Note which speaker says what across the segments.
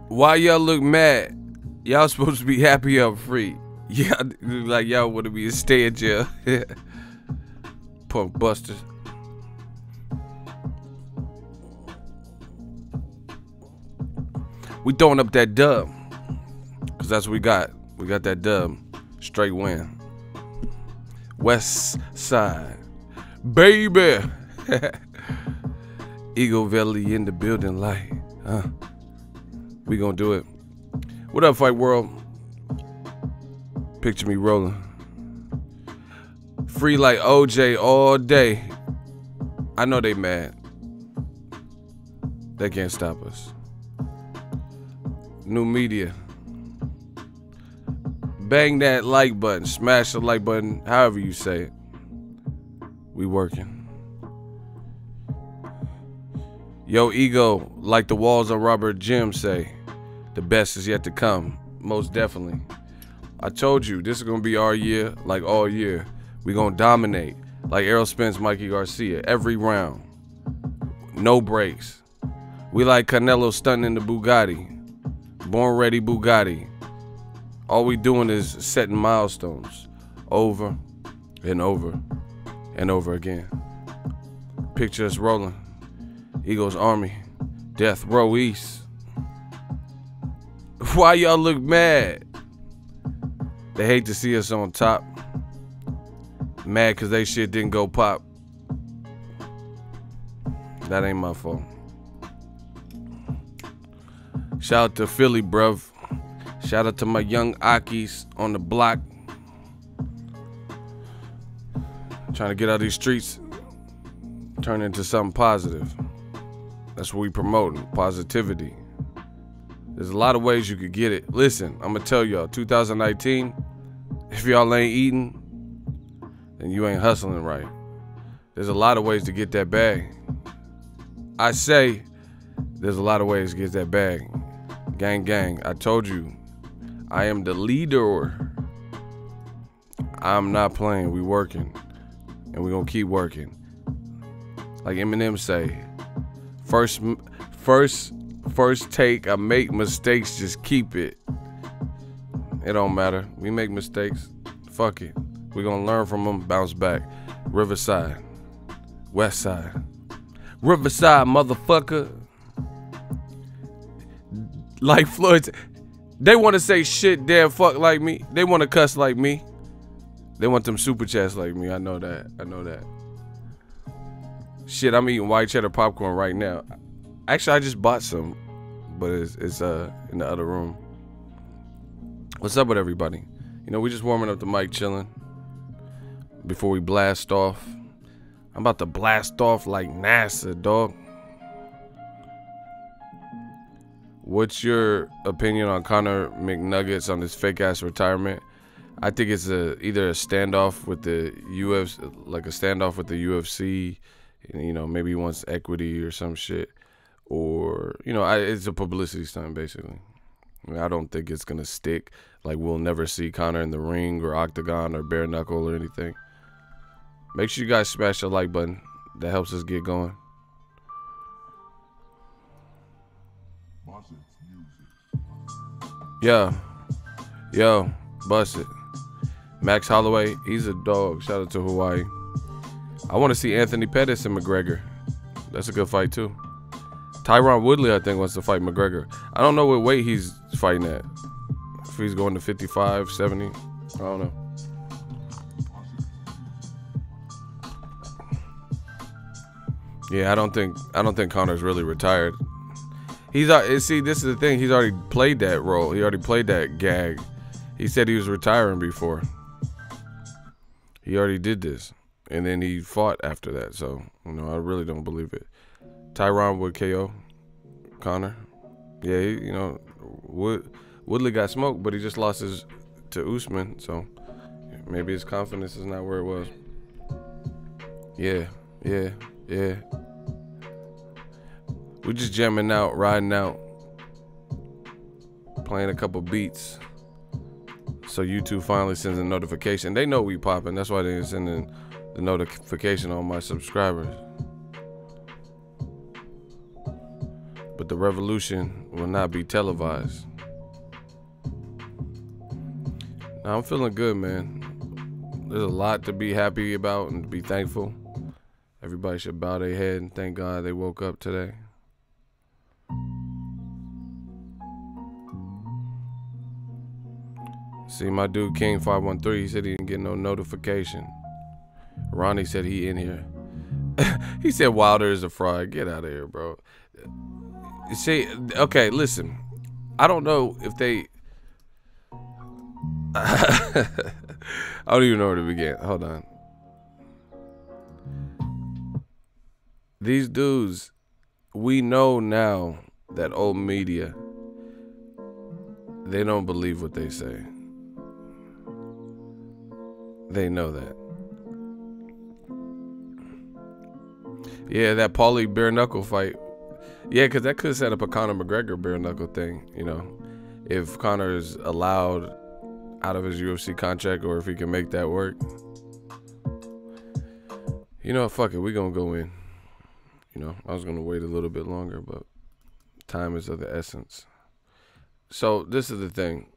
Speaker 1: Why y'all look mad? Y'all supposed to be happy I'm free. Yeah, like y'all want to be stay in jail. Punk busters. We throwing up that dub, cause that's what we got. We got that dub, straight win. West Side, baby. Eagle Valley in the building, like, we gonna do it. What up, Fight World? Picture me rolling. Free like OJ all day. I know they mad. They can't stop us. New media. Bang that like button. Smash the like button. However you say it. We working. Yo, ego, like the walls of Robert Jim say, the best is yet to come. Most definitely. I told you, this is going to be our year, like all year. We going to dominate, like Errol Spence, Mikey Garcia, every round. No breaks. We like Canelo stunting in the Bugatti. Born ready Bugatti. All we doing is setting milestones over and over and over again. Picture us rolling. Eagles Army, Death Row East. Why y'all look mad? They hate to see us on top. Mad cause they shit didn't go pop. That ain't my fault. Shout out to Philly, bruv. Shout out to my young Akis on the block. Trying to get out of these streets, turn into something positive. That's what we promoting, positivity. There's a lot of ways you could get it. Listen, I'm gonna tell y'all, 2019, if y'all ain't eating, then you ain't hustling right. There's a lot of ways to get that bag. I say, there's a lot of ways to get that bag. Gang, gang, I told you, I am the leader. I'm not playing, we working. And we gonna keep working. Like Eminem say, first take, I make mistakes, just keep it. It don't matter, we make mistakes, fuck it. We gonna learn from them, bounce back. Riverside, West Side. Riverside, motherfucker. Like Floyd, they want to say shit, damn fuck like me. They want to cuss like me. They want them super chats like me. I know that. I know that. Shit, I'm eating white cheddar popcorn right now. Actually, I just bought some, but it's in the other room. What's up with everybody? You know, we just warming up the mic, chilling before we blast off. I'm about to blast off like NASA, dog. What's your opinion on Conor McNuggets on his fake ass retirement? I think it's either a standoff with the UFC, like a standoff with the UFC. You know, maybe he wants equity or some shit, or you know, it's a publicity stunt basically. I don't think it's gonna stick. Like we'll never see Conor in the ring or octagon or bare knuckle or anything. Make sure you guys smash the like button. That helps us get going. Yo, bust it. Max Holloway, he's a dog. Shout out to Hawaii. I want to see Anthony Pettis and McGregor. That's a good fight too. Tyron Woodley, I think, wants to fight McGregor. I don't know what weight he's fighting at. If he's going to 55, 70, I don't know. Yeah, I don't think Conor's really retired. See, this is the thing. He's already played that role. He already played that gag. He said he was retiring before. He already did this, and then he fought after that. So, you know, I really don't believe it. Tyron would KO Conor. Yeah, you know, Woodley got smoked, but he just lost to Usman. So maybe his confidence is not where it was. Yeah. We just jamming out, riding out, playing a couple beats. So YouTube finally sends a notification. They know we popping. That's why they're sending the notification on my subscribers. but the revolution will not be televised. Now, I'm feeling good, man. There's a lot to be happy about and to be thankful. Everybody should bow their head and thank God they woke up today. See, my dude King 513, he said he didn't get no notification. Ronnie said he in here. He said Wilder is a fraud. Get out of here, bro. See, okay, listen. I don't know if they... I don't even know where to begin. Hold on. These dudes, we know now that old media, they don't believe what they say. They know that. Yeah, that Paulie bare knuckle fight. Yeah, because that could set up a Conor McGregor bare knuckle thing, you know. If Conor is allowed out of his UFC contract or if he can make that work. You know, fuck it, we gonna go in. You know, I was gonna wait a little bit longer, but time is of the essence. So this is the thing.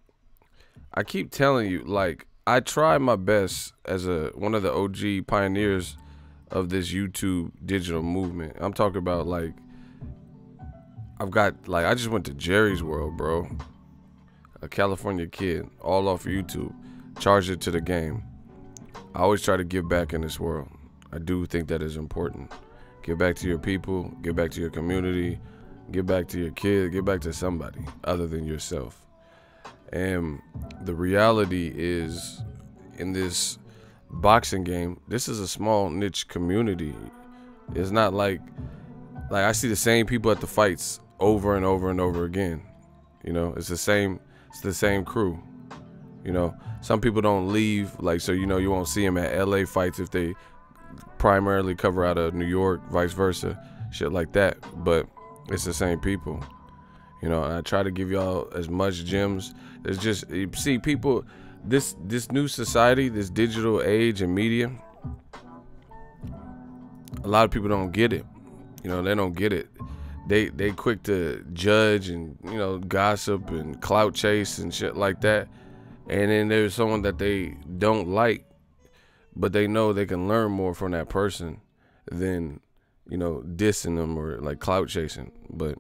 Speaker 1: I keep telling you, like, I try my best as one of the OG pioneers of this YouTube digital movement. I'm talking about, like, I just went to Jerry's World, bro. A California kid, all off of YouTube, charged it to the game. I always try to give back in this world. I do think that is important. Give back to your people, give back to your community, give back to your kid, give back to somebody other than yourself. And the reality is, in this boxing game, this is a small niche community. It's not like I see the same people at the fights over and over and over again. You know, it's the same crew. You know, some people don't leave, like, so, you know, you won't see them at LA fights if they primarily cover out of New York, vice versa, shit like that. But it's the same people. You know, and I try to give y'all as much gems. It's just, you see, people, this new society, this digital age and media, a lot of people don't get it. You know, they don't get it. They quick to judge and, you know, gossip and clout chase and shit like that. And then there's someone that they don't like, but they know they can learn more from that person than, you know, dissing them or like clout chasing. But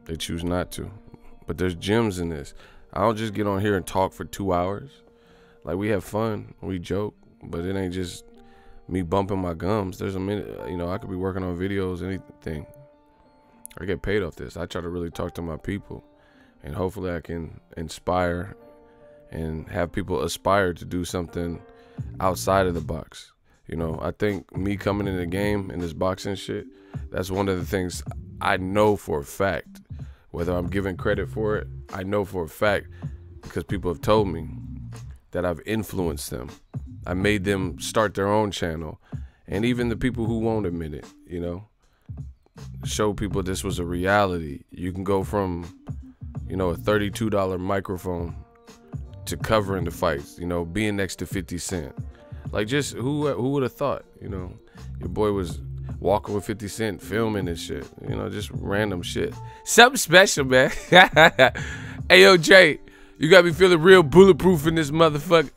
Speaker 1: they choose not to. But there's gems in this. I don't just get on here and talk for 2 hours. Like, we have fun, we joke, but it ain't just me bumping my gums. There's a minute, you know, I could be working on videos, anything. I get paid off this. I try to really talk to my people, and hopefully I can inspire and have people aspire to do something outside of the box. You know, I think me coming in the game in this boxing shit, that's one of the things I know for a fact. Whether I'm giving credit for it, I know for a fact because people have told me that I've influenced them. I made them start their own channel. And even the people who won't admit it, you know, show people this was a reality. You can go from, you know, a $32 microphone to covering the fights, you know, being next to 50 Cent. Like, just who would have thought, you know, your boy was walking with 50 Cent, filming and shit, you know, just random shit. Something special, man. Hey, yo, Jay, you got me feeling real bulletproof in this motherfucker,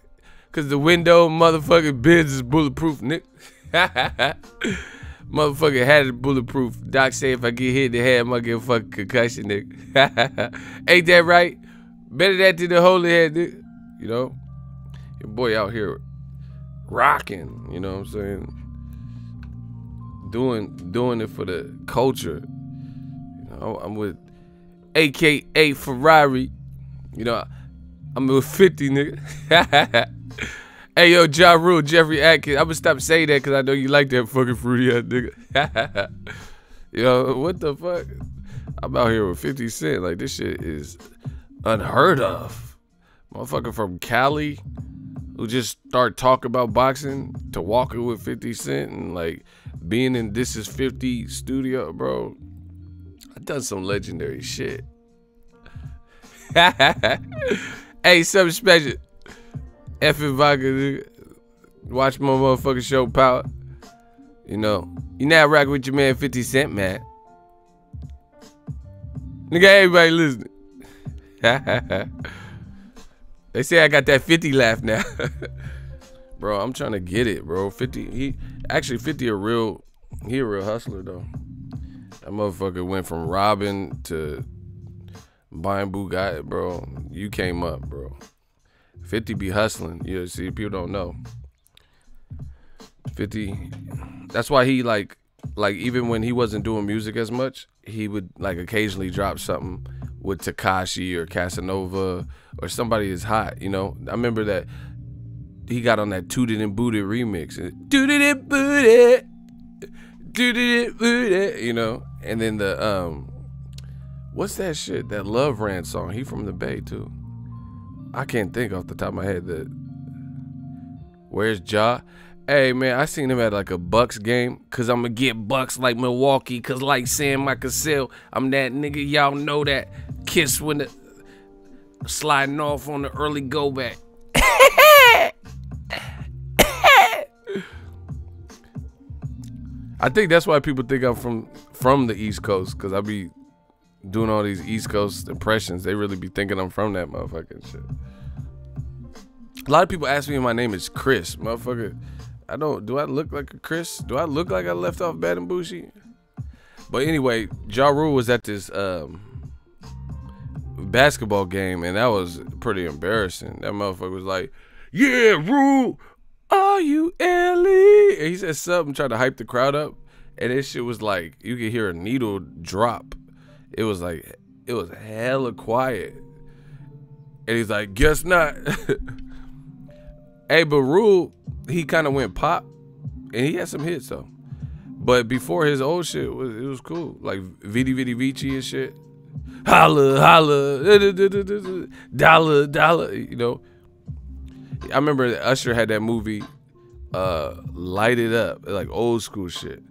Speaker 1: because the window motherfucking bins is bulletproof, Nick. Motherfucker had it bulletproof. Doc say if I get hit in the head, I'm gonna get a fucking concussion, Nick. Ain't that right? Better that than the holy head, Nick. You know? Your boy out here rocking, you know what I'm saying? Doing it for the culture. You know, I'm with AKA Ferrari. You know, I'm with 50, nigga. Hey, yo, Ja Rule, Jeffrey Atkins. I'm gonna stop saying that because I know you like that fucking fruity ass nigga. Yo, what the fuck? I'm out here with 50 Cent. Like, this shit is unheard of. Motherfucker from Cali who just start talking about boxing to walking with 50 Cent and like being in This Is 50 studio, bro. I done some legendary shit. Hey, something special. Effing vodka, nigga. Watch my motherfucking show, Power. You know, you now rocking with your man 50 Cent, man. Nigga, everybody listening. They say I got that 50 laugh now. Bro, I'm trying to get it, bro. 50, he a real hustler though. That motherfucker went from robbing to buying Bugatti, bro. You came up, bro. 50 be hustling. You know, see, people don't know. 50, that's why he like even when he wasn't doing music as much, he would like occasionally drop something with Tekashi or Casanova or somebody is hot, you know. I remember that he got on that Tooted and Booted remix. Tooted and Booted, Tooted and Booted, you know. And then the what's that shit? That Love Rant song. He from the Bay too. I can't think off the top of my head. That Where's Ja? Hey man, I seen him at like a Bucks game, cause I'ma get Bucks like Milwaukee, cause like Sam Cassell, I'm that nigga, y'all know that. Kiss when the sliding off on the early go back. I think that's why people think I'm from the East Coast, cause I be doing all these East Coast impressions. They really be thinking I'm from that motherfucking shit. A lot of people ask me if my name is Chris, motherfucker. Do I look like a Chris? Do I look like I left off Bad and Bougie? But anyway, Ja Rule was at this basketball game, and that was pretty embarrassing. That motherfucker was like, yeah, Rule, are you Ellie? And he said something, tried to hype the crowd up, and this shit was like, you could hear a needle drop. It was like, it was hella quiet. And he's like, guess not. Hey, but Rule, he kind of went pop, and he had some hits though. But before his old shit, it was cool, like Vidi Vidi Vici and shit. Holla holla, dollar dollar. You know, I remember Usher had that movie, Light It Up, like old school shit.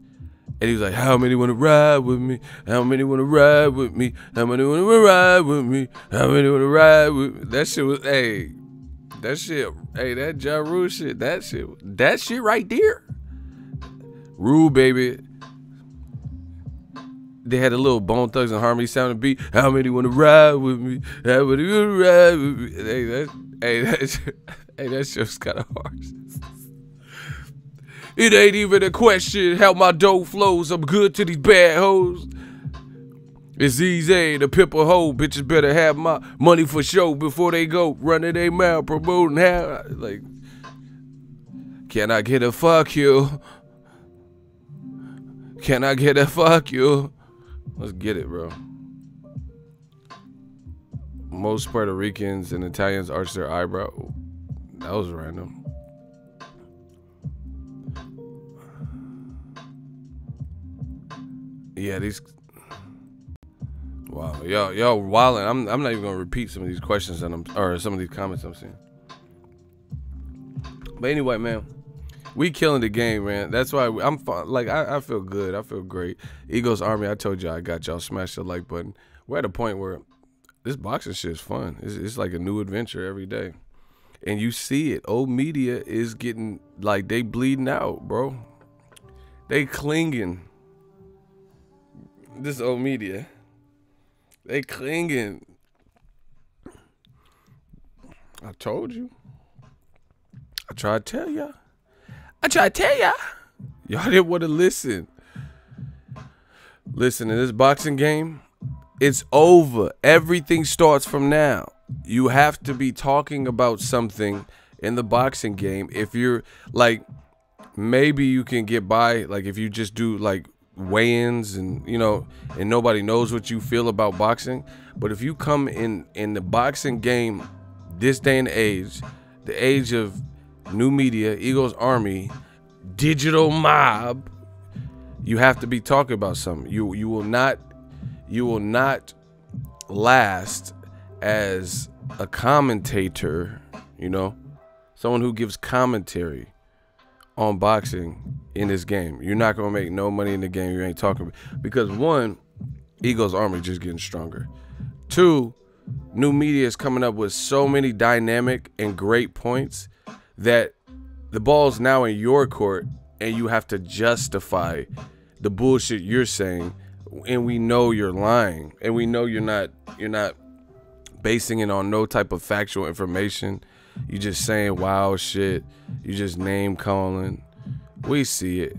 Speaker 1: And he was like, how many wanna ride with me? How many wanna ride with me? How many wanna ride with me? How many wanna ride with me? That shit was, hey. That shit, hey, that Ja Rule shit, that shit right there. Rule, baby. They had a little Bone Thugs and Harmony sounding beat. How many wanna ride with me? How many wanna ride with me? That shit's kind of harsh. It ain't even a question how my dough flows. I'm good to these bad hoes. It's easy to pimp a hoe. Bitches better have my money for show before they go running their mouth promoting how. Like, can I get a fuck you? Can I get a fuck you? Let's get it, bro. Most Puerto Ricans and Italians arch their eyebrow. That was random. Yeah, these. Wow, y'all wildin'. I'm not even gonna repeat some of these questions or some of these comments I'm seeing. But anyway, man, we killing the game, man. That's why I'm fun. Like I feel good. I feel great. Eagles Army. I told y'all I got y'all. Smash the like button. We're at a point where this boxing shit is fun. It's like a new adventure every day, and you see it. Old media is getting like they bleeding out, bro. They clinging. This old media. They clinging. I told you. I tried to tell y'all. Y'all didn't want to listen. Listen, in this boxing game, it's over. Everything starts from now. You have to be talking about something in the boxing game. If you're like, maybe you can get by, like if you just do like weigh-ins and you know, and nobody knows what you feel about boxing. But if you come in the boxing game this day and age, the age of new media, Eagles Army, digital mob, you have to be talking about something. You will not last as a commentator, you know, someone who gives commentary on boxing in this game. You're not gonna make no money in the game. You ain't talking, because one, Eagles Army just getting stronger. Two, new media is coming up with so many dynamic and great points that the ball's now in your court and you have to justify the bullshit you're saying and we know you're lying, and we know you're not basing it on no type of factual information. You just saying wild shit. You just name calling. We see it.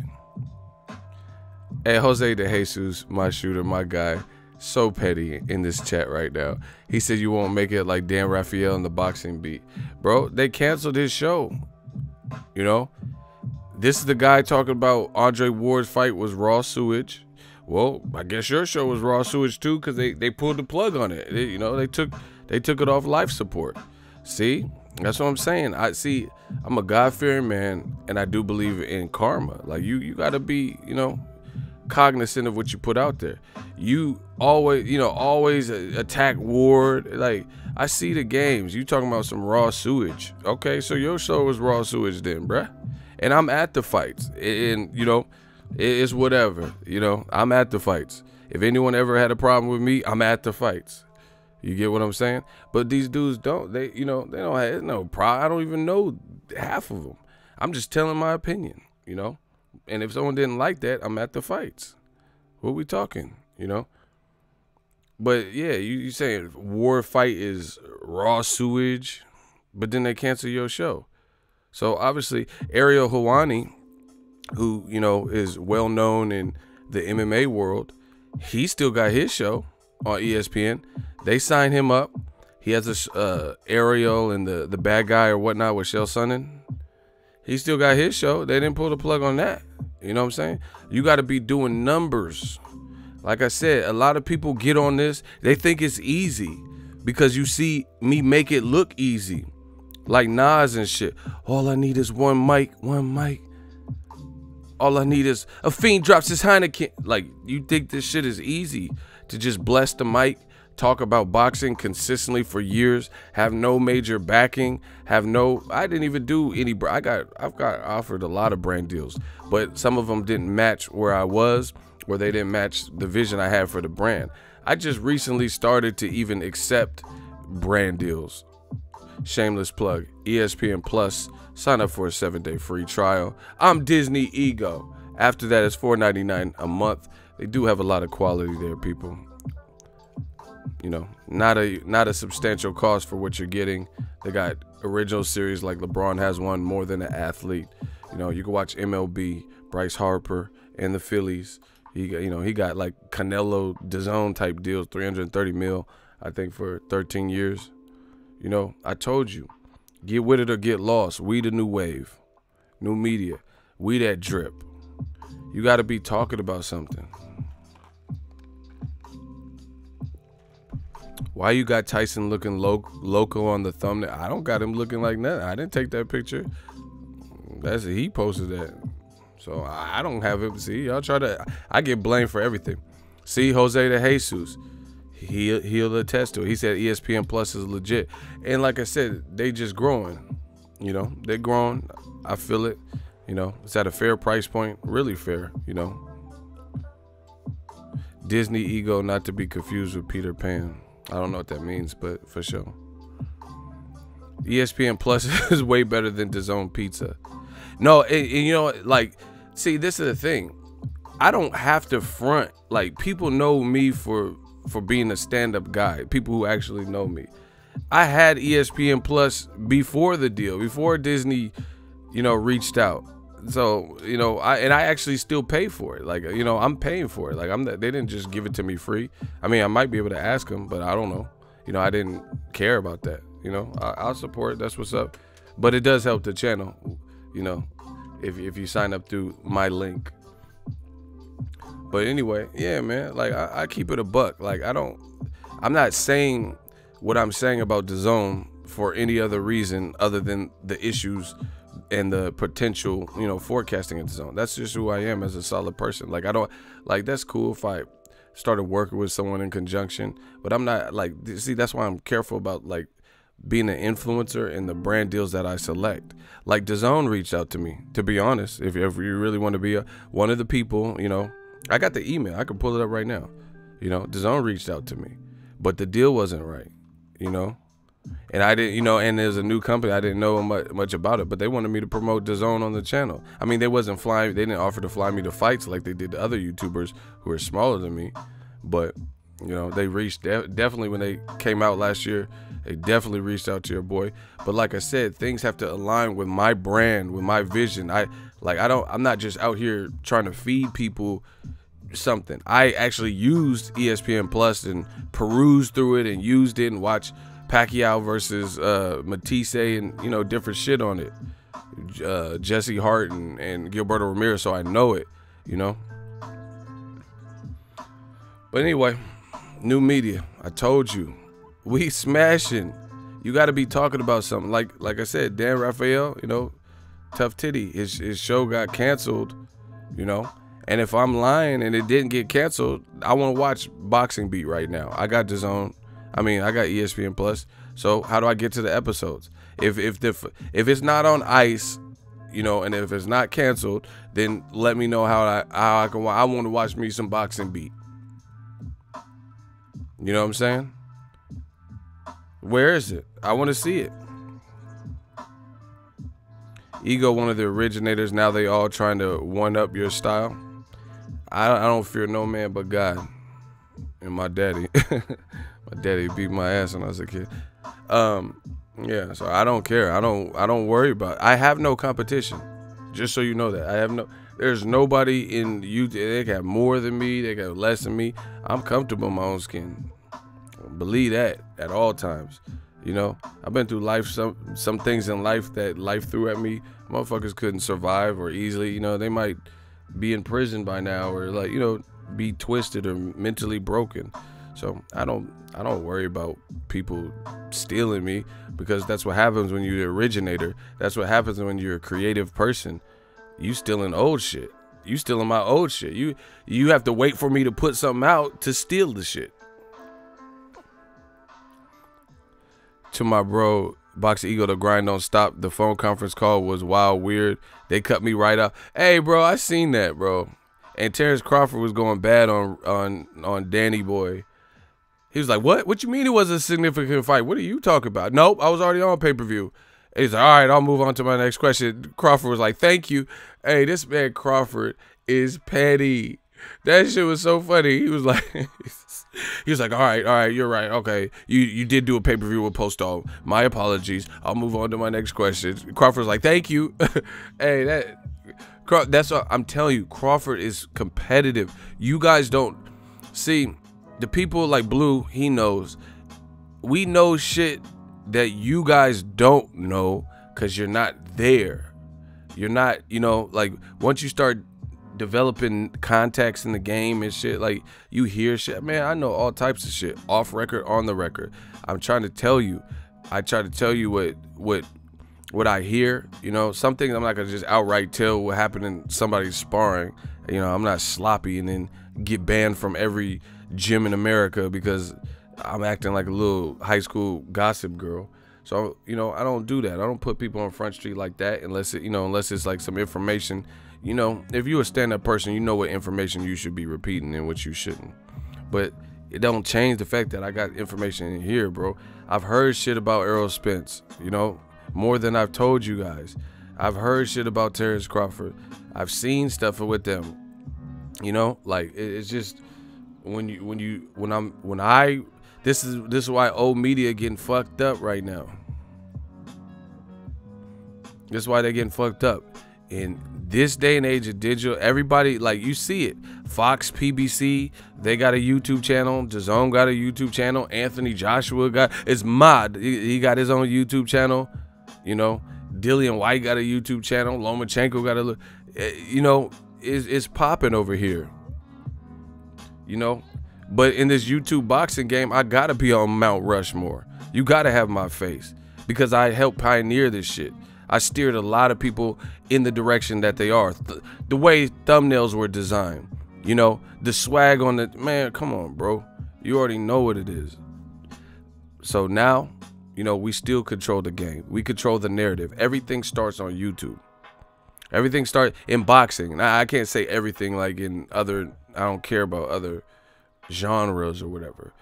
Speaker 1: Hey, Jose de Jesus, my shooter, my guy, so petty in this chat right now. He said you won't make it like Dan Raphael in the boxing beat. Bro, they canceled his show. You know? This is the guy talking about Andre Ward's fight was raw sewage. Well, I guess your show was raw sewage too, because they pulled the plug on it. They took it off life support. See? That's what I'm saying. I'm a God-fearing man, and I do believe in karma. Like, you gotta be, cognizant of what you put out there. You always attack Ward. Like, I see the games. You talking about some raw sewage. Okay, so your show was raw sewage then, bruh. And I'm at the fights. And, it's whatever. I'm at the fights. If anyone ever had a problem with me, I'm at the fights. You get what I'm saying? But these dudes don't. They don't have no problem. I don't even know half of them. I'm just telling my opinion, And if someone didn't like that, I'm at the fights. What we talking, But yeah, you saying war fight is raw sewage, but then they cancel your show. So obviously Ariel Helwani, who, is well known in the MMA world, he still got his show on ESPN. They signed him up. He has a Ariel and the bad guy or whatnot with Chael Sonnen. He still got his show. They didn't pull the plug on that. You know what I'm saying? You got to be doing numbers. Like I said, a lot of people get on this. They think it's easy because you see me make it look easy. Like Nas and shit. All I need is one mic. All I need is a fiend drops his Heineken. Like, you think this shit is easy to just bless the mic, talk about boxing consistently for years, have no major backing, I didn't even do any, I've got offered a lot of brand deals, but some of them didn't match where I was, where they didn't match the vision I had for the brand. I just recently started to even accept brand deals. Shameless plug, ESPN Plus, sign up for a 7-day free trial. I'm Disney Ego. After that, it's $4.99 a month. They do have a lot of quality there, people. Not a substantial cost for what you're getting. They got original series like LeBron has one, More Than an Athlete. You can watch MLB, Bryce Harper and the Phillies. He got like Canelo DAZN type deals, $330 million, I think, for 13 years. I told you, get with it or get lost. We the new wave, new media. We that drip. You got to be talking about something. Why you got Tyson looking loco on the thumbnail? I don't got him looking like that. I didn't take that picture. He posted that. So I don't have him. See, y'all I get blamed for everything. See, Jose de Jesus, he'll attest to it. He said ESPN Plus is legit. And like I said, they just growing. They're growing. I feel it. It's at a fair price point. Really fair, Disney Ego, not to be confused with Peter Pan. I don't know what that means, but for sure. ESPN Plus is way better than DAZN Pizza. No, see, this is the thing. I don't have to front. Like, people know me for being a stand-up guy. People who actually know me. I had ESPN Plus before the deal, before Disney, reached out. So, I actually still pay for it. Like, I'm paying for it. Like, they didn't just give it to me free. I mean, I might be able to ask them, but I don't know. I didn't care about that. I'll support. That's what's up. But it does help the channel, if you sign up through my link. But anyway, yeah, man, like, I keep it a buck. Like, I'm not saying what I'm saying about DAZN for any other reason other than the issues and the potential, forecasting at DAZN. That's just who I am as a solid person. Like, I don't, like, that's cool if I started working with someone in conjunction, but I'm not, like, see, that's why I'm careful about, like, being an influencer and the brand deals that I select. Like, DAZN reached out to me, to be honest. If you really want to be one of the people, I got the email. I can pull it up right now. DAZN reached out to me, but the deal wasn't right, And I didn't, you know, and there's a new company. I didn't know much about it, but they wanted me to promote DAZN on the channel. I mean, they didn't offer to fly me to fights like they did to other YouTubers who are smaller than me. But, you know, they reached, definitely when they came out last year, they definitely reached out to your boy. But like I said, things have to align with my brand, with my vision. I'm not just out here trying to feed people something. I actually used ESPN Plus and perused through it and used it and watched Pacquiao versus Matisse and, you know, different shit on it. Jesse Hart and Gilberto Ramirez, so I know it, you know. But anyway, new media. I told you, we smashing. You got to be talking about something. Like I said, Dan Raphael, you know, Tough Titty, his show got canceled, you know. And if I'm lying and it didn't get canceled, I want to watch Boxing Beat right now. I got DAZN. I mean, I got ESPN Plus. So how do I get to the episodes? If it's not on ice, you know, and if it's not canceled, then let me know how I can. I want to watch me some Boxing Beat. You know what I'm saying? Where is it? I want to see it. Ego, one of the originators. Now they all trying to one up your style. I don't fear no man but God and my daddy. My daddy beat my ass when I was a kid. Yeah, so I don't care. I don't worry about it. I have no competition. Just so you know that. There's nobody in you. They got more than me. They got less than me. I'm comfortable in my own skin. Believe that at all times. You know, I've been through life, some things in life that life threw at me. Motherfuckers couldn't survive or easily, you know, they might be in prison by now or, like, you know, be twisted or mentally broken. So I don't worry about people stealing me, because that's what happens when you're the originator. That's what happens when you're a creative person. You stealing old shit. You stealing my old shit. You have to wait for me to put something out to steal the shit. To my bro, Boxingego, the grind don't stop. The phone conference call was wild, weird. They cut me right off. Hey, bro, I seen that, bro. And Terrence Crawford was going bad on Danny Boy. He was like, what you mean it was a significant fight? What are you talking about? Nope, I was already on pay-per-view. He's like, all right, I'll move on to my next question. Crawford was like, thank you. Hey, this man Crawford is petty. That shit was so funny. He was like, all right, you're right. Okay, you did do a pay-per-view with Postal. My apologies. I'll move on to my next question. Crawford was like, thank you. Hey, that's what I'm telling you. Crawford is competitive. You guys don't see. The people like Blue, he knows. We know shit that you guys don't know because you're not there. You're not, you know, like, once you start developing contacts in the game and shit, like, you hear shit. Man, I know all types of shit, off record, on the record. I'm trying to tell you. I try to tell you what I hear. You know, some things I'm not gonna just outright tell what happened in somebody's sparring. You know, I'm not sloppy and then get banned from every gym in America because I'm acting like a little high school gossip girl. So, you know, I don't do that. I don't put people on Front Street like that unless it's like some information. You know, if you're a stand-up person, you know what information you should be repeating and what you shouldn't. But it don't change the fact that I got information in here, bro. I've heard shit about Errol Spence, you know, more than I've told you guys. I've heard shit about Terrence Crawford. I've seen stuff with them. You know, like, it's just this is why old media getting fucked up right now. This is why they're getting fucked up. In this day and age of digital, everybody, like, you see it. Fox, PBC, they got a YouTube channel. DAZN got a YouTube channel. Anthony Joshua it's Mod. He got his own YouTube channel. You know, Dillian White got a YouTube channel. Lomachenko got you know, it's popping over here. You know, but in this YouTube boxing game, I gotta be on Mount Rushmore. You gotta have my face because I helped pioneer this shit. I steered a lot of people in the direction that they are. The way thumbnails were designed, you know, the swag on the, man, come on, bro. You already know what it is. So now, you know, we still control the game. We control the narrative. Everything starts on YouTube. Everything starts in boxing. Now, I can't say everything like in other, I don't care about other genres or whatever.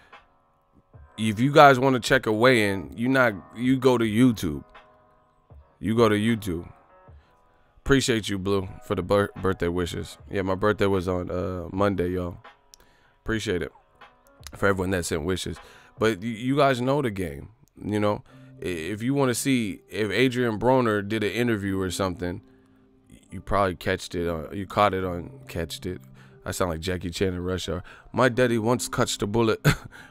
Speaker 1: if you guys want to check a weigh-in, you go to YouTube. You go to YouTube. Appreciate you, Blue, for the birthday wishes. Yeah, my birthday was on Monday, y'all. Appreciate it for everyone that sent wishes. But you guys know the game. You know, if you want to see if Adrian Broner did an interview or something, you probably catched it. You caught it on catched it. I sound like Jackie Chan in Rush Hour. My daddy once catched a bullet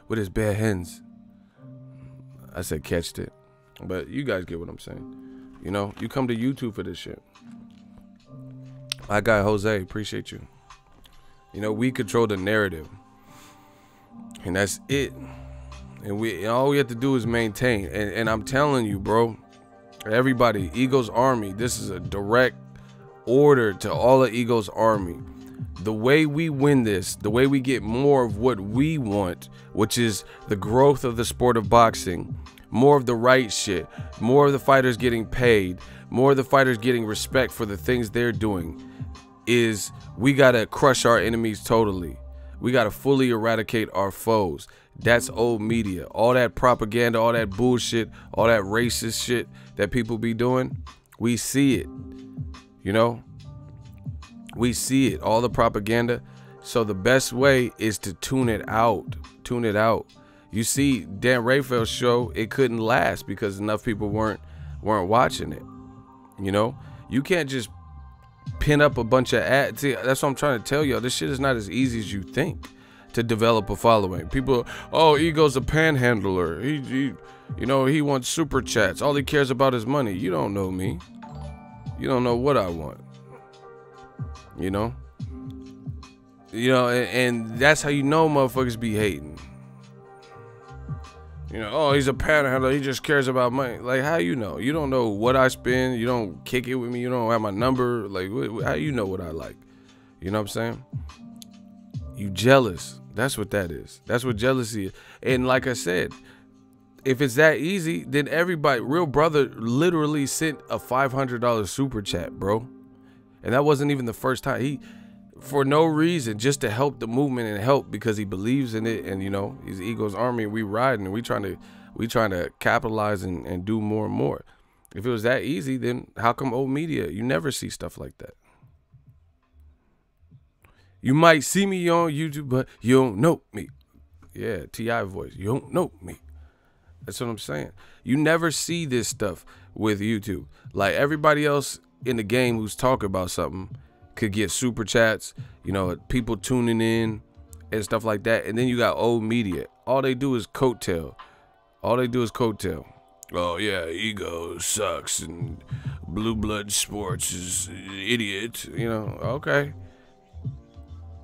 Speaker 1: with his bare hands. I said catched it. But you guys get what I'm saying. You know, you come to YouTube for this shit. My guy Jose, appreciate you. You know, we control the narrative. And that's it. And all we have to do is maintain. And I'm telling you, bro, everybody, Ego's Army, this is a direct order to all of Ego's Army. The way we win this, the way we get more of what we want, which is the growth of the sport of boxing, more of the right shit, more of the fighters getting paid, more of the fighters getting respect for the things they're doing, is we gotta crush our enemies totally. We gotta fully eradicate our foes. That's old media. All that propaganda, all that bullshit, all that racist shit that people be doing, we see it. You know? We see it, all the propaganda. So the best way is to tune it out. Tune it out. You see, Dan Raphael's show, it couldn't last because enough people weren't watching it. You know, you can't just pin up a bunch of ads. See, that's what I'm trying to tell y'all. This shit is not as easy as you think to develop a following. People, oh, Ego's a panhandler. He you know, he wants super chats. All he cares about is money. You don't know me. You don't know what I want. You know, and that's how you know motherfuckers be hating. You know, oh, he's a panhandler. He just cares about money. Like, how you know? You don't know what I spend. You don't kick it with me. You don't have my number. Like, how you know what I like? You know what I'm saying? You jealous. That's what that is. That's what jealousy is. And like I said, if it's that easy, then everybody, Real Brother literally sent a $500 super chat, bro. And that wasn't even the first time. He, for no reason, just to help the movement and help because he believes in it. And, you know, he's Ego's Army and we riding and we trying to capitalize and do more and more. If it was that easy, then how come old media, you never see stuff like that? You might see me on YouTube, but you don't know me. Yeah, T.I. voice. You don't know me. That's what I'm saying. You never see this stuff with YouTube. Like everybody else in the game who's talking about something could get super chats, you know, people tuning in and stuff like that. And then you got old media. All they do is coattail. All they do is coattail. Oh yeah, Ego sucks and Blue Blood Sports is an idiot. You know, okay.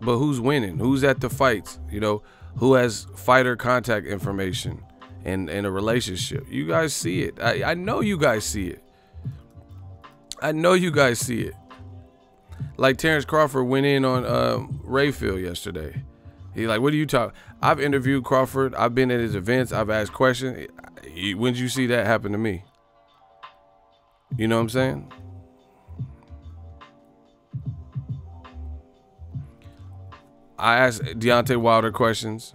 Speaker 1: But who's winning? Who's at the fights? You know, who has fighter contact information and a relationship? You guys see it. I know you guys see it. I know you guys see it. Like Terrence Crawford went in on Rayfield yesterday. He's like, what are you talking? I've interviewed Crawford. I've been at his events. I've asked questions. When did you see that happen to me? You know what I'm saying? I asked Deontay Wilder questions.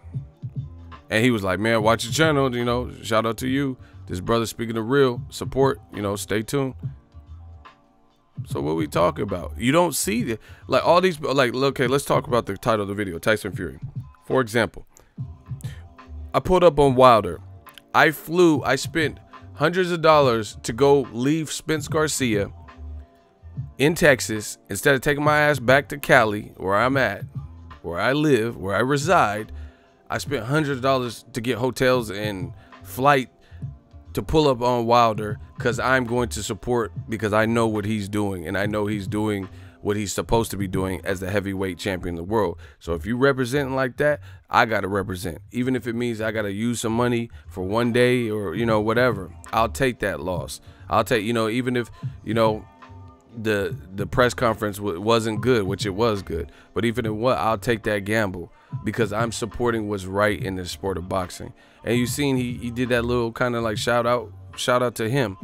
Speaker 1: And he was like, man, watch your channel. You know, shout out to you. This brother speaking the real support. You know, stay tuned. So what we talking about? You don't see that. Like all these, like, okay, let's talk about the title of the video, Tyson Fury. For example, I pulled up on Wilder. I spent hundreds of dollars to go leave Spence Garcia in Texas. Instead of taking my ass back to Cali, where I'm at, where I live, where I reside, I spent hundreds of dollars to get hotels and flight to pull up on Wilder because I'm going to support, because I know what he's doing and I know he's doing what he's supposed to be doing as the heavyweight champion of the world. So if you representing like that, I got to represent. Even if it means I got to use some money for one day or, you know, whatever, I'll take that loss. I'll take, you know, even if, you know, the press conference wasn't good, which it was good, but even if what, I'll take that gamble because I'm supporting what's right in the sport of boxing. And you seen he did that little kind of like shout out to him.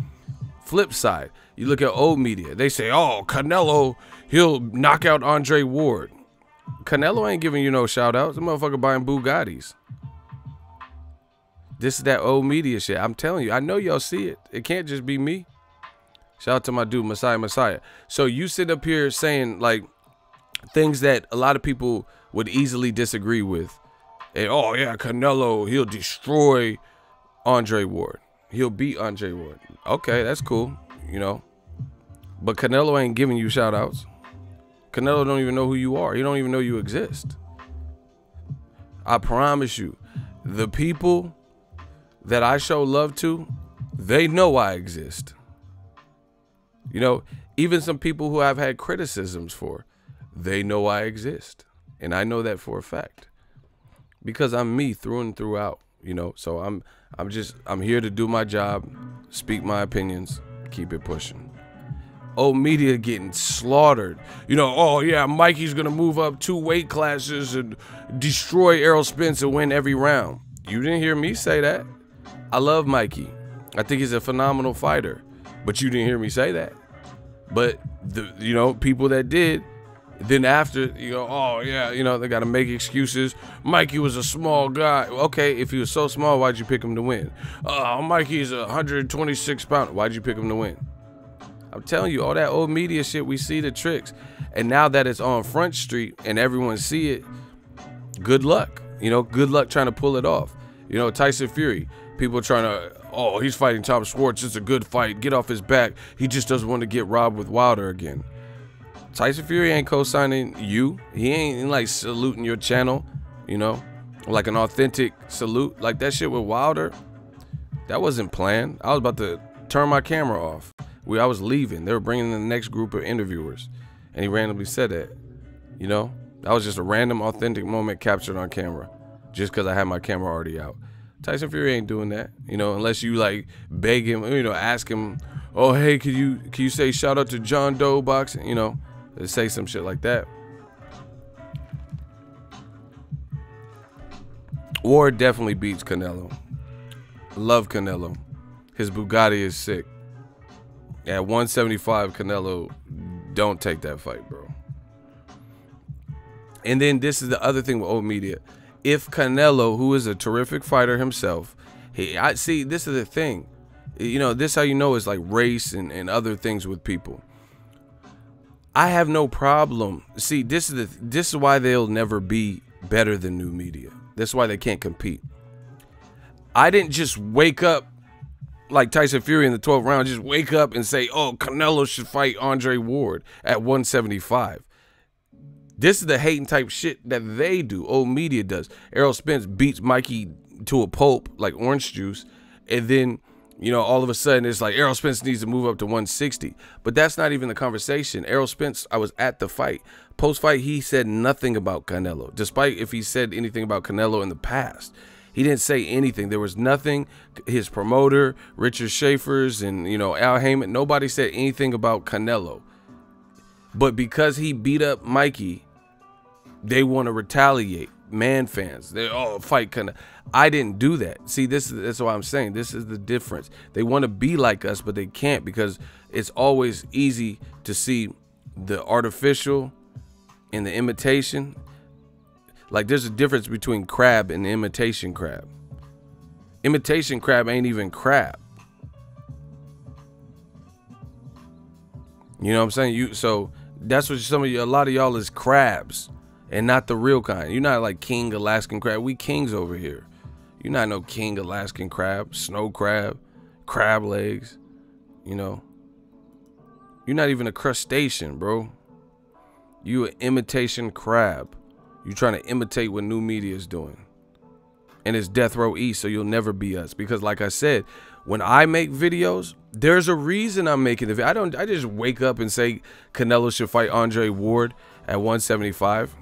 Speaker 1: Flip side, you look at old media, they say, oh, Canelo, he'll knock out Andre Ward. Canelo ain't giving you no shout outs. The motherfucker buying Bugattis. This is that old media shit. I'm telling you, I know y'all see it. It can't just be me. Shout out to my dude, Messiah. So you sit up here saying like things that a lot of people would easily disagree with. And, oh yeah, Canelo, he'll destroy Andre Ward. He'll beat Andre Ward. Okay, that's cool, you know. But Canelo ain't giving you shout outs. Canelo don't even know who you are. He don't even know you exist. I promise you, the people that I show love to, they know I exist. You know, even some people who I've had criticisms for, they know I exist. And I know that for a fact. Because I'm me through and throughout, you know. So I'm here to do my job, speak my opinions, keep it pushing. Old media getting slaughtered. You know, oh yeah, Mikey's gonna move up 2 weight classes and destroy Errol Spence and win every round. You didn't hear me say that. I love Mikey. I think he's a phenomenal fighter. But you didn't hear me say that. But the, you know, people that did, then after, you know, oh yeah, you know, they gotta make excuses. Mikey was a small guy. Okay, if he was so small, why'd you pick him to win? Mikey's 126 pounds. Why'd you pick him to win? I'm telling you, all that old media shit, we see the tricks. And now that it's on Front Street and everyone see it, good luck. You know, good luck trying to pull it off. You know, Tyson Fury, people trying to, oh, he's fighting Tom Schwarz. It's a good fight. Get off his back. He just doesn't want to get robbed with Wilder again. Tyson Fury ain't co-signing you. He ain't like saluting your channel, you know, like an authentic salute. Like that shit with Wilder, that wasn't planned. I was about to turn my camera off. I was leaving. They were bringing in the next group of interviewers. And he randomly said that, you know. That was just a random, authentic moment captured on camera. Just because I had my camera already out. Tyson Fury ain't doing that, you know, unless you like beg him, you know, ask him, oh, hey, can you say shout out to John Doe Boxing, you know, say some shit like that. Ward definitely beats Canelo. Love Canelo. His Bugatti is sick. At 175, Canelo, don't take that fight, bro. And then this is the other thing with old media. If Canelo, who is a terrific fighter himself, I see, this is the thing. You know, this how you know it's like race and other things with people. I have no problem. See, this is why they'll never be better than new media. That's why they can't compete. I didn't just wake up like Tyson Fury in the 12th round, just wake up and say, oh, Canelo should fight Andre Ward at 175. This is the hating type shit that they do. Old media does. Errol Spence beats Mikey to a pulp like orange juice. And then, you know, all of a sudden it's like Errol Spence needs to move up to 160. But that's not even the conversation. Errol Spence, I was at the fight. Post-fight, he said nothing about Canelo. Despite if he said anything about Canelo in the past. He didn't say anything. There was nothing. His promoter, Richard Schaefer's, and, you know, Al Heyman, nobody said anything about Canelo. But because he beat up Mikey, they want to retaliate. Man fans, they fight Canelo. I didn't do that. See, that's what I'm saying. This is the difference. They want to be like us, but they can't because it's always easy to see the artificial and the imitation. Like there's a difference between crab and imitation crab. Imitation crab ain't even crab. You know what I'm saying? So that's what a lot of y'all is crabs and not the real kind. You're not like king Alaskan crab. We kings over here. You're not no king Alaskan crab, snow crab, crab legs, you know. You're not even a crustacean, bro. You an imitation crab. You're trying to imitate what new media is doing. And it's Death Row East, so you'll never be us. Because like I said, when I make videos, there's a reason I'm making the video. I just wake up and say Canelo should fight Andre Ward at 175.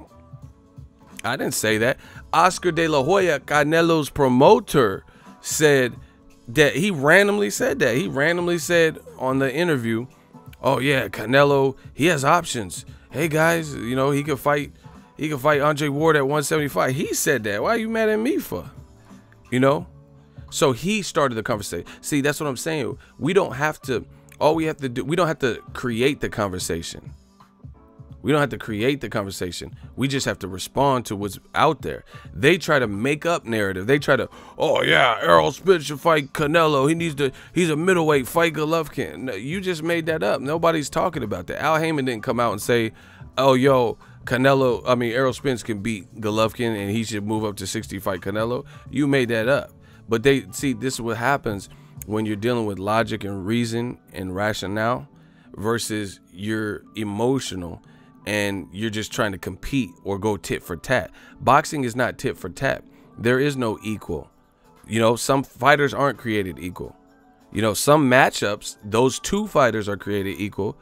Speaker 1: I didn't say that. Oscar De La Hoya, Canelo's promoter, said that he randomly said that. He randomly said on the interview, oh yeah, Canelo, he has options. Hey guys, you know, he could fight Andre Ward at 175. He said that. Why are you mad at me for? You know? So he started the conversation. See, that's what I'm saying. We don't have to, all we have to do, we don't have to create the conversation. We don't have to create the conversation. We just have to respond to what's out there. They try to make up narrative. They try to, oh yeah, Errol Spence should fight Canelo. He's a middleweight, fight Golovkin. No, you just made that up. Nobody's talking about that. Al Heyman didn't come out and say, oh yo, Errol Spence can beat Golovkin and he should move up to 60 fight Canelo. You made that up. But this is what happens when you're dealing with logic and reason and rationale versus you're emotional and you're just trying to compete or go tit for tat. Boxing is not tit for tat. There is no equal. Some fighters aren't created equal. Some matchups, those two fighters are created equal,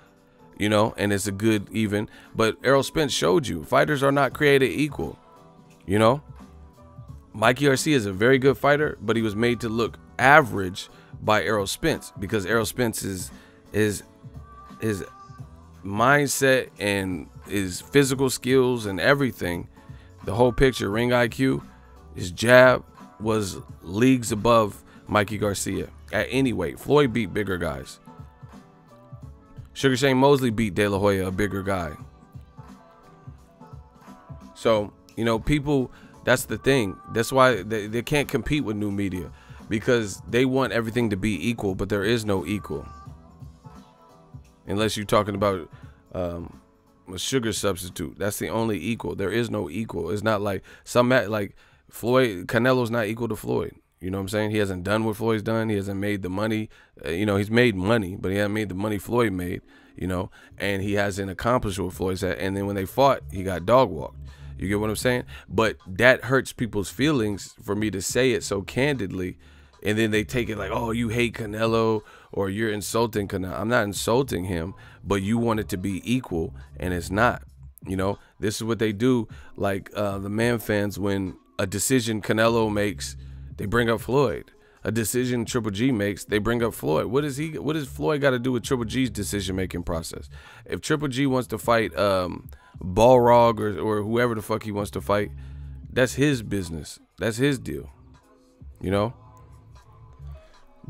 Speaker 1: and it's a good even. But Errol Spence showed you, fighters are not created equal, Mikey Garcia is a very good fighter, but he was made to look average by Errol Spence because Errol Spence is his mindset and his physical skills and everything, the whole picture, ring IQ, his jab was leagues above Mikey Garcia at any weight. Floyd beat bigger guys. Sugar Shane Mosley beat De La Hoya, a bigger guy. So, people, that's the thing. That's why they can't compete with new media, because they want everything to be equal, but there is no equal. Unless you're talking about a sugar substitute. That's the only equal. There is no equal. It's not like like Floyd, Canelo's not equal to Floyd. You know what I'm saying? He hasn't done what Floyd's done. He hasn't made the money. He's made money, but he hasn't made the money Floyd made, and he hasn't accomplished what Floyd's had. And then when they fought, he got dog walked. You get what I'm saying? But that hurts people's feelings for me to say it so candidly. And then they take it like, oh, you hate Canelo or you're insulting Canelo. I'm not insulting him, but you want it to be equal, and it's not. This is what they do. Like the man fans, when a decision Canelo makes, they bring up Floyd. A decision Triple G makes, they bring up Floyd. What does Floyd got to do with Triple G's decision-making process? If Triple G wants to fight Balrog or whoever the fuck he wants to fight, that's his business. That's his deal.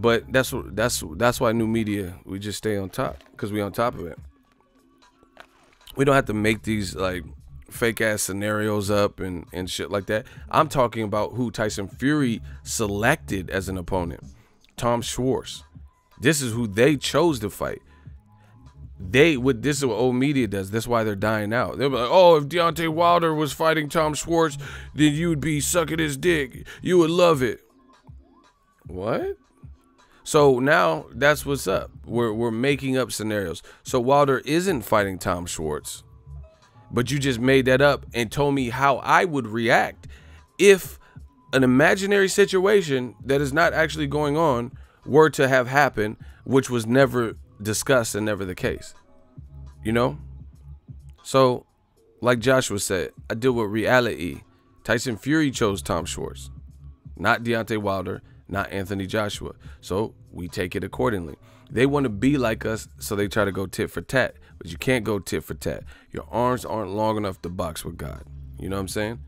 Speaker 1: But that's why new media, we just stay on top, because we on top of it. We don't have to make these like fake ass scenarios up and shit like that. I'm talking about who Tyson Fury selected as an opponent. Tom Schwarz. This is who they chose to fight. This is what old media does. That's why they're dying out. They'll be like, oh, if Deontay Wilder was fighting Tom Schwarz, then you'd be sucking his dick. You would love it. What? So now that's what's up. We're making up scenarios. So Wilder isn't fighting Tom Schwarz, but you just made that up and told me how I would react if an imaginary situation that is not actually going on were to have happened, which was never discussed and never the case. So like Joshua said, I deal with reality. Tyson Fury chose Tom Schwarz, not Deontay Wilder, not Anthony Joshua. So we take it accordingly. They want to be like us, so they try to go tit for tat. But you can't go tit for tat. Your arms aren't long enough to box with God. You know what I'm saying?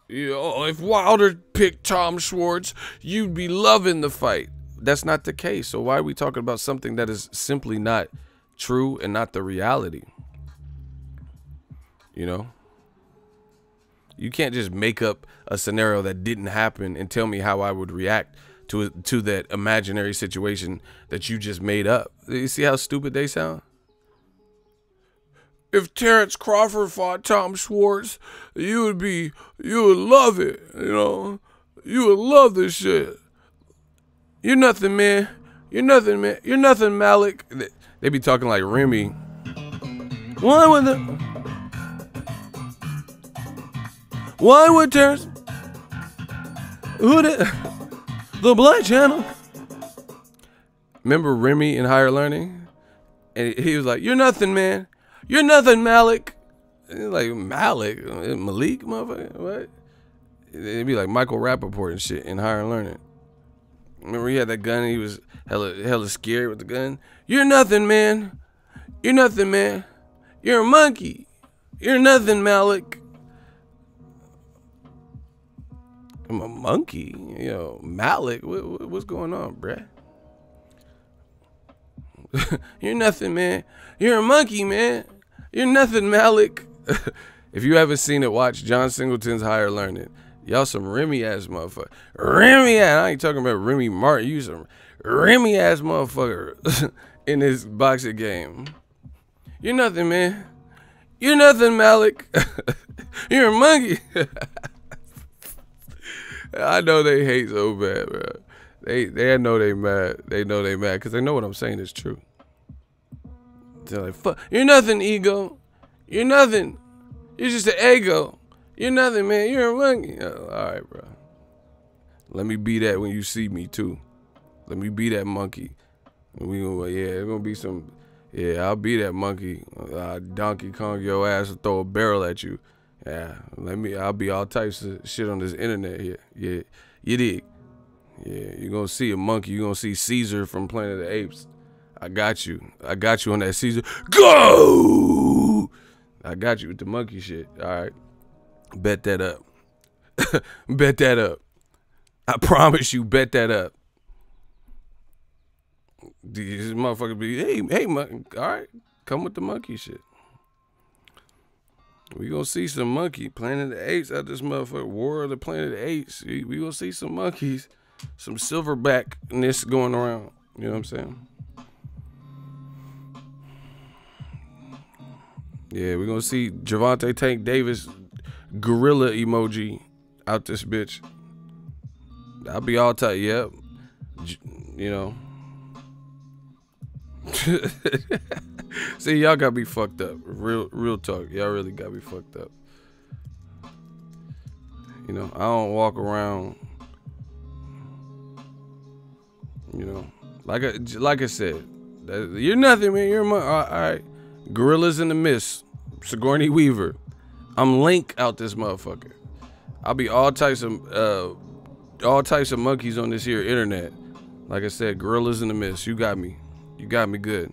Speaker 1: If Wilder picked Tom Schwarz, you'd be loving the fight. That's not the case. So why are we talking about something that is simply not true and not the reality? You can't just make up a scenario that didn't happen and tell me how I would react to that imaginary situation that you just made up. You see how stupid they sound? If Terrence Crawford fought Tom Schwarz, you would love it. You would love this shit. You're nothing, man. You're nothing, man. You're nothing, Malik. They be talking like Remy. Why would Terrence? Who did? The Black Channel. Remember Remy in Higher Learning? And he was like, you're nothing, man. You're nothing, Malik. And like, Malik? Malik, motherfucker? What? It'd be like Michael Rappaport and shit in Higher Learning. Remember he had that gun and he was hella scared with the gun? You're nothing, man. You're nothing, man. You're a monkey. You're nothing, Malik. I'm a monkey, Malik. What's going on, bruh? You're nothing, man. You're a monkey, man. You're nothing, Malik. If you haven't seen it, watch John Singleton's Higher Learning. Y'all some Remy ass motherfucker. Remy ass. I ain't talking about Remy Martin. You some Remy ass motherfucker in this boxing game. You're nothing, man. You're nothing, Malik. You're a monkey. I know they hate so bad, bro. They know they mad. They know they mad because they know what I'm saying is true. They're like, fuck. You're nothing, ego. You're nothing. You're just an ego. You're nothing, man. You're a monkey. Oh, all right, bro. Let me be that when you see me, too. Let me be that monkey. We gonna, yeah, it's gonna be some, yeah, I'll be that monkey. Donkey Kong your ass and throw a barrel at you. Yeah, I'll be all types of shit on this internet here. Yeah, you dig? Yeah, you're gonna see a monkey. You're gonna see Caesar from Planet of the Apes. I got you. I got you on that Caesar. Go! I got you with the monkey shit. All right. Bet that up. Bet that up. I promise you, bet that up. These motherfuckers be, hey, monkey. All right. Come with the monkey shit. We gonna see some monkey. Planet of the Apes out this motherfucker. War of the Planet of the Apes. We gonna see some monkeys. Some silverbackness going around. You know what I'm saying? Yeah, we're gonna see Gervonta Tank Davis gorilla emoji out this bitch. I'll be all tight, yep. You know. See, y'all got me fucked up. Real talk. Y'all really got me fucked up. You know, I don't walk around, you know, like I said, you're nothing, man. You're my, all right. Gorillas in the Mist, Sigourney Weaver. I'm Link out this motherfucker. I'll be all types of monkeys on this here internet. Like I said, Gorillas in the Mist. You got me. You got me good.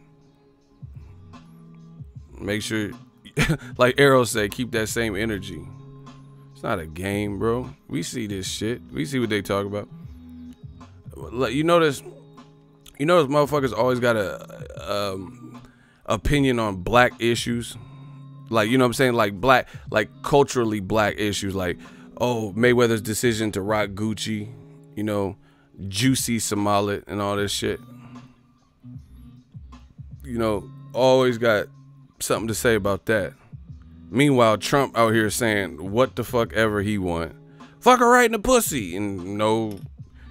Speaker 1: Make sure, like Arrow said, keep that same energy. It's not a game, bro. We see this shit. We see what they talk about. You notice motherfuckers always got a opinion on black issues. Like, you know what I'm saying? Like culturally black issues. Like, oh, Mayweather's decision to rock Gucci, you know, Juicy Smollett and all this shit. You know, always got something to say about that. Meanwhile, Trump out here saying what the fuck ever he want. Fuck her right in the pussy. And no,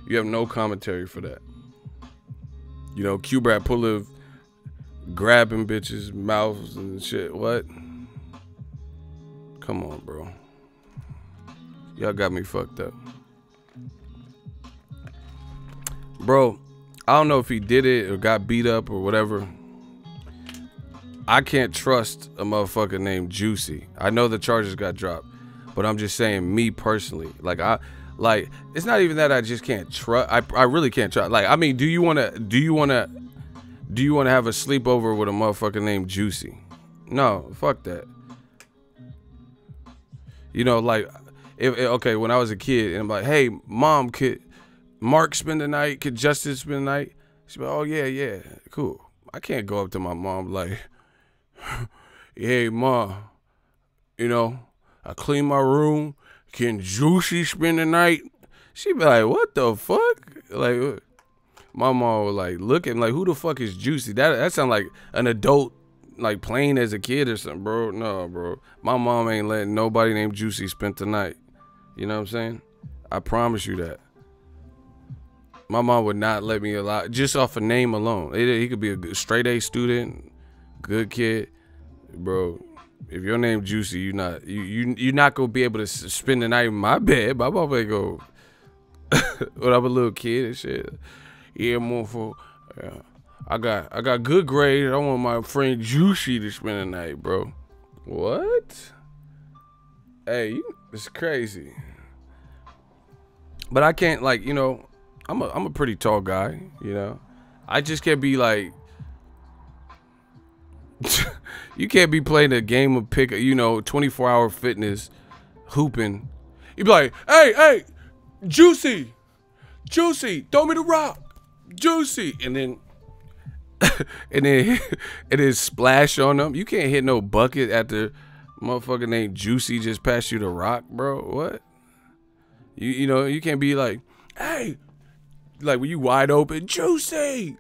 Speaker 1: you have no commentary for that. You know, Q-Brat Pulev grabbing bitches' mouths and shit. What? Come on, bro. Y'all got me fucked up. Bro, I don't know if he did it or got beat up or whatever. I can't trust a motherfucker named Juicy. I know the charges got dropped, but I'm just saying, me personally, like it's not even that I just can't trust. I really can't trust. Like, I mean, do you wanna have a sleepover with a motherfucker named Juicy? No, fuck that. You know, like, okay, when I was a kid and I'm like, hey, mom, could Mark spend the night? Could Justin spend the night? She's like, oh yeah, cool. I can't go up to my mom like, hey, ma, you know, I clean my room. Can Juicy spend the night? She be like, what the fuck? Like, my mom was like, looking like, who the fuck is Juicy? That sound like an adult, like, playing as a kid or something, bro. No, bro. My mom ain't letting nobody named Juicy spend the night. You know what I'm saying? I promise you that. My mom would not let me allow, just off a name alone. He could be a straight A student, good kid, bro. If your name Juicy, you're not gonna be able to spend the night in my bed. My mom ain't go when I'm a little kid and shit. Yeah, motherfucker. Yeah. I got good grades. I want my friend Juicy to spend the night, bro. What? Hey, it's crazy. But I can't, like, you know, I'm a pretty tall guy, you know. I just can't be like, you can't be playing a game of pick, you know, 24-hour fitness, hooping. You be like, hey, Juicy, throw me the rock, Juicy, and then and then it is splash on them. You can't hit no bucket after motherfucker named Juicy just passed you the rock, bro. What? You know, you can't be like, hey, like when you wide open, Juicy.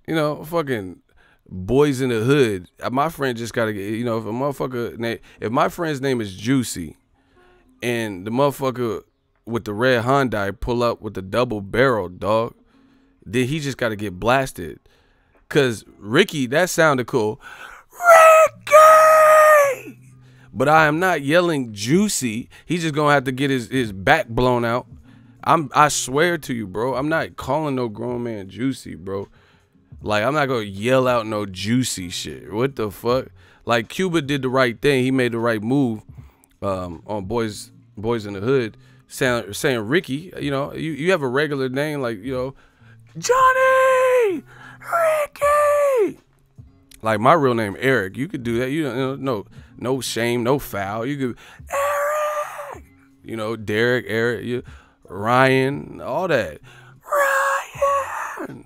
Speaker 1: You know, fucking boys in the hood. My friend just gotta get, you know, if my friend's name is Juicy and the motherfucker with the red Hyundai pull up with the double barrel, dog, then he just gotta get blasted. Cause Ricky, that sounded cool. Ricky! But I am not yelling Juicy. He's just gonna have to get his back blown out. I swear to you, bro, I'm not calling no grown man Juicy, bro. Like, I'm not gonna yell out no Juicy shit. What the fuck? Like, Cuba did the right thing. He made the right move on Boys in the Hood, saying Ricky. You know, you have a regular name like, you know, Johnny, Ricky. Like, my real name, Eric. You could do that. You know, no shame, no foul. You could, Eric. You know, Derek, Eric, Ryan, all that. Ryan.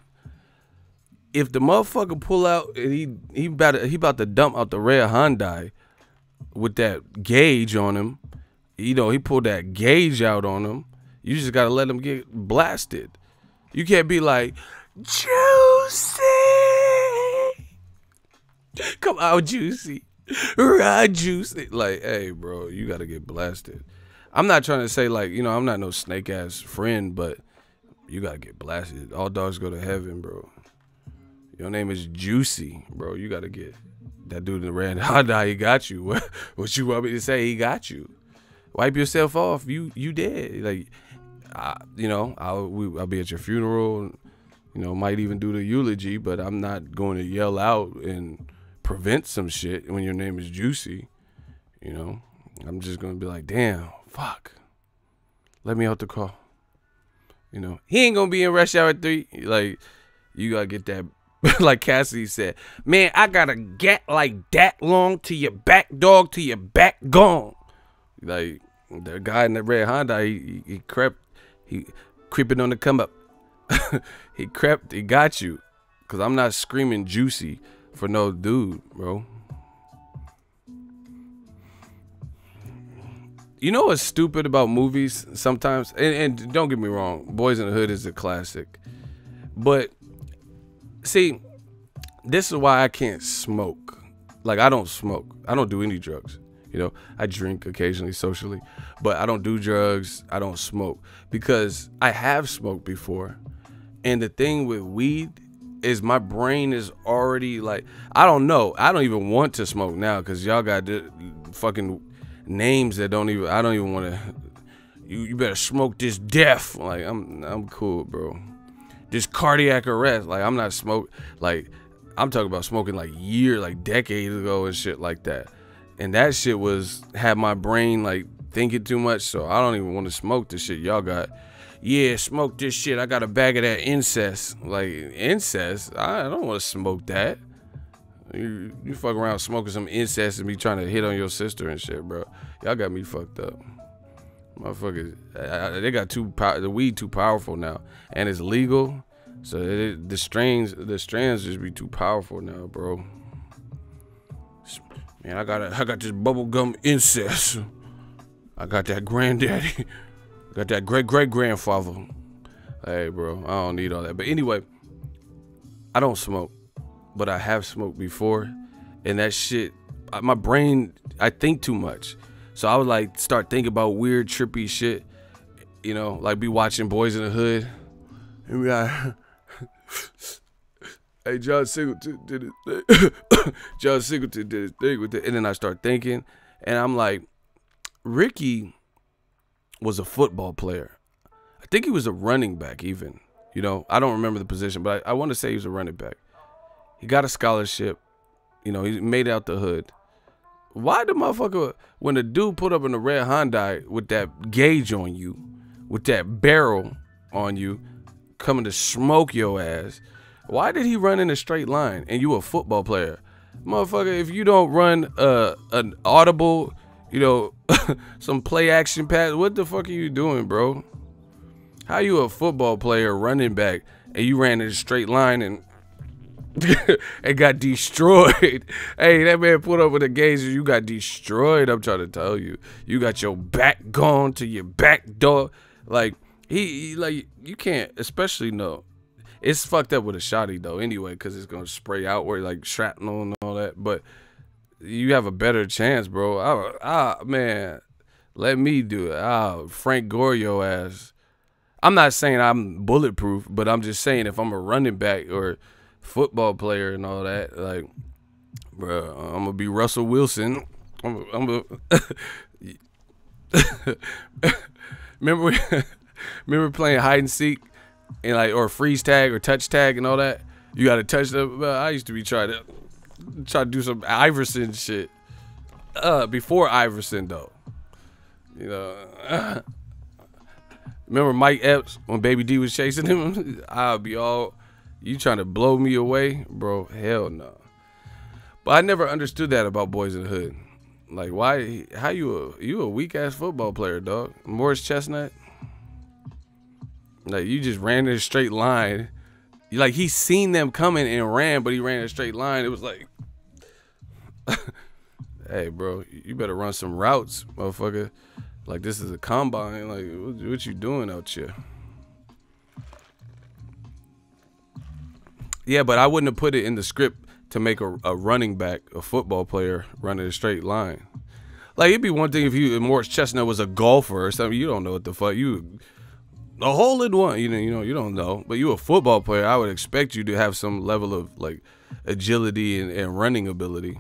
Speaker 1: If the motherfucker pull out and he about to dump out the red Hyundai with that gauge on him, you know, he pulled that gauge out on him, you just gotta let him get blasted. You can't be like, Juicy, come out, Juicy, ride, Juicy. Like, hey, bro, you gotta get blasted. I'm not trying to say, like, you know, I'm not no snake ass friend, but you gotta get blasted. All dogs go to heaven, bro. Your name is Juicy, bro. You gotta get that dude in the red Hyundai. He got you. What you want me to say? He got you. Wipe yourself off. You dead. Like, you know, I'll be at your funeral. You know, might even do the eulogy, but I'm not going to yell out and prevent some shit when your name is Juicy. You know, I'm just gonna be like, damn, fuck. Let me out the car. You know, he ain't gonna be in rush hour 3. Like, you gotta get that. Like Cassidy said, man, I got a gat like that long to your back, dog, to your back gone. Like, the guy in the red Honda, he creeping on the come up. he got you. Cause I'm not screaming Juicy for no dude, bro. You know what's stupid about movies sometimes? And don't get me wrong, Boys in the Hood is a classic. But see, this is why I can't smoke. Like, I don't smoke. I don't do any drugs. You know, I drink occasionally socially, but I don't do drugs. I don't smoke because I have smoked before. And the thing with weed is my brain is already like, I don't know. I don't even want to smoke now because y'all got fucking names that I don't even want to. You better smoke this death. Like, I'm cool, bro. This cardiac arrest, like, I'm not like, I'm talking about smoking like decades ago and shit like that. And that shit had my brain like thinking too much, so I don't even want to smoke the shit y'all got. Yeah, smoke this shit. I got a bag of that incest. Like, incest? I don't want to smoke that. You fuck around smoking some incest and be trying to hit on your sister and shit, bro. Y'all got me fucked up. Motherfuckers, they got the weed too powerful now, and it's legal, so the strands just be too powerful now, bro. Man, I got this bubblegum incest. I got that granddaddy, got that great grandfather. Hey, bro, I don't need all that. But anyway, I don't smoke, but I have smoked before, and that shit, my brain, I think too much. So I would like start thinking about weird, trippy shit, you know, like be watching Boys in the Hood, and be like, hey, John Singleton did his thing. John Singleton did his thing with it, and then I start thinking, and I'm like, Ricky was a football player. I think he was a running back even. You know, I don't remember the position, but I want to say he was a running back. He got a scholarship. You know, he made it out the hood. Why the motherfucker, when the dude put up in the red Hyundai with that gauge on you, with that barrel on you, coming to smoke your ass, why did he run in a straight line and you a football player? Motherfucker, if you don't run an audible, you know, some play action pass, what the fuck are you doing, bro? How you a football player, running back, and you ran in a straight line and and got destroyed? Hey, that man put up with the gazer. You got destroyed. I'm trying to tell you. You got your back gone to your back door. Like he like you can't. Especially no. It's fucked up with a shotty though. Anyway, because it's gonna spray outward like shrapnel and all that. But you have a better chance, bro. Man, let me do it. Frank Gore your ass. I'm not saying I'm bulletproof, but I'm just saying if I'm a running back or football player and all that, like, bro, I'm gonna be Russell Wilson. remember playing hide and seek and like or freeze tag or touch tag and all that? You gotta touch them. I used to be trying to do some Iverson shit. Before Iverson though, you know. Remember Mike Epps when Baby D was chasing him? I'll be all, you trying to blow me away? Bro, hell no. But I never understood that about Boys in the Hood. Like, why, how you a weak-ass football player, dog? Morris Chestnut? Like, you just ran in a straight line. Like, he seen them coming and ran, but he ran in a straight line. It was like, hey, bro, you better run some routes, motherfucker. Like, this is a combine. Like, what you doing out here? Yeah, but I wouldn't have put it in the script to make a running back, a football player, run in a straight line. Like, it'd be one thing if Morris Chestnut was a golfer or something. You don't know what the fuck. A hole in one. You know, you don't know. But you a football player, I would expect you to have some level of, like, agility and running ability.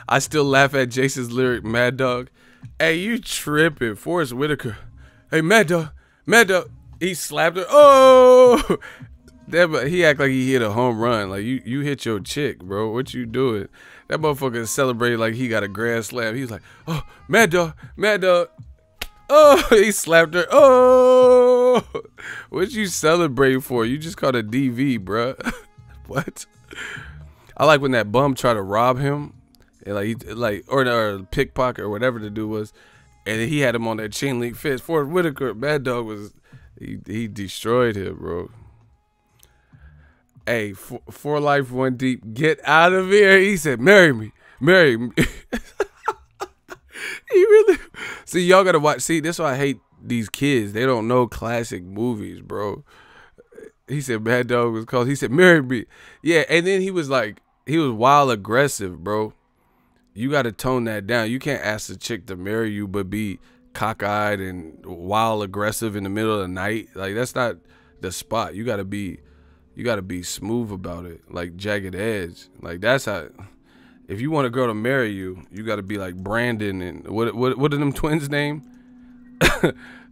Speaker 1: I still laugh at Jason's lyric, Mad Dog. Hey, you tripping. Forrest Whitaker. Hey, Mad Dog. Mad Dog. He slapped her. Oh! He act like he hit a home run. Like, you hit your chick, bro. What you doing? That motherfucker celebrated like he got a grand slam. He was like, oh, Mad Dog. Mad Dog. Oh, he slapped her. Oh! What you celebrating for? You just caught a DV, bro. What? I like when that bum tried to rob him, and or pickpocket or whatever the dude was, and he had him on that chain link fence. Forrest Whitaker, Mad Dog was, he destroyed him, bro. Hey, for life, one deep, get out of here. He said, marry me, marry me. He really. See, y'all gotta watch. See, that's why I hate these kids. They don't know classic movies, bro. He said, Mad Dog was called. He said, marry me. Yeah, and then he was like. He was wild aggressive, bro. You got to tone that down. You can't ask the chick to marry you but be cockeyed and wild aggressive in the middle of the night. Like, that's not the spot. You got to be smooth about it, like Jagged Edge. Like, that's how. If you want a girl to marry you, you got to be like Brandon and what are them twins' name?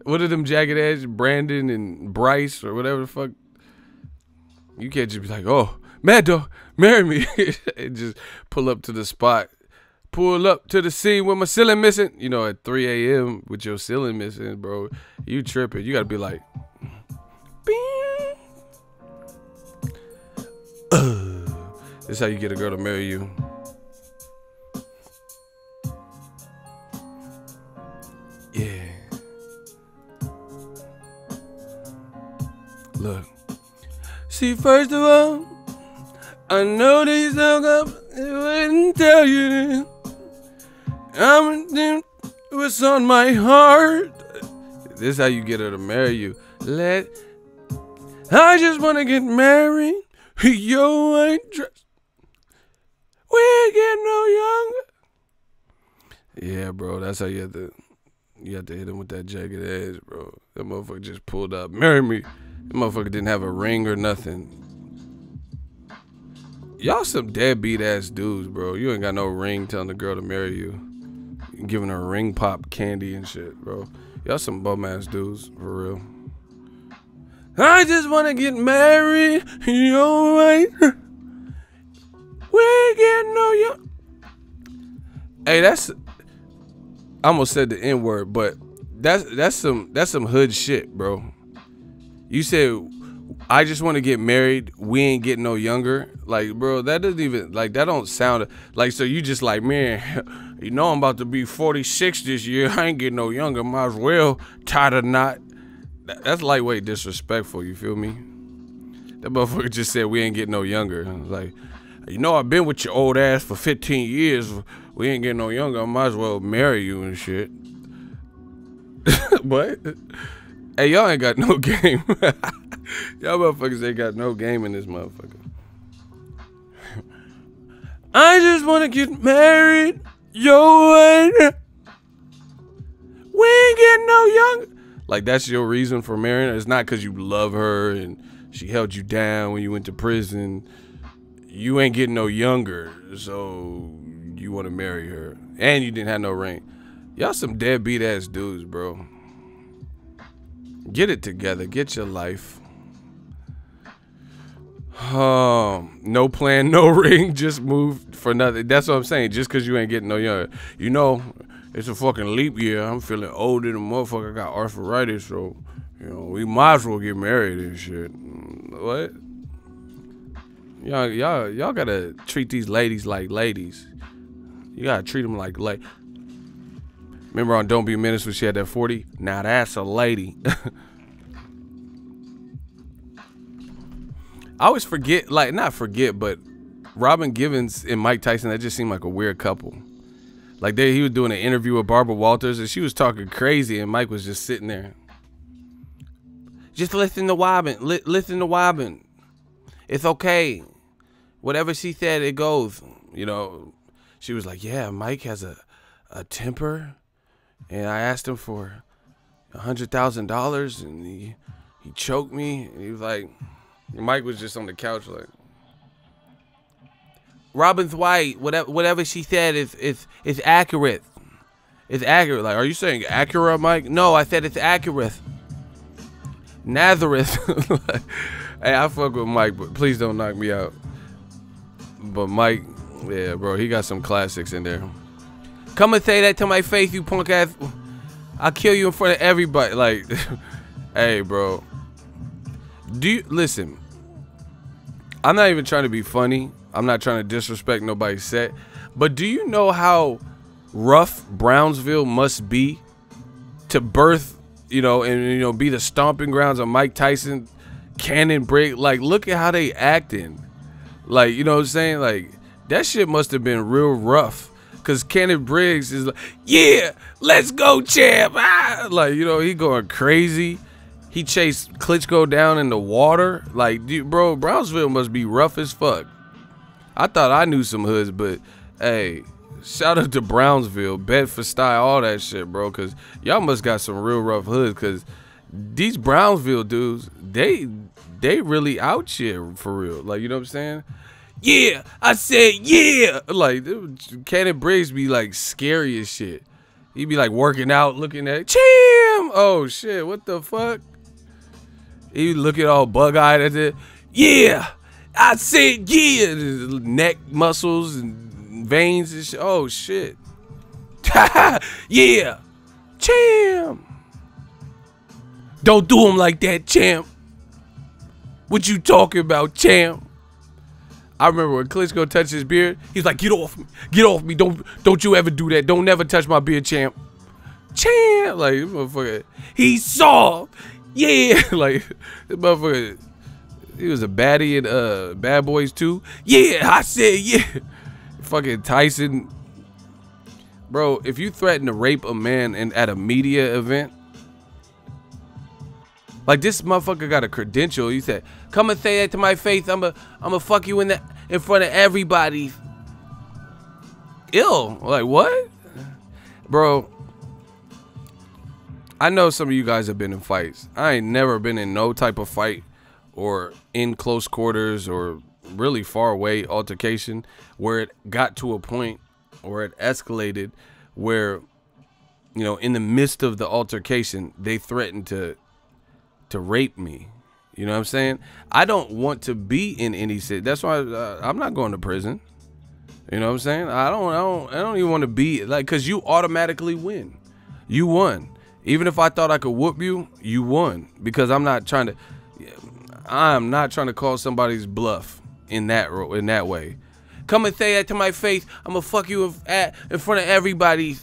Speaker 1: What are them Jagged Edge? Brandon and Bryce or whatever the fuck. You can't just be like, oh, Mad Dog, marry me. And just pull up to the spot. Pull up to the scene with my ceiling missing. You know, at 3 a.m. with your ceiling missing, bro. You tripping. You got to be like, this is how you get a girl to marry you. Yeah. Look. See, first of all, I know these hung up, I wouldn't tell you this. I'm what's on my heart. This is how you get her to marry you. I just want to get married. Yo, ain't dressed. We ain't getting no younger. Yeah, bro, that's how you have to hit him with that Jagged Edge, bro. That motherfucker just pulled up. Marry me. That motherfucker didn't have a ring or nothing. Y'all some deadbeat ass dudes, bro. You ain't got no ring telling the girl to marry you. Giving her ring pop candy and shit, bro. Y'all some bum ass dudes, for real. I just want to get married. You alright? We ain't getting no young. Hey, that's. I almost said the N word, but that's some hood shit, bro. You said, I just want to get married. We ain't getting no younger. Like, bro, that doesn't even, like, that don't sound like, so you just like, man, You know I'm about to be 46 this year. I ain't getting no younger. Might as well tie the knot. That's lightweight disrespectful, you feel me? That motherfucker just said we ain't getting no younger. I was like, you know I've been with your old ass for 15 years. We ain't getting no younger. I might as well marry you and shit. But, hey, y'all ain't got no game. Y'all motherfuckers ain't got no game in this motherfucker. I just want to get married. Yo, we ain't getting no younger. Like, that's your reason for marrying her? It's not because you love her and she held you down when you went to prison. You ain't getting no younger, so you want to marry her. And you didn't have no ring. Y'all some deadbeat ass dudes, bro. Get it together. Get your life. No plan, no ring, just move for nothing. That's what I'm saying. Just because you ain't getting no younger. You know, it's a fucking leap year. I'm feeling older than a motherfucker. I got arthritis, so, you know, we might as well get married and shit. What? Y'all gotta treat these ladies like ladies. You gotta treat them like Remember on Don't Be a Menace when she had that 40? Now that's a lady. I always forget, like, not forget, but Robin Givens and Mike Tyson, that just seemed like a weird couple. Like, he was doing an interview with Barbara Walters, and she was talking crazy, and Mike was just sitting there. Just listen to Robin. Listen to Robin. It's okay. Whatever she said, it goes. You know, she was like, yeah, Mike has a temper, and I asked him for $100,000, and he choked me, and he was like... Mike was just on the couch like, Robin's white. Whatever she said is accurate. It's accurate. Like, are you saying Acura, Mike? No, I said it's accurate. Nazareth. Hey, I fuck with Mike, but please don't knock me out. But Mike, yeah, bro, he got some classics in there. Come and say that to my face, you punk ass. I'll kill you in front of everybody. Like, hey, bro. Listen, I'm not even trying to be funny. I'm not trying to disrespect nobody's set. But do you know how rough Brownsville must be to birth, you know, and, you know, be the stomping grounds of Mike Tyson, Cannon Break? Like, look at how they acting. Like, you know what I'm saying? Like, that shit must have been real rough. Because Cannon Briggs is like, yeah, let's go, champ. Ah! Like, you know, he going crazy. He chased Klitschko down in the water. Like, dude, bro, Brownsville must be rough as fuck. I thought I knew some hoods, but, hey, shout out to Brownsville, Bedford-Stuyvesant, all that shit, bro, because y'all must got some real rough hoods, because these Brownsville dudes, they really out here for real. Like, you know what I'm saying? Yeah, I said yeah. Like, Cannon Briggs be, like, scary as shit. He be, like, working out, looking at, Chim! Oh, shit, what the fuck? He looking all bug-eyed at it. Yeah, I said yeah. Neck muscles and veins and shit. Oh, shit. Yeah. Champ. Don't do him like that, champ. What you talking about, champ? I remember when Klitschko touched his beard, he's like, get off me. Get off me. Don't you ever do that. Don't never touch my beard, champ. Champ. Like, this motherfucker. He saw. Yeah, like, this motherfucker, he was a baddie in Bad Boys 2. Yeah, I said yeah. Fucking Tyson. Bro, if you threaten to rape a man at a media event, like, this motherfucker got a credential. He said, come and say that to my face. I'ma fuck you in front of everybody. Ill. Like, what? Bro, I know some of you guys have been in fights. I ain't never been in no type of fight or in close quarters or really far away altercation where it got to a point or it escalated where, you know, in the midst of the altercation, they threatened to rape me. You know what I'm saying? I don't want to be in any city. That's why I'm not going to prison. You know what I'm saying? I don't even want to be, like, because you automatically win. You won. Even if I thought I could whoop you, you won, because I'm not trying to call somebody's bluff in that way. come and say that to my face. I'm gonna fuck you in front of everybody.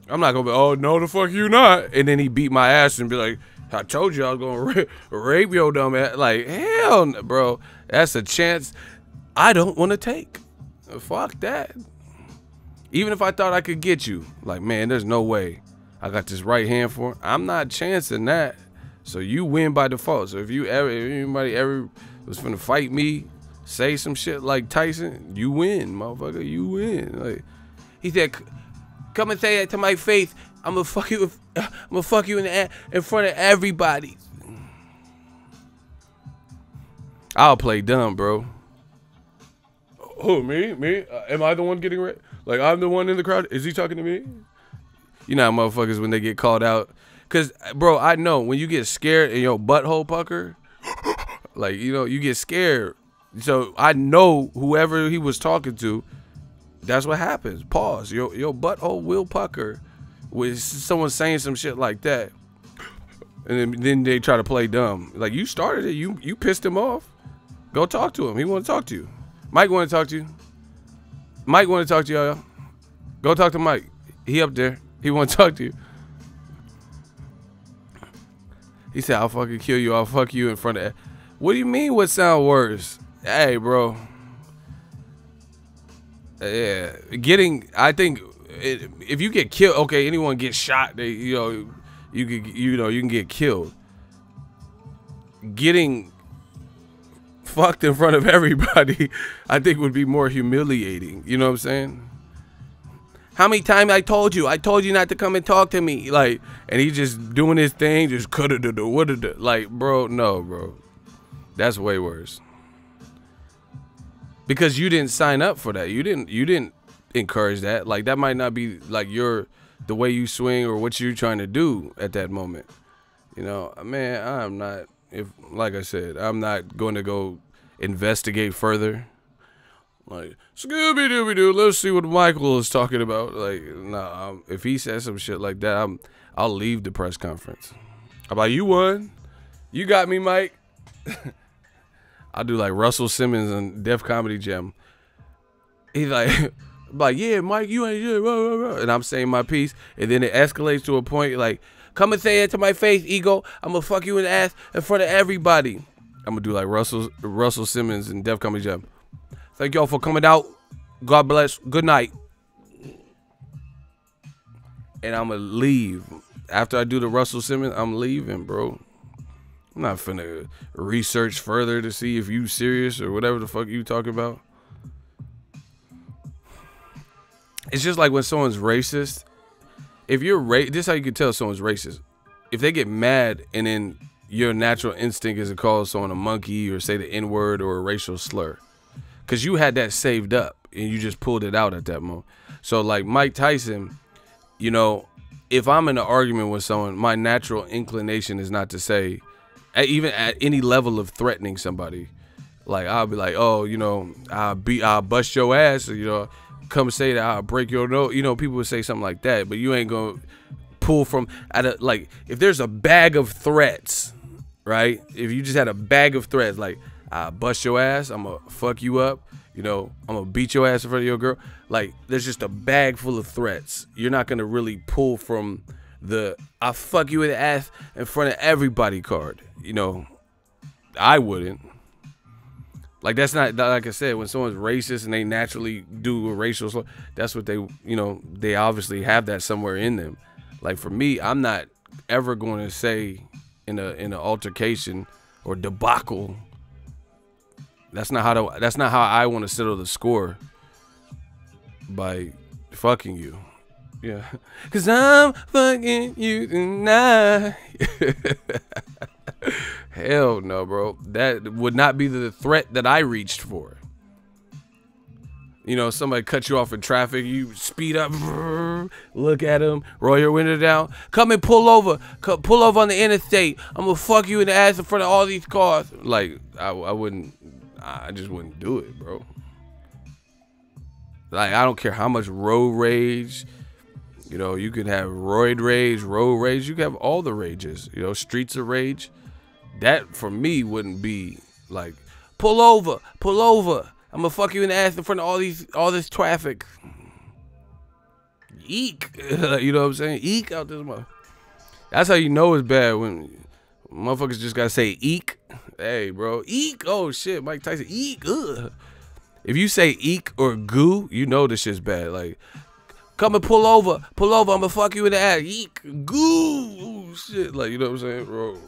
Speaker 1: I'm not gonna be, oh, no, the fuck you not. And then he beat my ass and be like, I told you I was gonna rape your dumb ass. Like, hell no, bro. That's a chance I don't want to take. Fuck that. Even if I thought I could get you, like, man, there's no way. I got this right hand for him. I'm not chancing that. So you win by default. So if anybody ever was finna fight me, say some shit like Tyson, you win, motherfucker. You win. Like, he said, come and say that to my face. I'm gonna fuck you. I'm gonna fuck you in front of everybody. I'll play dumb, bro. Who, me? Am I the one getting ready? Like, I'm the one in the crowd? Is he talking to me? You know how motherfuckers when they get called out. Cause, bro, I know when you get scared and your butthole pucker, like, you know, you get scared. So I know whoever he was talking to, that's what happens. Pause. Your butthole will pucker with someone saying some shit like that. And then they try to play dumb. Like, you started it. You pissed him off. Go talk to him. He want to talk to you. Mike want to talk to you. Mike want to talk to y'all. Go talk to Mike. He up there. He want to talk to you. He said, I'll fucking kill you. I'll fuck you in front of... What do you mean what sound worse? Hey, bro. Yeah. I think if you get killed, okay, anyone gets shot, you can get killed. Getting fucked in front of everybody, I think would be more humiliating. You know what I'm saying? How many times I told you not to come and talk to me, like, and he just doing his thing, just like, bro, no, bro, that's way worse. Because you didn't sign up for that. You didn't encourage that. Like, that might not be like the way you swing or what you're trying to do at that moment. You know, man, I'm not. Like I said, I'm not going to go investigate further. Like, Scooby-Dooby-Doo, let's see what Michael is talking about. Like, nah, if he says some shit like that, I'll leave the press conference. I'm like, you won. You got me, Mike. I'll do like Russell Simmons and Def Comedy Jam. He's like, yeah, Mike, you ain't shit. And I'm saying my piece. And then it escalates to a point like, come and say it to my face, ego. I'm going to fuck you in the ass in front of everybody. I'm going to do like Russell Simmons and Def Comedy Jam. Thank y'all for coming out. God bless. Good night. And I'm going to leave. After I do the Russell Simmons, I'm leaving, bro. I'm not finna research further to see if you serious or whatever the fuck you talking about. It's just like when someone's racist. If you're this is how you can tell someone's racist. If they get mad and then your natural instinct is to call someone a monkey or say the N-word or a racial slur. Because you had that saved up and you just pulled it out at that moment. So like Mike Tyson, you know, if I'm in an argument with someone, my natural inclination is not to say, even at any level of threatening somebody, like I'll be like, oh, you know, I'll bust your ass, or, you know, come say that I'll break your nose. You know, people would say something like that, but you ain't gonna pull from like if there's a bag of threats, right? If you just had a bag of threats, like I'll bust your ass, I'm gonna fuck you up, you know, I'm gonna beat your ass in front of your girl. Like there's just a bag full of threats. You're not gonna really pull from the I'll fuck you in the ass in front of everybody card. You know, I wouldn't. Like that's not, like I said, when someone's racist and they naturally do a racial slur, that's what they, you know, they obviously have that somewhere in them. Like for me, I'm not ever going to say in an altercation or debacle. That's not how I want to settle the score, by fucking you. Yeah, cause I'm fucking you tonight. Hell no, bro. That would not be the threat that I reached for. You know, somebody cut you off in traffic, you speed up, look at them, roll your window down, come and pull over on the interstate. I'm gonna fuck you in the ass in front of all these cars. Like, I just wouldn't do it, bro. Like, I don't care how much road rage. You know, you could have roid rage, road rage. You could have all the rages. You know, streets of rage. That, for me, wouldn't be like, pull over. I'm gonna fuck you in the ass in front of all this traffic. Eek. You know what I'm saying? Eek out this mother. That's how you know it's bad, when motherfuckers just gotta say eek. Hey, bro. Eek. Oh, shit. Mike Tyson. Eek. Ugh. If you say eek or goo, you know this shit's bad. Like, come and pull over. Pull over. I'm gonna fuck you in the ass. Eek. Goo. Ooh, shit. Like, you know what I'm saying, bro?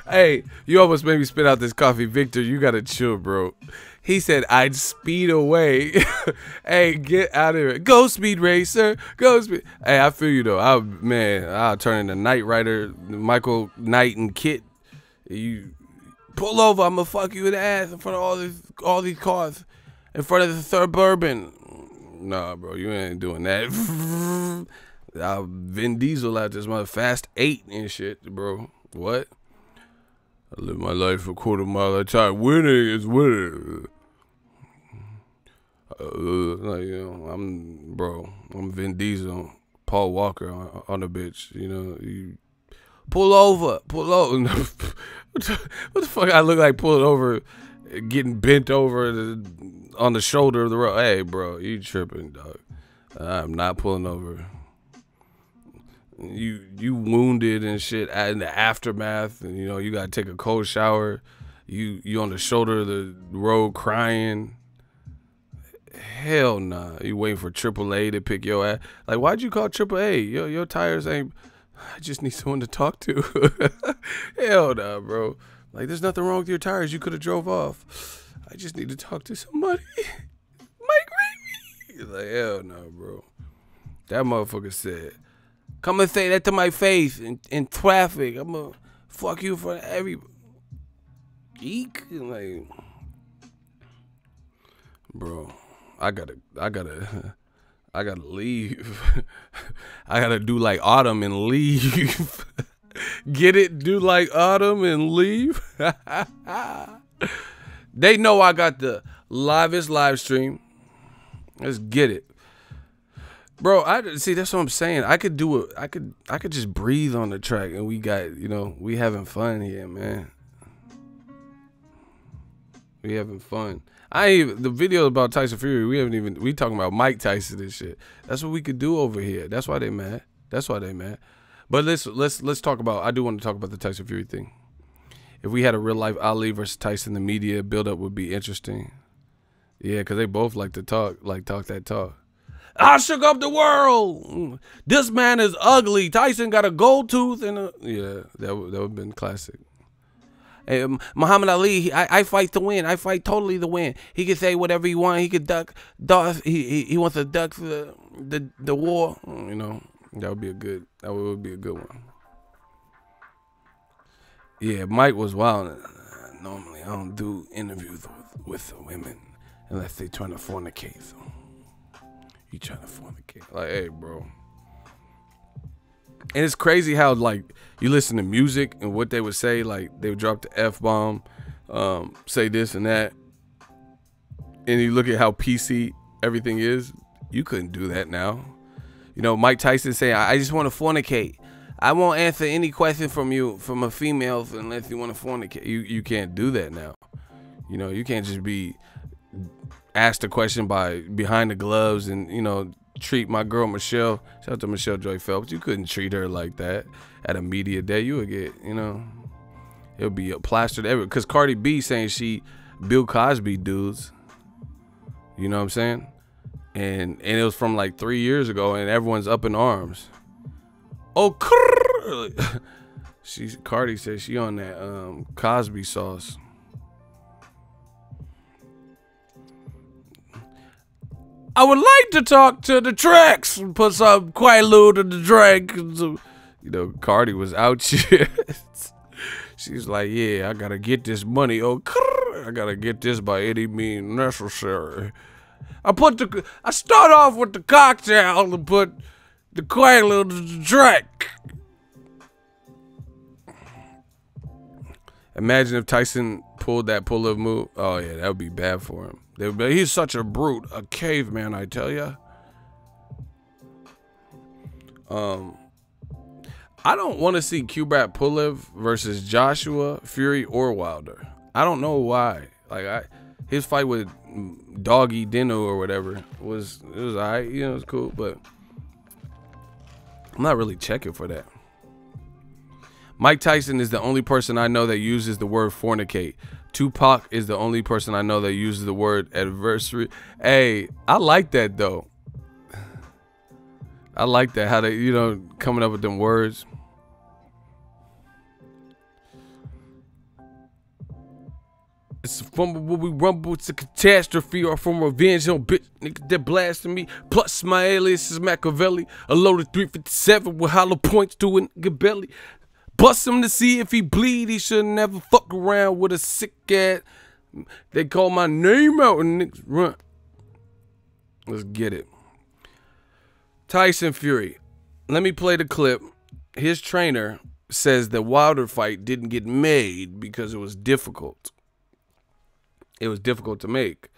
Speaker 1: Hey, you almost made me spit out this coffee. Victor, you gotta chill, bro. He said, I'd speed away. Hey, get out of here. Go, Speed Racer. Go, Speed. Hey, I feel you, though. I'll turn into Knight Rider, Michael Knight and Kit. You pull over. I'm going to fuck you in the ass in front of all these cars. In front of the Suburban. Nah, bro, you ain't doing that. I'll Vin Diesel out this mother Fast 8 and shit, bro. What? I live my life a quarter mile at a time. Winning is winning. Like, you know, I'm Vin Diesel, Paul Walker on the bitch. You know, you pull over. What the fuck? I look like pulling over, getting bent over on the shoulder of the road. Hey, bro, you tripping, dog? I'm not pulling over. You wounded and shit in the aftermath, and you know you gotta take a cold shower. You on the shoulder of the road crying. Hell nah. You waiting for AAA to pick your ass. Like, why'd you call AAA? Your tires ain't. I just need someone to talk to. Hell nah, bro. Like, there's nothing wrong with your tires. You could have drove off. I just need to talk to somebody. Mike Ray. Like, hell no, bro. That motherfucker said, come and say that to my face in traffic. I'm gonna fuck you for every geek. Like, bro, I gotta leave. I gotta do like Autumn and leave. Get it? Do like Autumn and leave. They know I got the livest live stream. Let's get it. Bro, see, that's what I'm saying. I could do it. I could just breathe on the track, and we got, you know, we having fun here, man. We having fun. The video about Tyson Fury, we talking about Mike Tyson and shit. That's what we could do over here. That's why they mad. But let's talk about, I do want to talk about the Tyson Fury thing. If we had a real life Ali versus Tyson, the media buildup would be interesting. Yeah, because they both like to talk that talk. I shook up the world. This man is ugly. Tyson got a gold tooth and yeah, that would have been classic. Hey, Muhammad Ali, I fight to win. I fight totally to win. He can say whatever he wants. He could duck. He wants to duck the war. You know, that would be a good one. Yeah, Mike was wild. Normally, I don't do interviews with women unless they trying to fornicate. So. You trying to fornicate. Like, hey, bro. And it's crazy how, like, you listen to music and what they would say. Like, they would drop the F-bomb, say this and that. And you look at how PC everything is. You couldn't do that now. You know, Mike Tyson saying, I just want to fornicate. I won't answer any question from a female unless you want to fornicate. You can't do that now. You know, you can't just be asked a question by behind the gloves and, you know, treat my girl Michelle, shout out to Michelle Joy Phelps, you couldn't treat her like that at a media day. You would get, you know, it would be plastered everywhere. Because Cardi B saying she Bill Cosby dudes, you know what I'm saying? And it was from like 3 years ago, and everyone's up in arms. Oh, Cardi said she on that Cosby sauce. I would like to talk to the tracks and put some Quaalude in the drink. You know, Cardi was out here. She's like, yeah, I gotta get this money. Oh, I gotta get this by any means necessary. I start off with the cocktail and put the Quaalude in the drink. Imagine if Tyson pulled that pull-up move. Oh yeah, that would be bad for him. He's such a brute, a caveman, I tell ya. I don't want to see Kubrat Pulev versus Joshua, Fury, or Wilder. I don't know why. Like his fight with Doggy Dino or whatever was alright, you know, it was cool, but I'm not really checking for that. Mike Tyson is the only person I know that uses the word fornicate. Tupac is the only person I know that uses the word adversary. Hey, I like that though. I like that, how they, you know, coming up with them words. It's from what we rumble, it's a catastrophe, or from revenge on bitch niggas that blasting me. Plus my alias is Machiavelli, a loaded 357 with hollow points to a nigga belly. Bust him to see if he bleed, he should never fuck around with a sick ass. They call my name out and niggas run. Let's get it. Tyson Fury. Let me play the clip. His trainer says the Wilder fight didn't get made because it was difficult. It was difficult to make.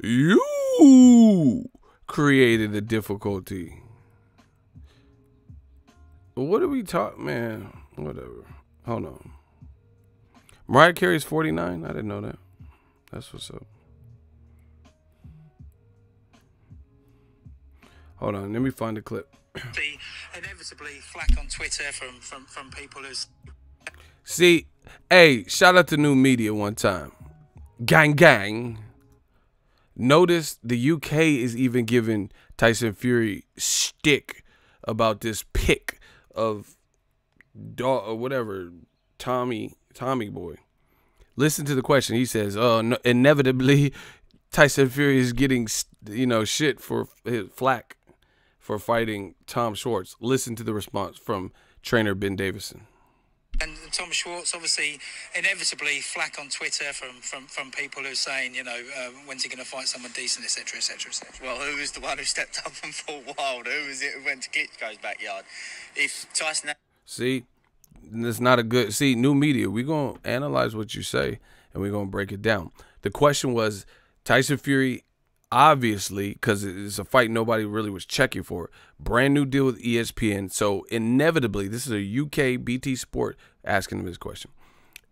Speaker 1: You created the difficulty. What did we talk, man? Whatever. Hold on. Mariah Carey's 49? I didn't know that. That's what's up. Hold on, let me find the clip.
Speaker 2: Inevitably flack on Twitter from people who's...
Speaker 1: See, hey, shout out to New Media one time. Gang gang. Notice the UK is even giving Tyson Fury stick about this pick of dog or whatever, Tommy boy. Listen to the question. He says, no, inevitably Tyson Fury is getting, you know, shit for his flack for fighting Tom Schwarz. Listen to the response from trainer Ben Davison.
Speaker 2: And Tom Schwarz, obviously, inevitably flack on Twitter from people who are saying, you know, when's he going to fight someone decent, etc., etc., etc.
Speaker 3: Well, who was the one who stepped up and fought Wilder? Who was it who went to Klitschko's backyard? If Tyson...
Speaker 1: See, it's not a good... See, New Media, we're going to analyze what you say, and we're going to break it down. The question was, Tyson Fury, obviously, because it's a fight nobody really was checking for, brand new deal with ESPN, so inevitably, this is a UK BT Sport asking him this question.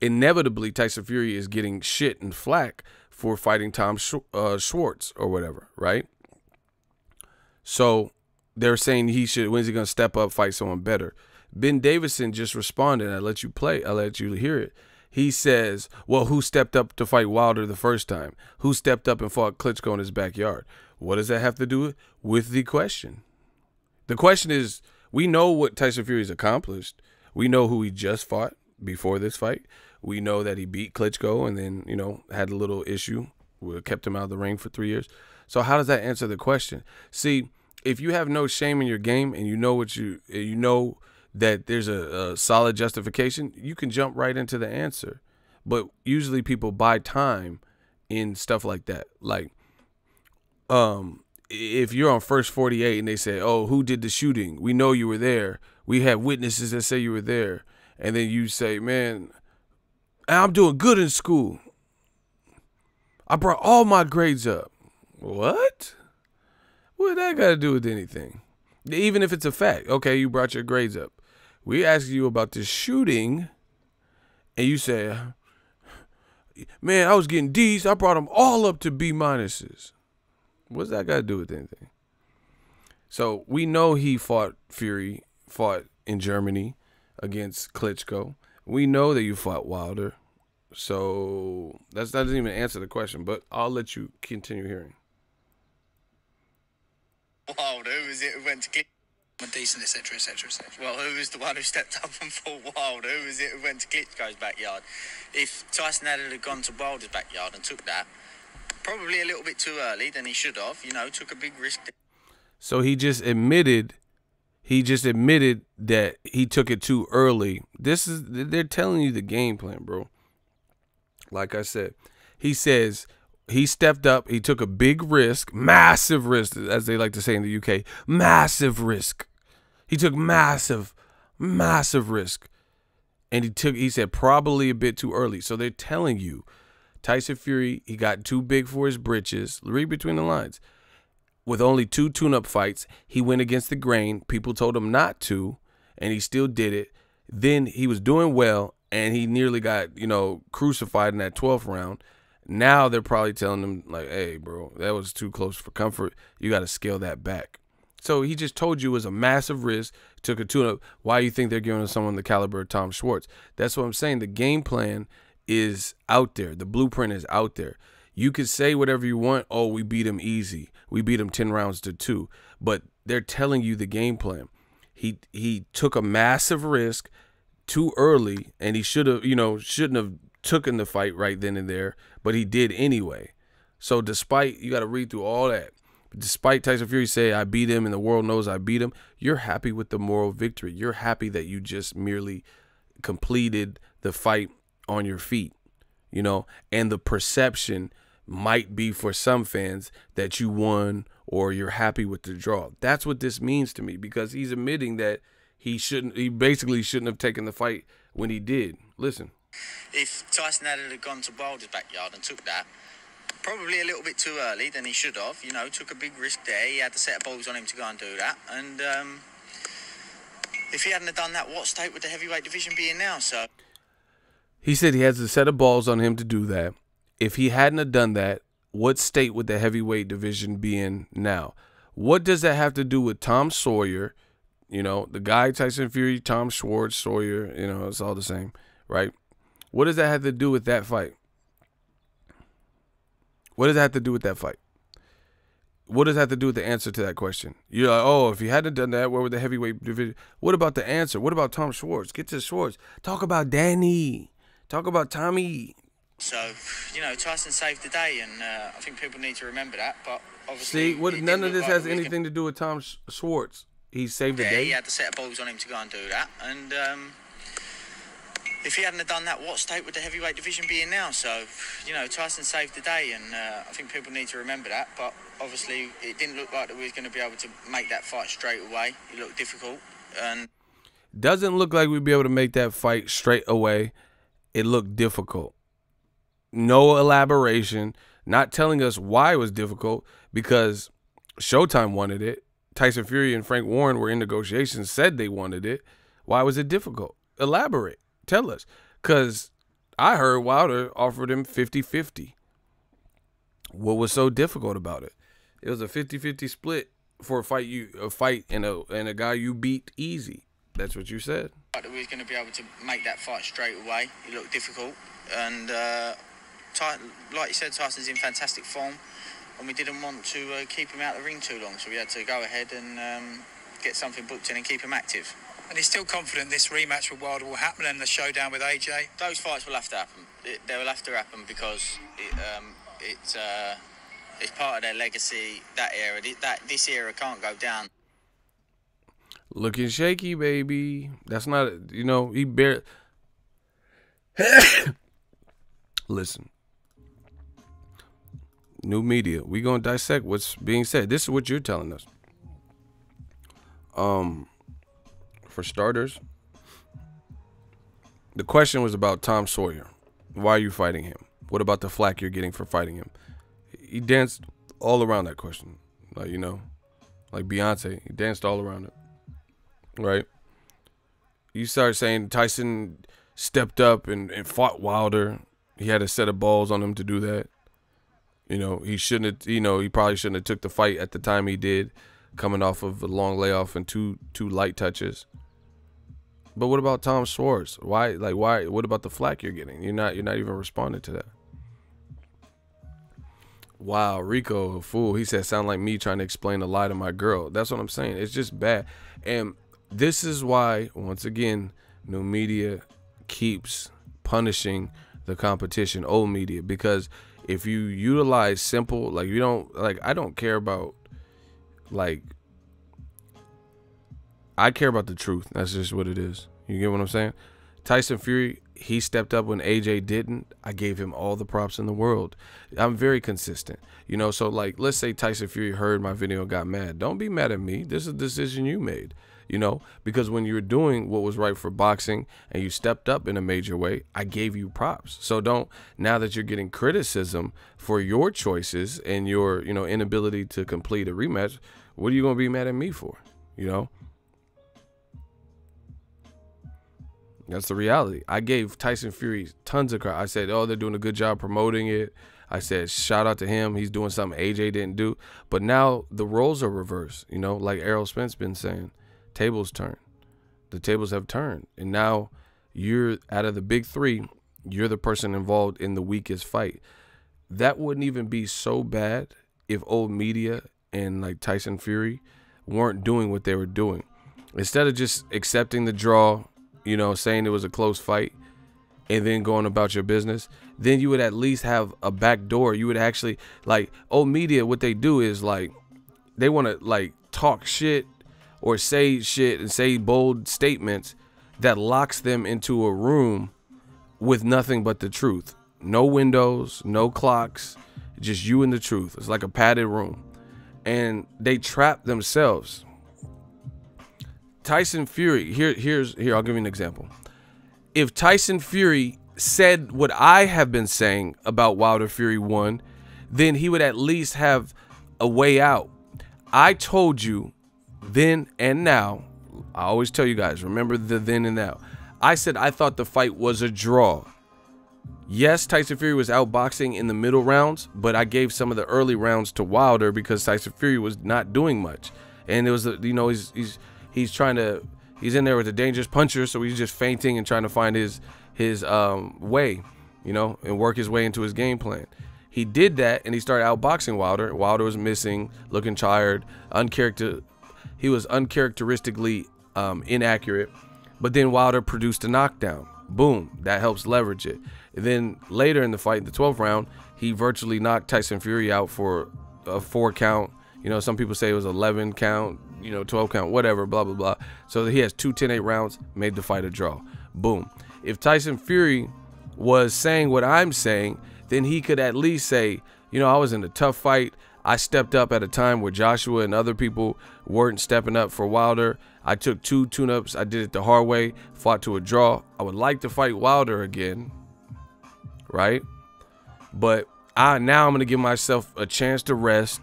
Speaker 1: Inevitably, Tyson Fury is getting shit and flack for fighting Tom Schwarz or whatever, right? So they're saying he should, when's he going to step up, fight someone better? Ben Davison just responded, and I'll let you hear it. He says, well, who stepped up to fight Wilder the first time? Who stepped up and fought Klitschko in his backyard? What does that have to do with the question? The question is, we know what Tyson Fury's accomplished. We know who he just fought before this fight. We know that he beat Klitschko and then, you know, had a little issue, kept him out of the ring for 3 years. So how does that answer the question? See, if you have no shame in your game and you know what you know that there's a solid justification, you can jump right into the answer. But usually people buy time in stuff like that. Like, if you're on First 48 and they say, oh, who did the shooting? We know you were there. We have witnesses that say you were there. And then you say, man, I'm doing good in school. I brought all my grades up. What? What that got to do with anything? Even if it's a fact. Okay, you brought your grades up. We ask you about this shooting, and you say, man, I was getting D's. I brought them all up to B minuses. What's that got to do with anything? So we know he fought in Germany against Klitschko. We know that you fought Wilder. So that doesn't even answer the question, but I'll let you continue hearing.
Speaker 3: Wilder, who was it who went to Klitschko?
Speaker 2: Decent, etc., etc., etc.
Speaker 3: Well, who was the one who stepped up and fought Wilder? Who was it who went to Klitschko's backyard? If Tyson had gone to Wilder's backyard and took that, probably a little bit too early than he should have, you know, took a big risk.
Speaker 1: So he just admitted that he took it too early. They're telling you the game plan, bro. Like I said, he says he stepped up, he took a big risk, massive risk, as they like to say in the UK, massive risk. He took massive risk. And he said probably a bit too early. So they're telling you, Tyson Fury, he got too big for his britches. Read between the lines. With only 2 tune-up fights, he went against the grain. People told him not to. and he still did it. Then he was doing well, and he nearly got, you know, crucified in that 12th round. Now they're probably telling him, like, hey, bro, that was too close for comfort. You got to scale that back. So he just told you it was a massive risk, took a tune-up. Why you think they're giving someone the caliber of Tom Schwarz? That's what I'm saying. The game plan is out there. The blueprint is out there. You could say whatever you want. Oh, we beat him easy. We beat him 10 rounds to 2. But they're telling you the game plan. He took a massive risk too early, and he should have, you know, shouldn't have taken the fight right then and there, but he did anyway. So despite, you got to read through all that. Despite Tyson Fury say, I beat him and the world knows I beat him, you're happy with the moral victory. You're happy that you just merely completed the fight on your feet, you know, and the perception might be for some fans that you won or you're happy with the draw. That's what this means to me, because he's admitting that he basically shouldn't have taken the fight when he did. Listen.
Speaker 3: If Tyson had gone to Wilder's backyard and took that, probably a little bit too early than he should have, you know, took a big risk there. He had a set of balls on him to go and do that. And if he hadn't have done that, what state would the heavyweight division be in now? So
Speaker 1: he said he has a set of balls on him to do that. If he hadn't have done that, what state would the heavyweight division be in now? What does that have to do with Tom Sawyer? You know, the guy Tyson Fury, Tom Schwarz, Sawyer, you know, it's all the same, right? What does that have to do with that fight? What does that have to do with that fight? What does that have to do with the answer to that question? You're like, oh, if he hadn't done that, where would the heavyweight division? What about the answer? What about Tom Schwarz? Get to Schwarz. Talk about Danny. Talk about Tommy.
Speaker 3: So, you know, Tyson saved the day, and I think people need to remember that. But obviously,
Speaker 1: see, none of this has anything to do with Tom Schwarz. He saved the day.
Speaker 3: He had the set of balls on him to go and do that, and if he hadn't have done that, what state would the heavyweight division be in now? So, you know, Tyson saved the day, and I think people need to remember that. But obviously, it didn't look like that we was going to be able to make that fight straight away. It looked difficult, and
Speaker 1: doesn't look like we'd be able to make that fight straight away. It looked difficult. No elaboration, not telling us why it was difficult, because Showtime wanted it. Tyson Fury and Frank Warren were in negotiations, said they wanted it. Why was it difficult? Elaborate. Tell us. Because I heard Wilder offered him 50-50. What was so difficult about it? It was a 50-50 split for a fight and a guy you beat easy. That's what you said.
Speaker 3: We was going to be able to make that fight straight away. It looked difficult, and like you said, Tyson's in fantastic form, and we didn't want to keep him out of the ring too long, so we had to go ahead and get something booked in and keep him active.
Speaker 2: And he's still confident this rematch with Wilder will happen, and the showdown with AJ?
Speaker 3: Those fights will have to happen. They will have to happen because it's part of their legacy, that era. This era can't go down.
Speaker 1: Looking shaky, baby. That's not, you know, he barely. Listen. New media. We gonna dissect what's being said. This is what you're telling us. For starters, the question was about Tom Sawyer. Why are you fighting him? What about the flack you're getting for fighting him? He danced all around that question. Like, you know, like Beyonce. He danced all around it. Right? You start saying Tyson stepped up and fought Wilder. He had a set of balls on him to do that. You know, he shouldn't have, you know, he probably shouldn't have took the fight at the time he did, coming off of a long layoff and two light touches. But what about Tom Schwarz? Why? What about the flack you're getting? You're not even responding to that. Wow, Rico, a fool. He said, sound like me trying to explain a lie to my girl. That's what I'm saying. It's just bad. And this is why, once again, new media keeps punishing the competition, old media, because if you utilize simple, like, you don't, like, I don't care about, like, I care about the truth. That's just what it is. You get what I'm saying? Tyson Fury, he stepped up when AJ didn't. I gave him all the props in the world. I'm very consistent. You know, so, like, let's say Tyson Fury heard my video and got mad. Don't be mad at me. This is a decision you made, you know, because when you were doing what was right for boxing and you stepped up in a major way, I gave you props. So don't, now that you're getting criticism for your choices and your, you know, inability to complete a rematch, what are you going to be mad at me for, you know? That's the reality. I gave Tyson Fury tons of credit. I said, oh, they're doing a good job promoting it. I said, shout out to him. He's doing something AJ didn't do. But now the roles are reversed. You know, like Errol Spence been saying, tables turn. The tables have turned. And now you're, out of the big three, you're the person involved in the weakest fight. That wouldn't even be so bad if old media and like Tyson Fury weren't doing what they were doing. Instead of just accepting the draw, you know, saying it was a close fight and then going about your business, then you would at least have a back door. You would actually, like, old media, what they do is, like, they want to, like, talk shit or say shit and say bold statements that locks them into a room with nothing but the truth. No windows, no clocks, just you and the truth. It's like a padded room. And they trap themselves. Tyson Fury, here, I'll give you an example. If Tyson Fury said what I have been saying about Wilder Fury 1, then he would at least have a way out. I told you then and now, I always tell you guys, remember the then and now. I said I thought the fight was a draw. Yes, Tyson Fury was outboxing in the middle rounds, but I gave some of the early rounds to Wilder because Tyson Fury was not doing much. And it was, you know, he's trying to, he's in there with a dangerous puncher, so he's just feinting and trying to find his way, you know, and work his way into his game plan. He did that, and he started outboxing Wilder. Wilder was missing, looking tired, he was uncharacteristically inaccurate. But then Wilder produced a knockdown. Boom, that helps leverage it. And then later in the fight, the 12th round, he virtually knocked Tyson Fury out for a 4 count. You know, some people say it was 11 count, you know, 12 count, whatever, blah, blah, blah. So he has 2 10-8 rounds, made the fight a draw. Boom. If Tyson Fury was saying what I'm saying, then he could at least say, you know, I was in a tough fight. I stepped up at a time where Joshua and other people weren't stepping up for Wilder. I took 2 tune-ups. I did it the hard way, fought to a draw. I would like to fight Wilder again, right? But now I'm going to give myself a chance to rest,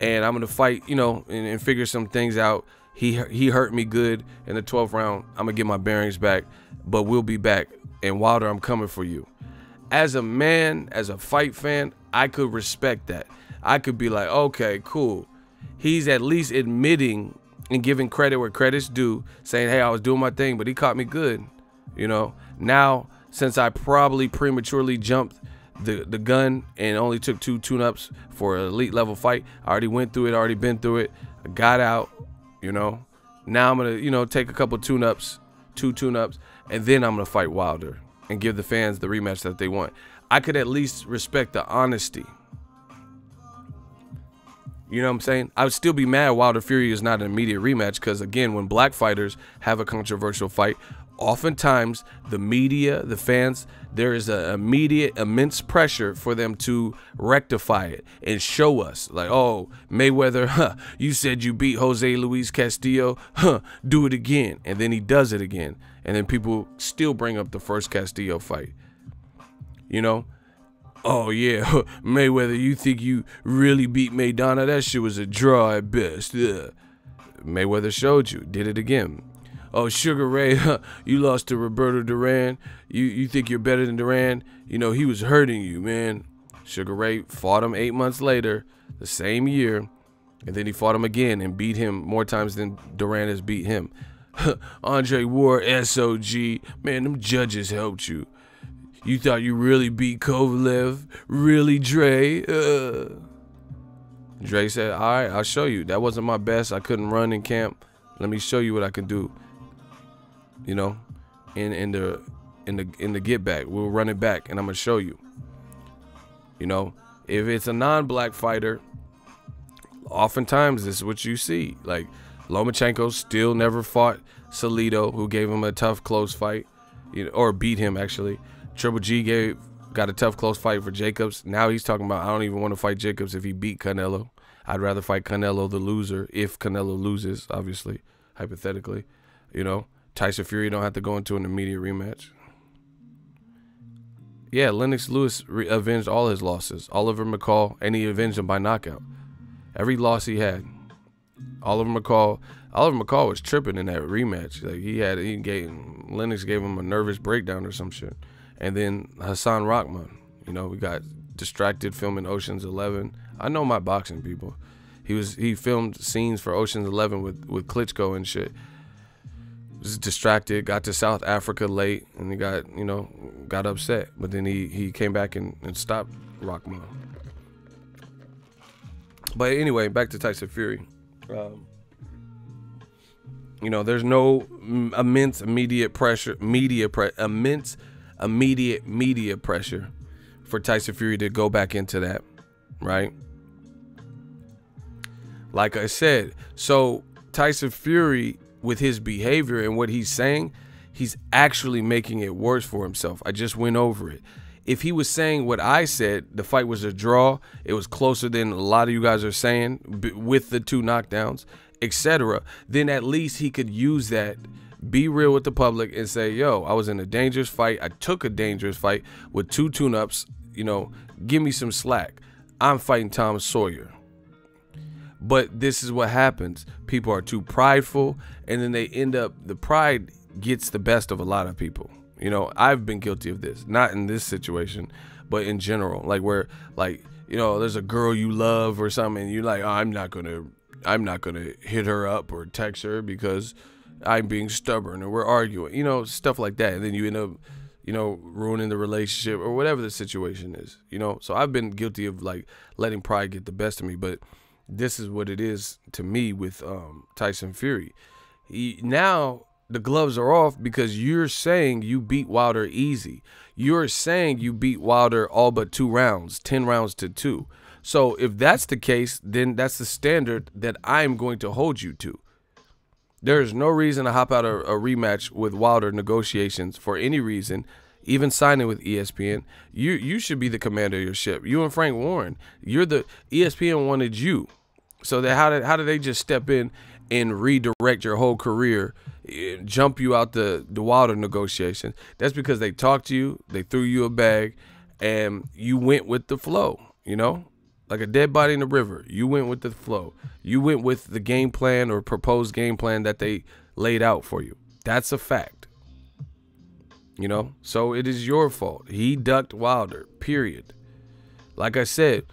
Speaker 1: and I'm going to fight, you know, and figure some things out. He hurt me good in the 12th round. I'm going to get my bearings back, but we'll be back. And Wilder, I'm coming for you. As a man, as a fight fan, I could respect that. I could be like, okay, cool. He's at least admitting and giving credit where credit's due, saying, hey, I was doing my thing, but he caught me good. You know, now, since I probably prematurely jumped the gun and only took 2 tune-ups for an elite level fight, I already went through it, already been through it. I got out, you know. Now I'm going to, you know, take a couple tune-ups, 2 tune-ups, and then I'm going to fight Wilder and give the fans the rematch that they want. I could at least respect the honesty. You know what I'm saying? I would still be mad Wilder Fury is not an immediate rematch because, again, when black fighters have a controversial fight, oftentimes the media, the fans, there is an immediate immense pressure for them to rectify it and show us, like, oh, Mayweather, huh, you said you beat Jose Luis Castillo, huh, do it again. And then he does it again. And then people still bring up the first Castillo fight. You know? Oh, yeah, Mayweather, you think you really beat Maidana? That shit was a draw at best. Ugh. Mayweather showed you, did it again. Oh, Sugar Ray, you lost to Roberto Duran. You think you're better than Duran? You know, he was hurting you, man. Sugar Ray fought him 8 months later, the same year, and then he fought him again and beat him more times than Duran has beat him. Andre Ward, SOG, man, them judges helped you. You thought you really beat Kovalev? Really, Dre? Dre said, all right, I'll show you. That wasn't my best. I couldn't run in camp. Let me show you what I can do. You know, in the get back. We'll run it back, and I'm going to show you. You know, if it's a non-black fighter, oftentimes this is what you see. Like, Lomachenko still never fought Salido, who gave him a tough, close fight. You know, or beat him, actually. Triple G got a tough, close fight for Jacobs. Now he's talking about, I don't even want to fight Jacobs if he beat Canelo. I'd rather fight Canelo, the loser, if Canelo loses, obviously, hypothetically. You know, Tyson Fury don't have to go into an immediate rematch. Yeah, Lennox Lewis avenged all his losses. Oliver McCall, and he avenged him by knockout. Every loss he had, Oliver McCall was tripping in that rematch. Like Lennox gave him a nervous breakdown or some shit. And then Hassan Rahman, you know, we got distracted filming Ocean's 11. I know my boxing people. He filmed scenes for Ocean's 11 with Klitschko and shit. Was distracted, got to South Africa late, and he got upset. But then he came back and stopped Rahman. But anyway, back to Tyson Fury. You know, there's no immense media pressure for Tyson Fury to go back into that, right? Like I said, so Tyson Fury, with his behavior and what he's saying, he's actually making it worse for himself. I just went over it. If he was saying what I said, the fight was a draw, it was closer than a lot of you guys are saying with the 2 knockdowns, etc., then at least he could use that, be real with the public and say, yo, I was in a dangerous fight. I took a dangerous fight with 2 tune-ups. You know, give me some slack. I'm fighting Tom Sawyer. But this is what happens. People are too prideful, and then they end up, the pride gets the best of a lot of people. You know, I've been guilty of this, not in this situation, but in general, like where, like, you know, there's a girl you love or something, and you're like, oh, I'm not gonna hit her up or text her because I'm being stubborn or we're arguing, you know, stuff like that. And then you end up, you know, ruining the relationship or whatever the situation is, you know. So I've been guilty of like letting pride get the best of me, but this is what it is to me with Tyson Fury. Now the gloves are off because you're saying you beat Wilder easy. You're saying you beat Wilder all but 2 rounds, 10 rounds to 2. So if that's the case, then that's the standard that I'm going to hold you to. There is no reason to hop out a rematch with Wilder negotiations for any reason, even signing with ESPN. You should be the commander of your ship. You and Frank Warren, you're the ESPN wanted you. So how did they just step in and redirect your whole career, jump you out the Wilder negotiations? That's because they talked to you, they threw you a bag, and you went with the flow, you know? Like a dead body in the river. You went with the flow. You went with the game plan or proposed game plan that they laid out for you. That's a fact. You know? So it is your fault. He ducked Wilder, period. Like I said,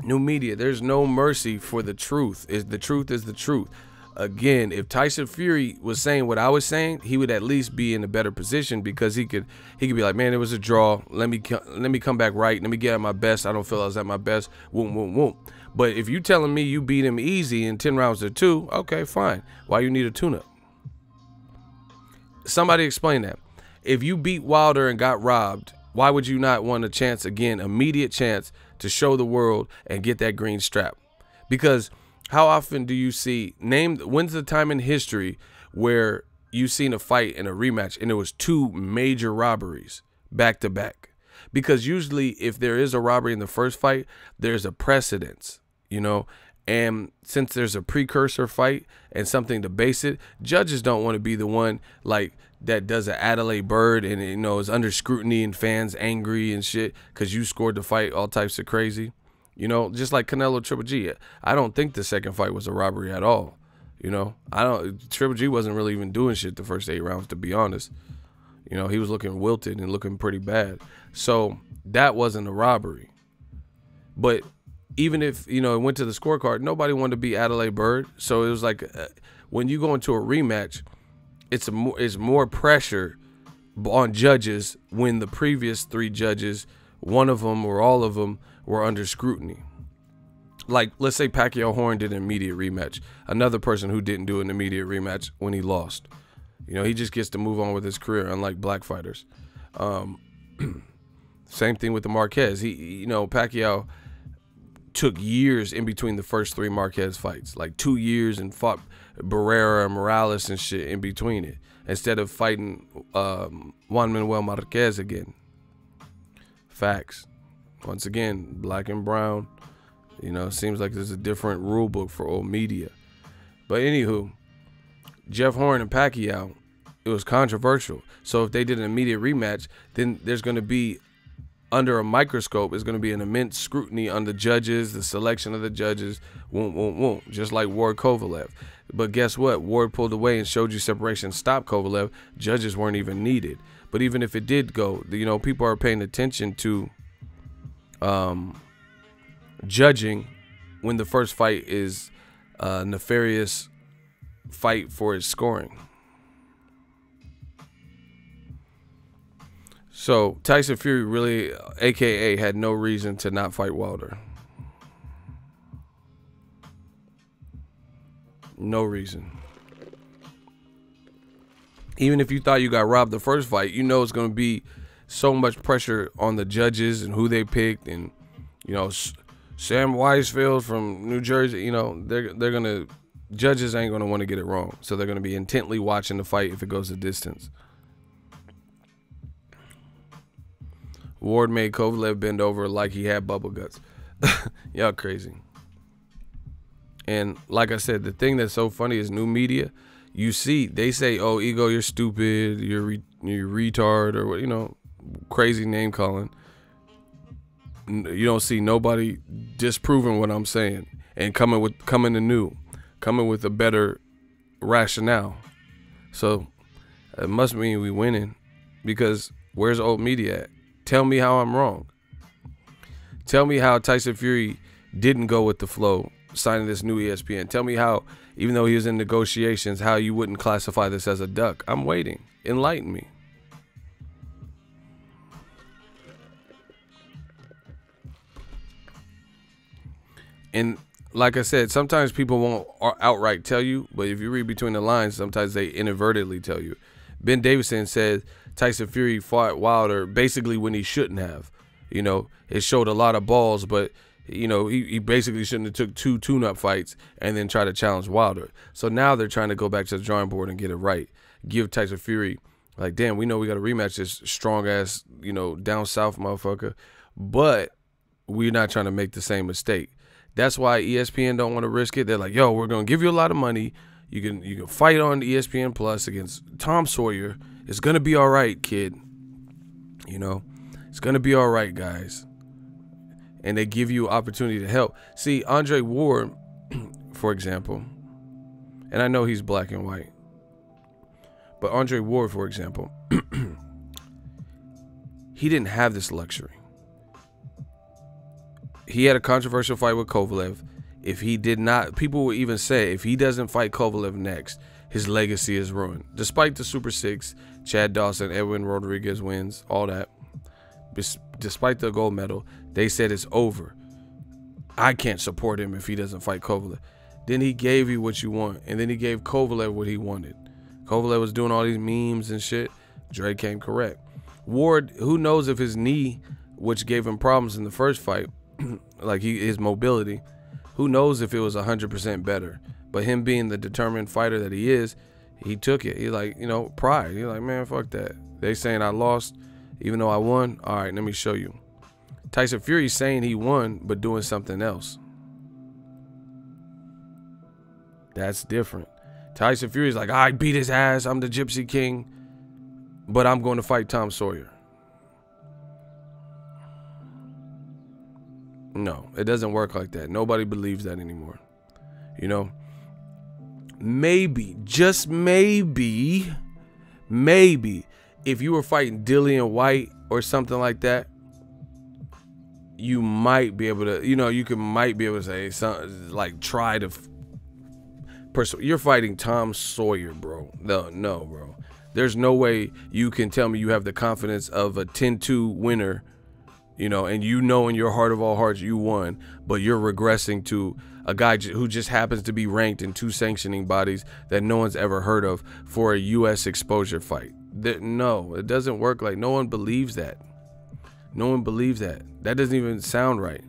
Speaker 1: new media, there's no mercy for the truth. The truth is the truth. Again, if Tyson Fury was saying what I was saying, he would at least be in a better position because he could be like, man, it was a draw. Let me come back right. Let me get at my best. I don't feel I was at my best. Whoom, whoom, whoom. But if you telling me you beat him easy in 10 rounds to 2, okay, fine. Why you need a tune-up? Somebody explain that. If you beat Wilder and got robbed, why would you not want a chance again, immediate chance to show the world and get that green strap? Because how often do you see, when's the time in history where you seen a fight and a rematch and it was 2 major robberies back to back? Because usually if there is a robbery in the first fight, there's a precedence, you know, and since there's a precursor fight and something to base it, judges don't want to be the one like that does an Adelaide Bird and, you know, is under scrutiny and fans angry and shit because you scored the fight, all types of crazy. You know, just like Canelo Triple G. I don't think the second fight was a robbery at all. You know, Triple G wasn't really even doing shit the first 8 rounds, to be honest. You know, he was looking wilted and looking pretty bad. So that wasn't a robbery. But even if, you know, it went to the scorecard, nobody wanted to be Adelaide Bird. So it was like when you go into a rematch, it's more pressure on judges when the previous 3 judges, one of them or all of them, were under scrutiny. Like, let's say Pacquiao Horn did an immediate rematch. Another person who didn't do an immediate rematch when he lost. You know, he just gets to move on with his career, unlike black fighters. Same thing with the Marquez. You know, Pacquiao took years in between the first 3 Marquez fights. Like 2 years, and fought Barrera and Morales and shit in between it. Instead of fighting Juan Manuel Marquez again. Facts. Once again, black and brown, you know, seems like there's a different rule book for old media. But anywho, Jeff Horn and Pacquiao, it was controversial. So if they did an immediate rematch, then there's going to be under a microscope, is going to be an immense scrutiny on the judges, the selection of the judges, just like Ward Kovalev. But guess what? Ward pulled away and showed you separation, stopped Kovalev. Judges weren't even needed. But even if it did go, you know, people are paying attention to judging when the first fight is a nefarious fight for its scoring. So Tyson Fury really, AKA, had no reason to not fight Wilder. No reason. Even if you thought you got robbed the first fight, you know it's going to be so much pressure on the judges and who they picked. And, you know, Sam Weisfeld from New Jersey, you know, they're going to, judges ain't going to want to get it wrong. So they're going to be intently watching the fight if it goes a distance. Ward made Kovalev bend over like he had bubble guts. Y'all crazy. And like I said, the thing that's so funny is new media. You see, they say, "Oh, Ego, you're stupid, you're retard," or what, you know, crazy name calling. You don't see nobody disproving what I'm saying and coming with a better rationale. So it must mean we winning, because where's old media at? Tell me how I'm wrong. Tell me how Tyson Fury didn't go with the flow signing this new ESPN. Tell me how, even though he was in negotiations, how you wouldn't classify this as a duck. I'm waiting. Enlighten me. And like I said, sometimes people won't outright tell you, but if you read between the lines, sometimes they inadvertently tell you. Ben Davison said Tyson Fury fought Wilder basically when he shouldn't have. You know, it showed a lot of balls, but, you know, he basically shouldn't have took 2 tune-up fights and then try to challenge Wilder. So now they're trying to go back to the drawing board and get it right. Give Tyson Fury, like, damn, we know we got to rematch this strong-ass, you know, down south motherfucker, but we're not trying to make the same mistake. That's why ESPN don't want to risk it. They're like, yo, we're going to give you a lot of money. You can fight on ESPN Plus against Tom Sawyer. It's going to be all right, kid. You know, it's going to be all right, guys. And they give you opportunity to help. See, Andre Ward, for example, and I know he's black and white, but Andre Ward, for example, he didn't have this luxury. He had a controversial fight with Kovalev. If he did not, people will even say, if he doesn't fight Kovalev next, his legacy is ruined. Despite the Super Six, Chad Dawson, Edwin Rodriguez wins, all that. Despite the gold medal, they said it's over. I can't support him if he doesn't fight Kovalev. Then he gave you what you want, and then he gave Kovalev what he wanted. Kovalev was doing all these memes and shit. Dre came correct. Ward, who knows if his knee, which gave him problems in the first fight, like his mobility, who knows if it was 100% better. But him being the determined fighter that he is, he took it. He like, you know, pride. He's like, man, fuck that. They saying I lost, even though I won. All right, let me show you. Tyson Fury saying he won, but doing something else. That's different. Tyson Fury's like, I beat his ass. I'm the Gypsy King, but I'm going to fight Tom Sawyer. No, it doesn't work like that. Nobody believes that anymore. You know, maybe, just maybe, if you were fighting Dillian White or something like that, you might be able to, you know, might be able to say something like, try to you're fighting Tom Sawyer, bro. No, bro. There's no way you can tell me you have the confidence of a 10-2 winner, you know, and you know in your heart of all hearts you won, but you're regressing to a guy who just happens to be ranked in 2 sanctioning bodies that no one's ever heard of for a U.S. exposure fight. No, it doesn't work. Like, no one believes that. No one believes that. That doesn't even sound right.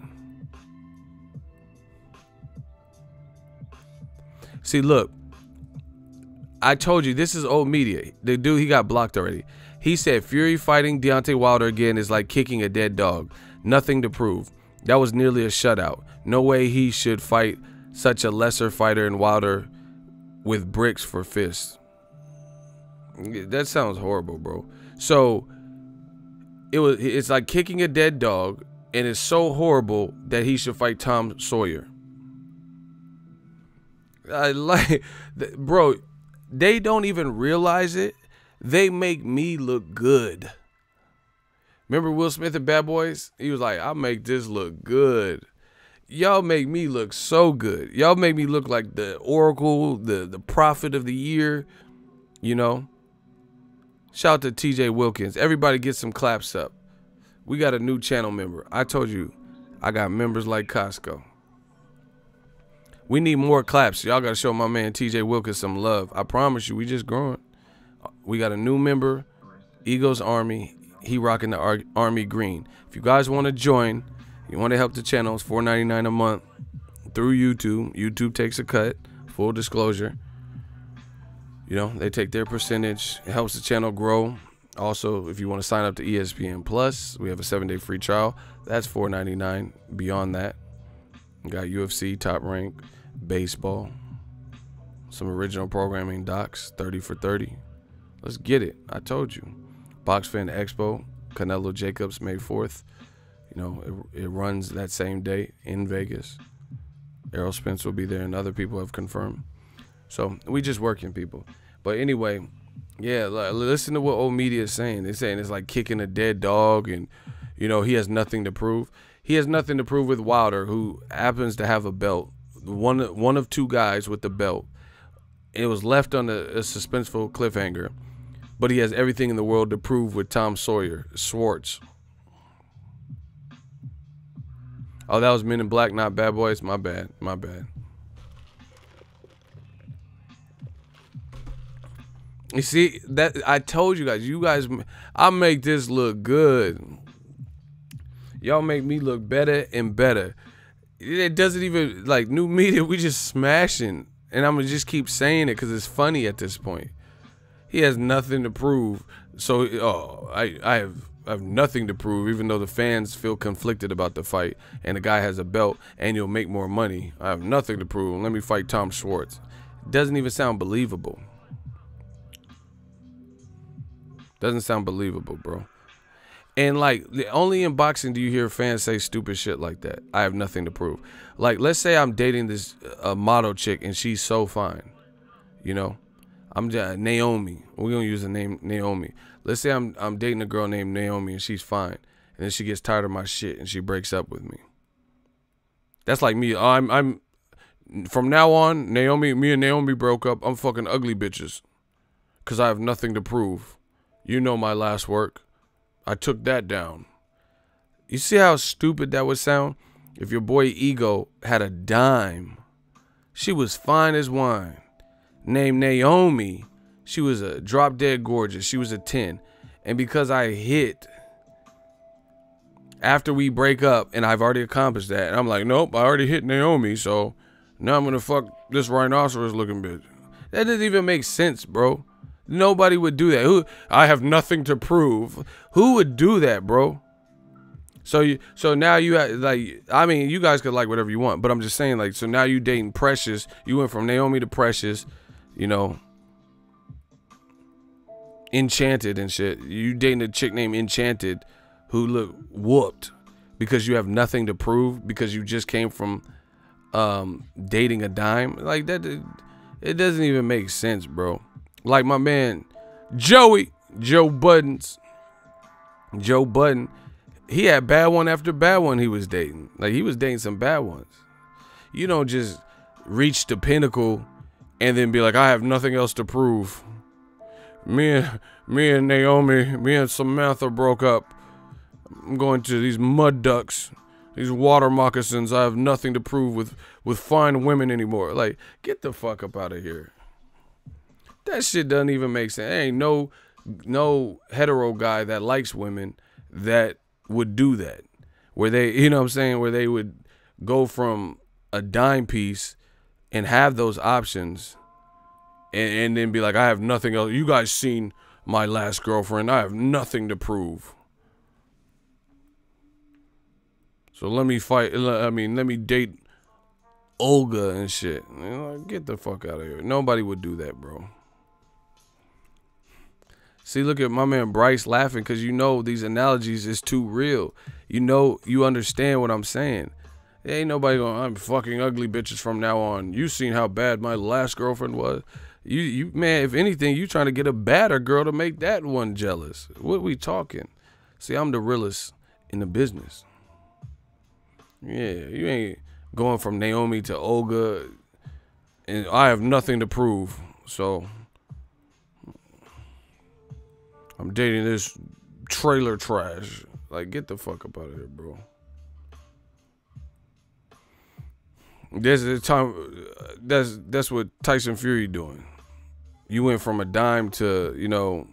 Speaker 1: See, look, I told you, this is old media. The dude, he got blocked already. He said Fury fighting Deontay Wilder again is like kicking a dead dog. Nothing to prove. That was nearly a shutout. No way he should fight such a lesser fighter in Wilder with bricks for fists. That sounds horrible, bro. So It's like kicking a dead dog, and it's so horrible that he should fight Tom Sawyer. I like, bro, they don't even realize it. They make me look good. Remember Will Smith and Bad Boys? He was like, I make this look good. Y'all make me look so good. Y'all make me look like the oracle, the prophet of the year, you know. Shout out to TJ Wilkins. Everybody get some claps up. We got a new channel member. I told you, I got members like Costco. We need more claps. Y'all got to show my man TJ Wilkins some love. I promise you, we just growing. We got a new member, Eagles Army. He rocking the Army green. If you guys want to join, you want to help the channel, it's $4.99 a month through YouTube. YouTube takes a cut, full disclosure. You know, they take their percentage. It helps the channel grow. Also, if you want to sign up to ESPN Plus, we have a 7-day free trial. That's $4.99. Beyond that, we got UFC, Top Rank, baseball, some original programming docs, 30 for 30. Let's get it. I told you. Box Fan Expo, Canelo Jacobs, May 4th. You know, it runs that same day in Vegas. Errol Spence will be there, and other people have confirmed. So we just working, people. But anyway, yeah, like, listen to what old media is saying. They're saying it's like kicking a dead dog, and you know he has nothing to prove. He has nothing to prove with Wilder, who happens to have a belt. One of two guys with the belt. It was left on a suspenseful cliffhanger, but he has everything in the world to prove with Tom Sawyer, Schwarz. Oh, that was Men in Black, not Bad Boys. My bad. My bad. You see, that I told you guys, I make this look good. Y'all make me look better and better. It doesn't even, like, new media, we just smashing. And I'm going to just keep saying it because it's funny at this point. He has nothing to prove. So, I have nothing to prove, even though the fans feel conflicted about the fight. And the guy has a belt and you'll make more money. I have nothing to prove. Let me fight Tom Schwarz. It doesn't even sound believable. Doesn't sound believable, bro. And like, only in boxing do you hear fans say stupid shit like that. I have nothing to prove. Like, let's say I'm dating this model chick and she's so fine. You know, I'm just Naomi. We're gonna use the name Naomi. Let's say I'm dating a girl named Naomi and she's fine, and then she gets tired of my shit and she breaks up with me. That's like me. I'm from now on, me and Naomi broke up. I'm fucking ugly bitches, cause I have nothing to prove. You know my last work. I took that down. You see how stupid that would sound? If your boy Ego had a dime, she was fine as wine. Named Naomi, she was a drop dead gorgeous. She was a 10. And because I hit after we break up and I've already accomplished that, and I'm like, nope, I already hit Naomi, so now I'm gonna fuck this rhinoceros looking bitch. That doesn't even make sense, bro. Nobody would do that. I have nothing to prove. Who would do that, bro? So now you like, I mean, you guys could like whatever you want, but I'm just saying, like, so now you dating Precious. You went from Naomi to Precious, you know, Enchanted and shit. You dating a chick named Enchanted who look whooped because you have nothing to prove because you just came from dating a dime. Like that, it doesn't even make sense, bro. Like my man Joe Budden, he had bad one after bad one he was dating. Like he was dating some bad ones. You don't just reach the pinnacle and then be like, I have nothing else to prove. Me and Naomi, me and Samantha broke up. I'm going to these mud ducks, these water moccasins. I have nothing to prove with fine women anymore. Like, get the fuck up out of here. That shit doesn't even make sense. There ain't no hetero guy that likes women that would do that. Where they, you know what I'm saying, where they would go from a dime piece and have those options and then be like, I have nothing else. You guys seen my last girlfriend. I have nothing to prove. So let me let me date Olga and shit. You know, get the fuck out of here. Nobody would do that, bro. See, look at my man Bryce laughing because you know these analogies is too real. You know, you understand what I'm saying. There ain't nobody going, I'm fucking ugly bitches from now on. You seen how bad my last girlfriend was? You man, if anything, you trying to get a badder girl to make that one jealous. What we talking? See, I'm the realest in the business. Yeah, you ain't going from Naomi to Olga, and I have nothing to prove. So I'm dating this trailer trash. Like, get the fuck up out of here, bro. There's a time. That's what Tyson Fury doing. You went from a dime to, you know,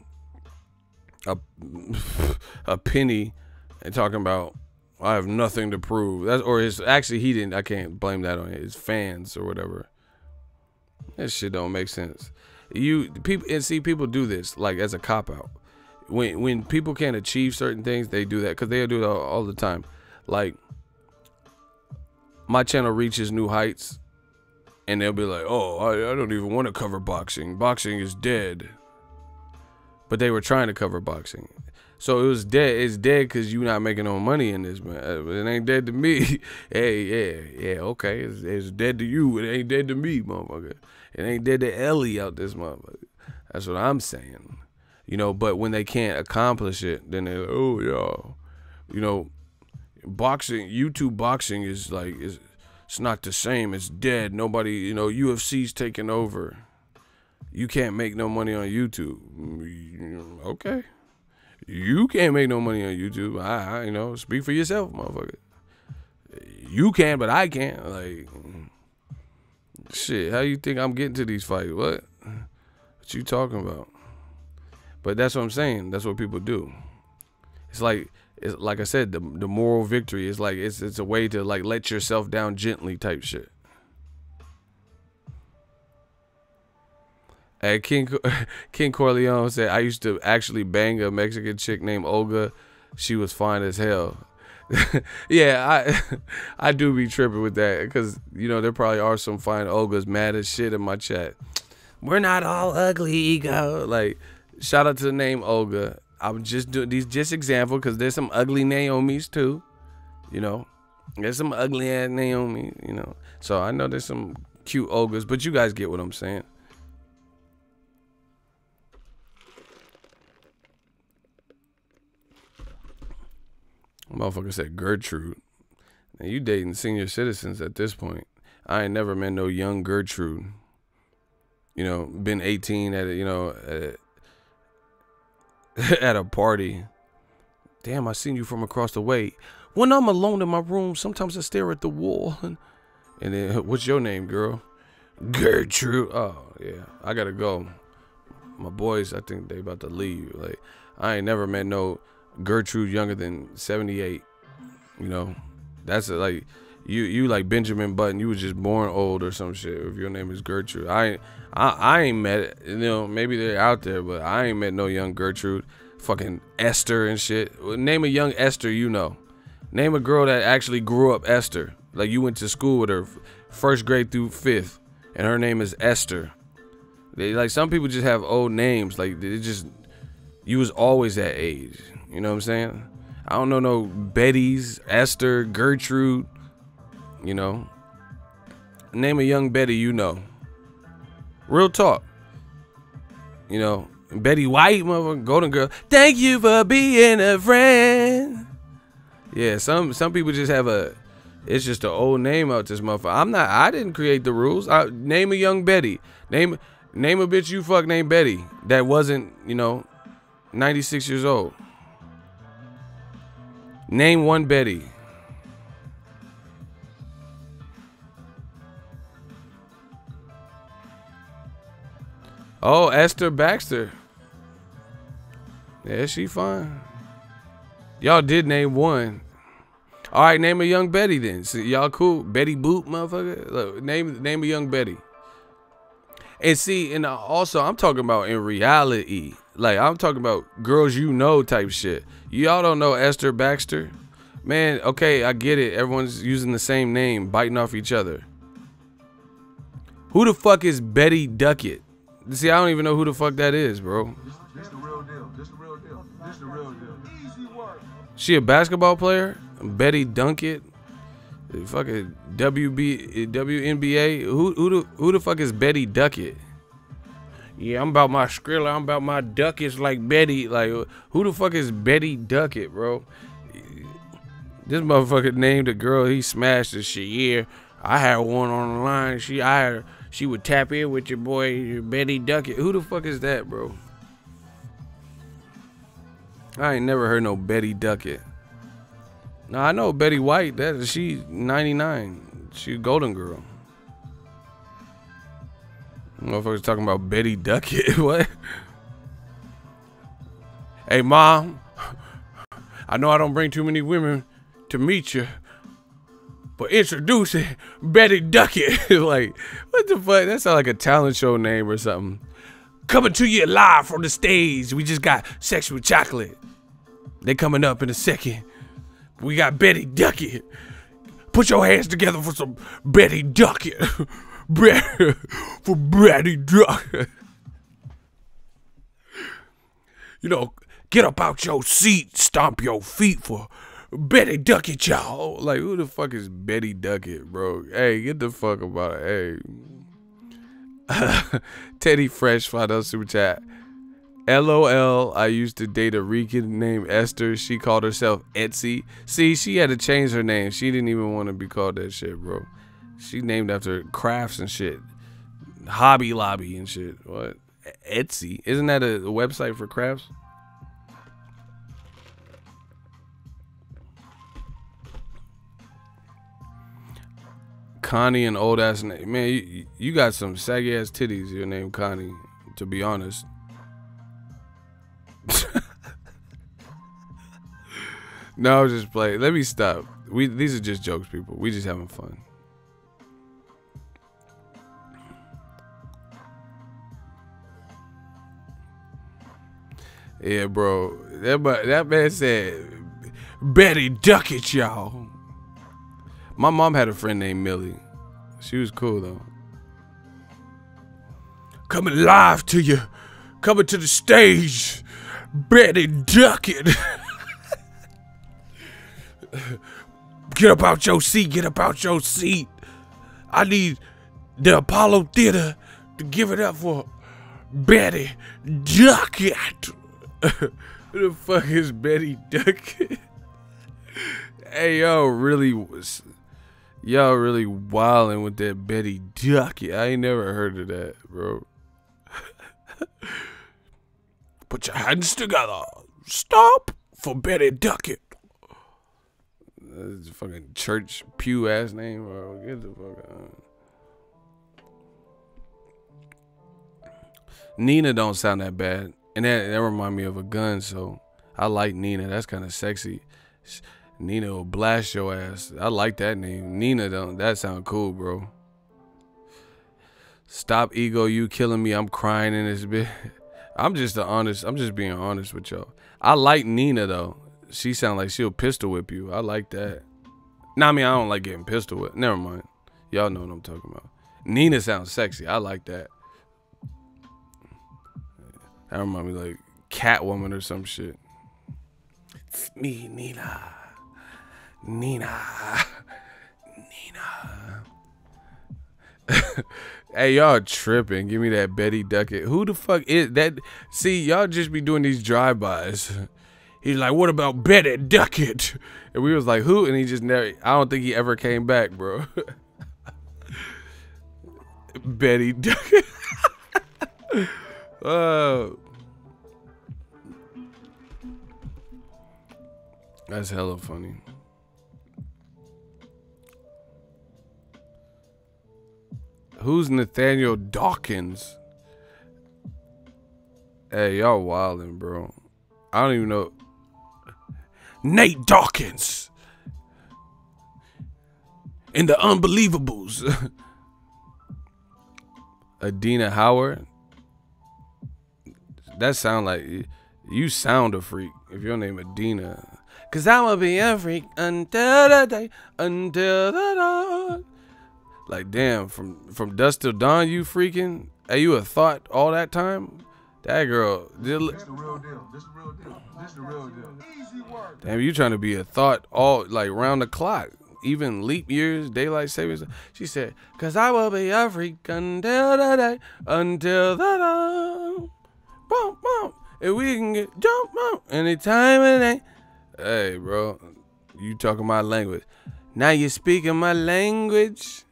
Speaker 1: a penny, and talking about I have nothing to prove. That's, or his, actually he didn't. I can't blame that on his fans or whatever. That shit don't make sense. People do this like as a cop out. When people can't achieve certain things, they do that because they do it all the time. Like, my channel reaches new heights, and they'll be like, "Oh, I don't even want to cover boxing. Boxing is dead." But they were trying to cover boxing, so it was dead. It's dead because you're not making no money in this, man. It ain't dead to me. Hey, yeah, okay. It's dead to you. It ain't dead to me, motherfucker. It ain't dead to Ellie out this motherfucker. That's what I'm saying. You know, but when they can't accomplish it, then they're like, oh, yeah. You know, boxing, YouTube boxing is like, it's not the same. It's dead. Nobody, you know, UFC's taking over. You can't make no money on YouTube. Okay. You can't make no money on YouTube. I you know, speak for yourself, motherfucker. You can, but I can't. Like, shit, how you think I'm getting to these fights? What you talking about? But that's what I'm saying. That's what people do. It's like I said, the moral victory is like it's a way to like let yourself down gently type shit. Hey, King Corleone said, I used to actually bang a Mexican chick named Olga. She was fine as hell. Yeah, I do be tripping with that because, you know, there probably are some fine Olgas mad as shit in my chat. We're not all ugly, ego. Like, shout out to the name Olga. I'm just doing these just example because there's some ugly Naomis too. You know, there's some ugly ass Naomi. You know, so I know there's some cute Olgas, but you guys get what I'm saying. Motherfucker said Gertrude. Now you dating senior citizens at this point. I ain't never met no young Gertrude. You know, been 18 at a, you know, at a party. Damn, I seen you from across the way. When I'm alone in my room, sometimes I stare at the wall. And then, what's your name, girl? Gertrude. Oh, yeah. I gotta go. My boys, I think they about to leave. Like, I ain't never met no Gertrude younger than 78. You know, that's like you like Benjamin Button. You was just born old or some shit. If your name is Gertrude, I ain't met it. You know, maybe they're out there, but I ain't met no young Gertrude. Fucking Esther and shit. Name a young Esther you know. Name a girl that actually grew up Esther. Like you went to school with her, 1st grade through 5th, and her name is Esther. They like some people just have old names. Like they just, you was always that age. You know what I'm saying? I don't know no Betty's, Esther, Gertrude. You know, name a young Betty you know. Real talk. You know, Betty White, motherfucker, Golden Girl. Thank you for being a friend. Yeah, some people just have it's just an old name out this motherfucker. I didn't create the rules. Name a young Betty. Name a bitch you fuck named Betty that wasn't, you know, 96 years old. Name one Betty. Oh, Esther Baxter. Yeah, she fine. Y'all did name one. All right, name a young Betty then. So y'all cool? Betty Boop, motherfucker. Look, name a young Betty. And see, and also I'm talking about in reality. Like I'm talking about girls you know type shit. Y'all don't know Esther Baxter? Man, okay, I get it. Everyone's using the same name, biting off each other. Who the fuck is Betty Duckett? See, I don't even know who the fuck that is, bro.
Speaker 4: This the real deal.
Speaker 1: She a basketball player? Betty Dunkett? Fucking WNBA? Who the fuck is Betty Duckett? Yeah, I'm about my Skrilla. I'm about my duckets like Betty. Like, who the fuck is Betty Duckett, bro? This motherfucker named a girl he smashed and shit. Yeah, I had one on the line. She would tap in with your boy Betty Duckett. Who the fuck is that, bro? I ain't never heard no Betty Duckett. Nah, I know Betty White. She 99. She a Golden Girl. Motherfuckers talking about Betty Duckett. What? Hey, Mom. I know I don't bring too many women to meet you, but introducing Betty Duckett. Like, what the fuck? That sounds like a talent show name or something. Coming to you live from the stage. We just got Sexual Chocolate. They coming up in a second. We got Betty Duckett. Put your hands together for some Betty Duckett. For Betty Duckett. You know, get up out your seat, stomp your feet for Betty Duckett, y'all. Like, who the fuck is Betty Duckett, bro? Hey, get the fuck about it. Hey. Teddy Fresh, $5 super chat. LOL, I used to date a Rican named Esther. She called herself Etsy. See, she had to change her name. She didn't even want to be called that shit, bro. She named after crafts and shit. Hobby Lobby and shit. What? Etsy? Isn't that a website for crafts? Connie, an old ass name. Man, you got some saggy ass titties. Your name Connie, to be honest. No, I was just playing. Let me stop. These are just jokes, people. We just having fun. Yeah, bro. That man said, Betty Duckett, y'all. My mom had a friend named Millie. She was cool, though. Coming live to you. Coming to the stage. Betty Duckett. Get up out your seat. Get up out your seat. I need the Apollo Theater to give it up for Betty Duckett. Who the fuck is Betty Duckett? Hey, y'all really wildin' with that Betty Duckett. I ain't never heard of that, bro. Put your hands together. Stop for Betty Duckett. That's a fucking church pew ass name, bro. Get the fuck out. Nina don't sound that bad. And that remind me of a gun, so I like Nina. That's kind of sexy. Nina will blast your ass. I like that name. Nina don't. That sound cool, bro. Stop ego, you killing me. I'm crying in this bit. I'm just being honest with y'all. I like Nina though. She sound like she'll pistol whip you. I like that. Nah, I mean, I don't like getting pistol whipped. Never mind. Y'all know what I'm talking about. Nina sounds sexy. I like that. That remind me like Catwoman or some shit. It's me, Nina. Nina. Hey, y'all tripping. Give me that Betty Duckett. Who the fuck is that? See, y'all just be doing these drive-bys. He's like, what about Betty Duckett? And we was like, who? And he just never, I don't think he ever came back, bro. Betty Duckett. That's hella funny. Who's Nathaniel Dawkins? Hey, y'all wildin', bro. I don't even know. Nate Dawkins. In the Unbelievables. Adina Howard. That sound like you sound a freak if your name Adina. Cause I'ma be a freak until the day, until the dawn. Like damn, from dusk till dawn you freaking. Are you a thought all that time? That girl.
Speaker 4: This the real deal. This the real deal. This the real deal. Easy work.
Speaker 1: Damn, you trying to be a thought all like round the clock, even leap years, daylight savings. She said, "Cause I will be a freak until the day, until the dawn. Bump, bump, and we can get jump, bump, anytime of the day." Hey, bro, you talking my language. Now you speaking my language.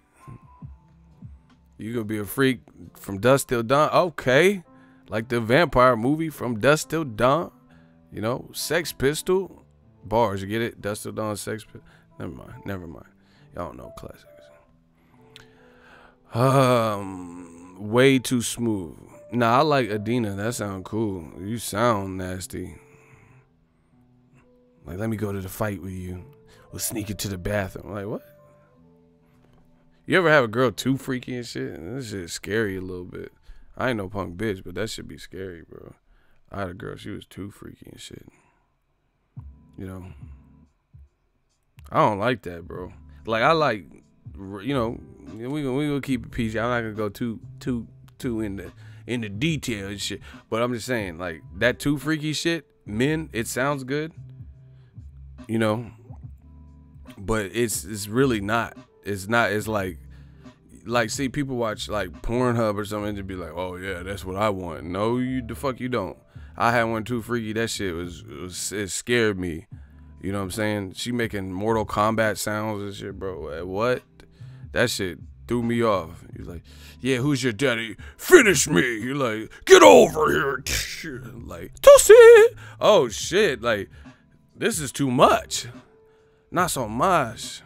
Speaker 1: You gonna be a freak from dusk till dawn. Okay. Like the vampire movie From Dusk Till Dawn. You know, Sex Pistol. Bars, you get it? Dusk Till Dawn, Sex Pistol. Never mind. Y'all don't know classics. Way Too Smooth. Nah, I like Adina. That sound cool. You sound nasty. Like, let me go to the fight with you. We'll sneak into the bathroom. Like, what? You ever have a girl too freaky and shit? This shit's scary a little bit. I ain't no punk bitch, but that should be scary, bro. I had a girl, she was too freaky and shit. You know? I don't like that, bro. Like, I like, you know, we gonna keep it PG. I'm not gonna go too in the detail and shit. But I'm just saying, like, that too freaky shit, men, it sounds good. You know? But it's really not. It's not, it's like, see, people watch like Pornhub or something and just be like, oh yeah, that's what I want. No, the fuck you don't. I had one too freaky. That shit it scared me. You know what I'm saying? She making Mortal Kombat sounds and shit, bro. What? That shit threw me off. He's like, yeah, who's your daddy? Finish me. You're like, get over here. Like, Toasty. Oh shit. Like, this is too much. Not so much.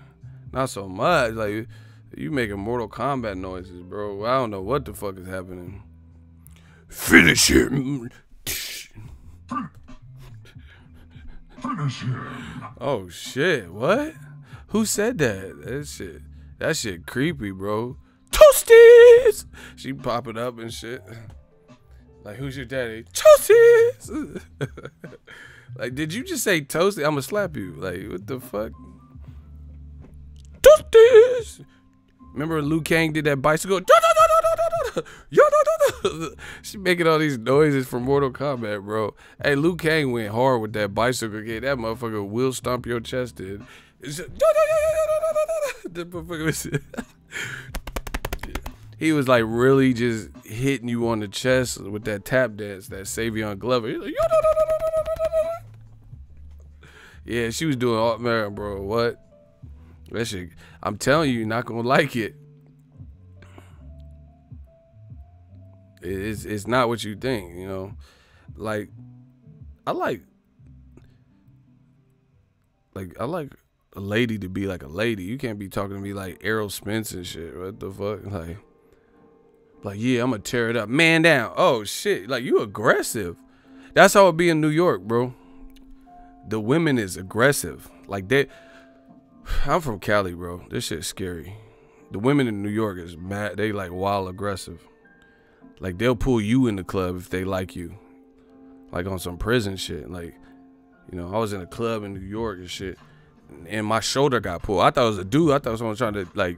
Speaker 1: Not so much. Like, you making Mortal Kombat noises, bro. I don't know what the fuck is happening. Finish him.
Speaker 4: Finish him.
Speaker 1: Oh shit, what? Who said that? That shit creepy, bro. Toasties! She popping up and shit. Like, who's your daddy? Toasties! Like, did you just say toasty? I'ma slap you. Like, what the fuck? Toasties! Remember Liu Kang did that bicycle? She making all these noises from Mortal Kombat, bro. Hey, Liu Kang went hard with that bicycle kid. That motherfucker will stomp your chest in. He was like really just hitting you on the chest with that tap dance, that Savion Glover. He was like, yeah, she was doing all, man, bro. What? That shit, I'm telling you, you're not gonna like it. It's not what you think, you know. Like, I like a lady to be like a lady. You can't be talking to me like Errol Spence and shit. What the fuck? Like, yeah, I'm gonna tear it up. Man down. Oh shit. Like, you aggressive. That's how it be in New York, bro. The women is aggressive. Like, I'm from Cali, bro. This shit's scary. The women in New York is mad. They like wild aggressive. Like, they'll pull you in the club if they like you. Like, on some prison shit. Like, you know, I was in a club in New York and shit, and my shoulder got pulled. I thought it was a dude. I thought it was someone trying to, like,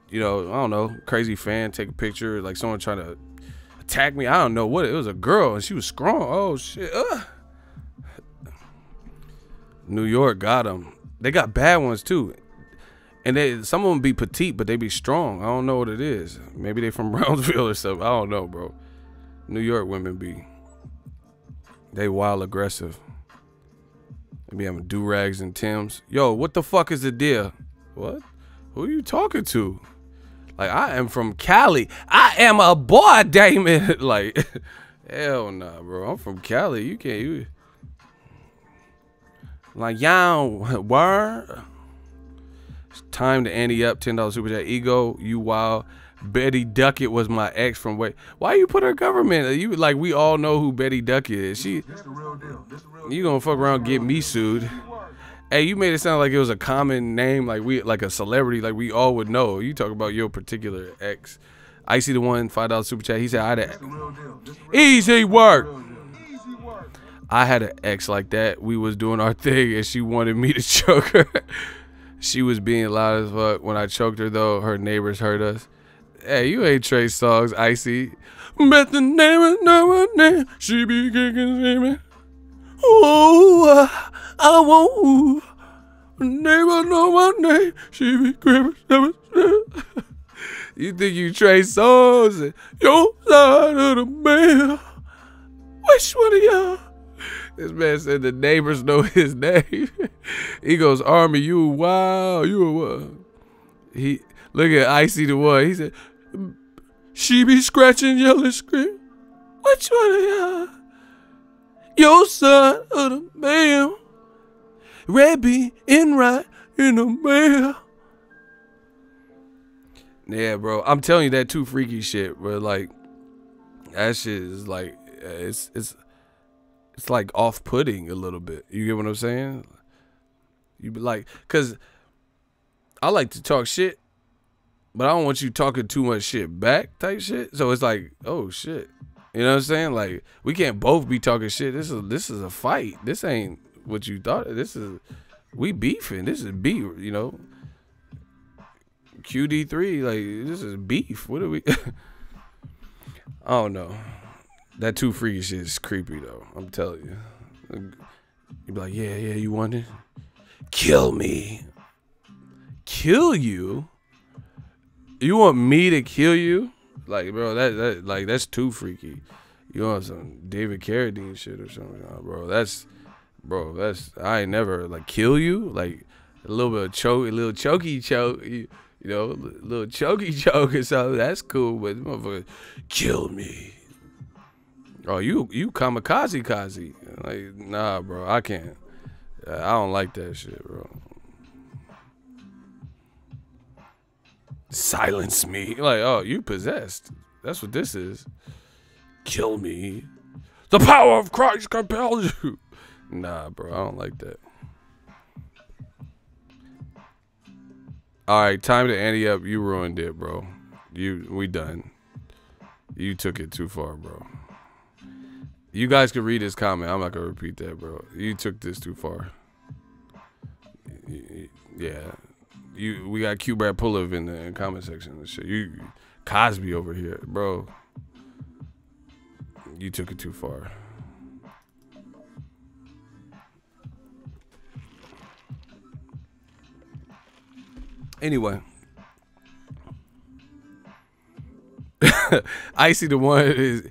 Speaker 1: you know, I don't know, crazy fan, take a picture, like someone trying to attack me. I don't know what. It was a girl, and she was strong. Oh, shit. New York got them. They got bad ones, too. And some of them be petite, but they be strong. I don't know what it is. Maybe they from Brownsville or something. I don't know, bro. New York women they wild aggressive. They be having do-rags and Timbs. Yo, what the fuck is the deal? What? Who are you talking to? Like, I am from Cali. I am a boy, Damon. Like, hell nah, bro. I'm from Cali. You can't. Like, yow, word. It's time to ante up. $10 super chat. Ego, you wild. Betty Duckett was my ex from why you put her government? You like, we all know who Betty Duckett is. That's the real deal. You gonna fuck around and get me sued. Hey, you made it sound like it was a common name, like a celebrity, like we all would know. You talk about your particular ex. Icy the one, $5 super chat. He said I had a easy work. I had an ex like that. We was doing our thing and she wanted me to choke her. She was being loud as fuck. When I choked her though, her neighbors heard us. Hey, you ain't Trey Songz, Icy. But the name of no one name, she be kicking screaming. Oh, I won't. Name of no one name, she be screaming. You think you Trey Songz? Your side of the mail. Which one of y'all? This man said the neighbors know his name. He goes, Army, you wow, you a what? He look at Icy the one. He said, she be scratching, yelling, scream. Which one of y'all? Your son of the mail. Red bean in right in the mail. Yeah, bro. I'm telling you that too freaky shit, bro. Like that shit is like it's like off-putting a little bit. You get what I'm saying? You be like, cause I like to talk shit, but I don't want you talking too much shit back type shit. So it's like, oh shit. You know what I'm saying? Like, we can't both be talking shit. This is a fight. This ain't what you thought. We beefing. This is beef, you know. QD3, like, this is beef. What are we? I don't know. That too freaky shit is creepy, though. I'm telling you. You be like, yeah, you want it? Kill me. Kill you? You want me to kill you? Like, bro, that's too freaky. You want some David Carradine shit or something, bro? That's I ain't never like kill you. Like a little bit of choke, a little chokey choke, you know, a little chokey choke or something. That's cool, but motherfucker, kill me. Oh, you kamikaze. Like, nah, bro, I can't. I don't like that shit, bro. Silence me. Like, oh, you possessed. That's what this is. Kill me. The power of Christ compels you. Nah, bro, I don't like that. All right, time to ante up. You ruined it, bro. We done. You took it too far, bro. You guys can read his comment. I'm not gonna repeat that, bro. You took this too far. Yeah. We got Q Brad Puliv in the comment section and shit. You Cosby over here, bro. You took it too far. Anyway. Icy the one is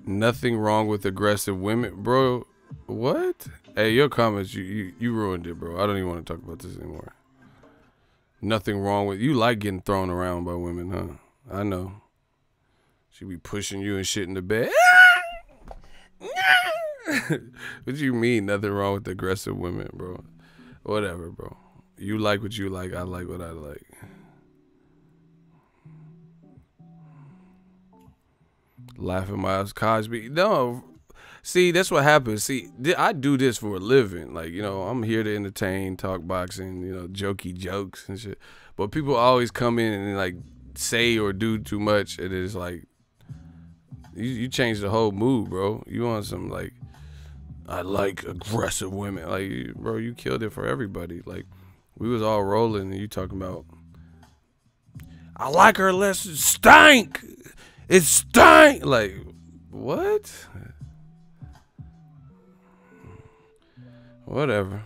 Speaker 1: nothing wrong with aggressive women, bro. What? Hey, your comments, you ruined it, bro. I don't even want to talk about this anymore. Nothing wrong with you. Like getting thrown around by women, huh? I know. She be pushing you and shit in the bed. What you mean? Nothing wrong with aggressive women, bro. Whatever, bro. You like what you like. I like what I like. Laughing my ass, Cosby. No. See, that's what happens. See, I do this for a living. Like, you know, I'm here to entertain, talk boxing, you know, jokey jokes and shit. But people always come in and, like, say or do too much. And it's like, you change the whole mood, bro. You want some, like, I like aggressive women. Like, bro, you killed it for everybody. Like, we was all rolling and you talking about, I like her less. It stank. It stank. Like, what? Whatever.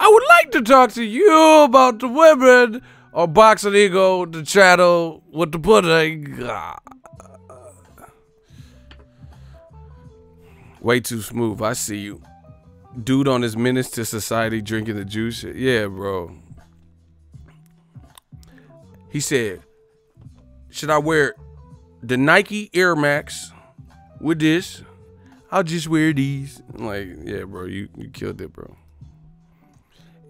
Speaker 1: I would like to talk to you about the women or Boxingego, the channel with the pudding. Way too smooth. I see you. Dude on his Menace to Society drinking the juice. Yeah, bro. He said, should I wear the Nike Air Max with this? I'll just wear these. I'm like, yeah, bro, you killed it, bro.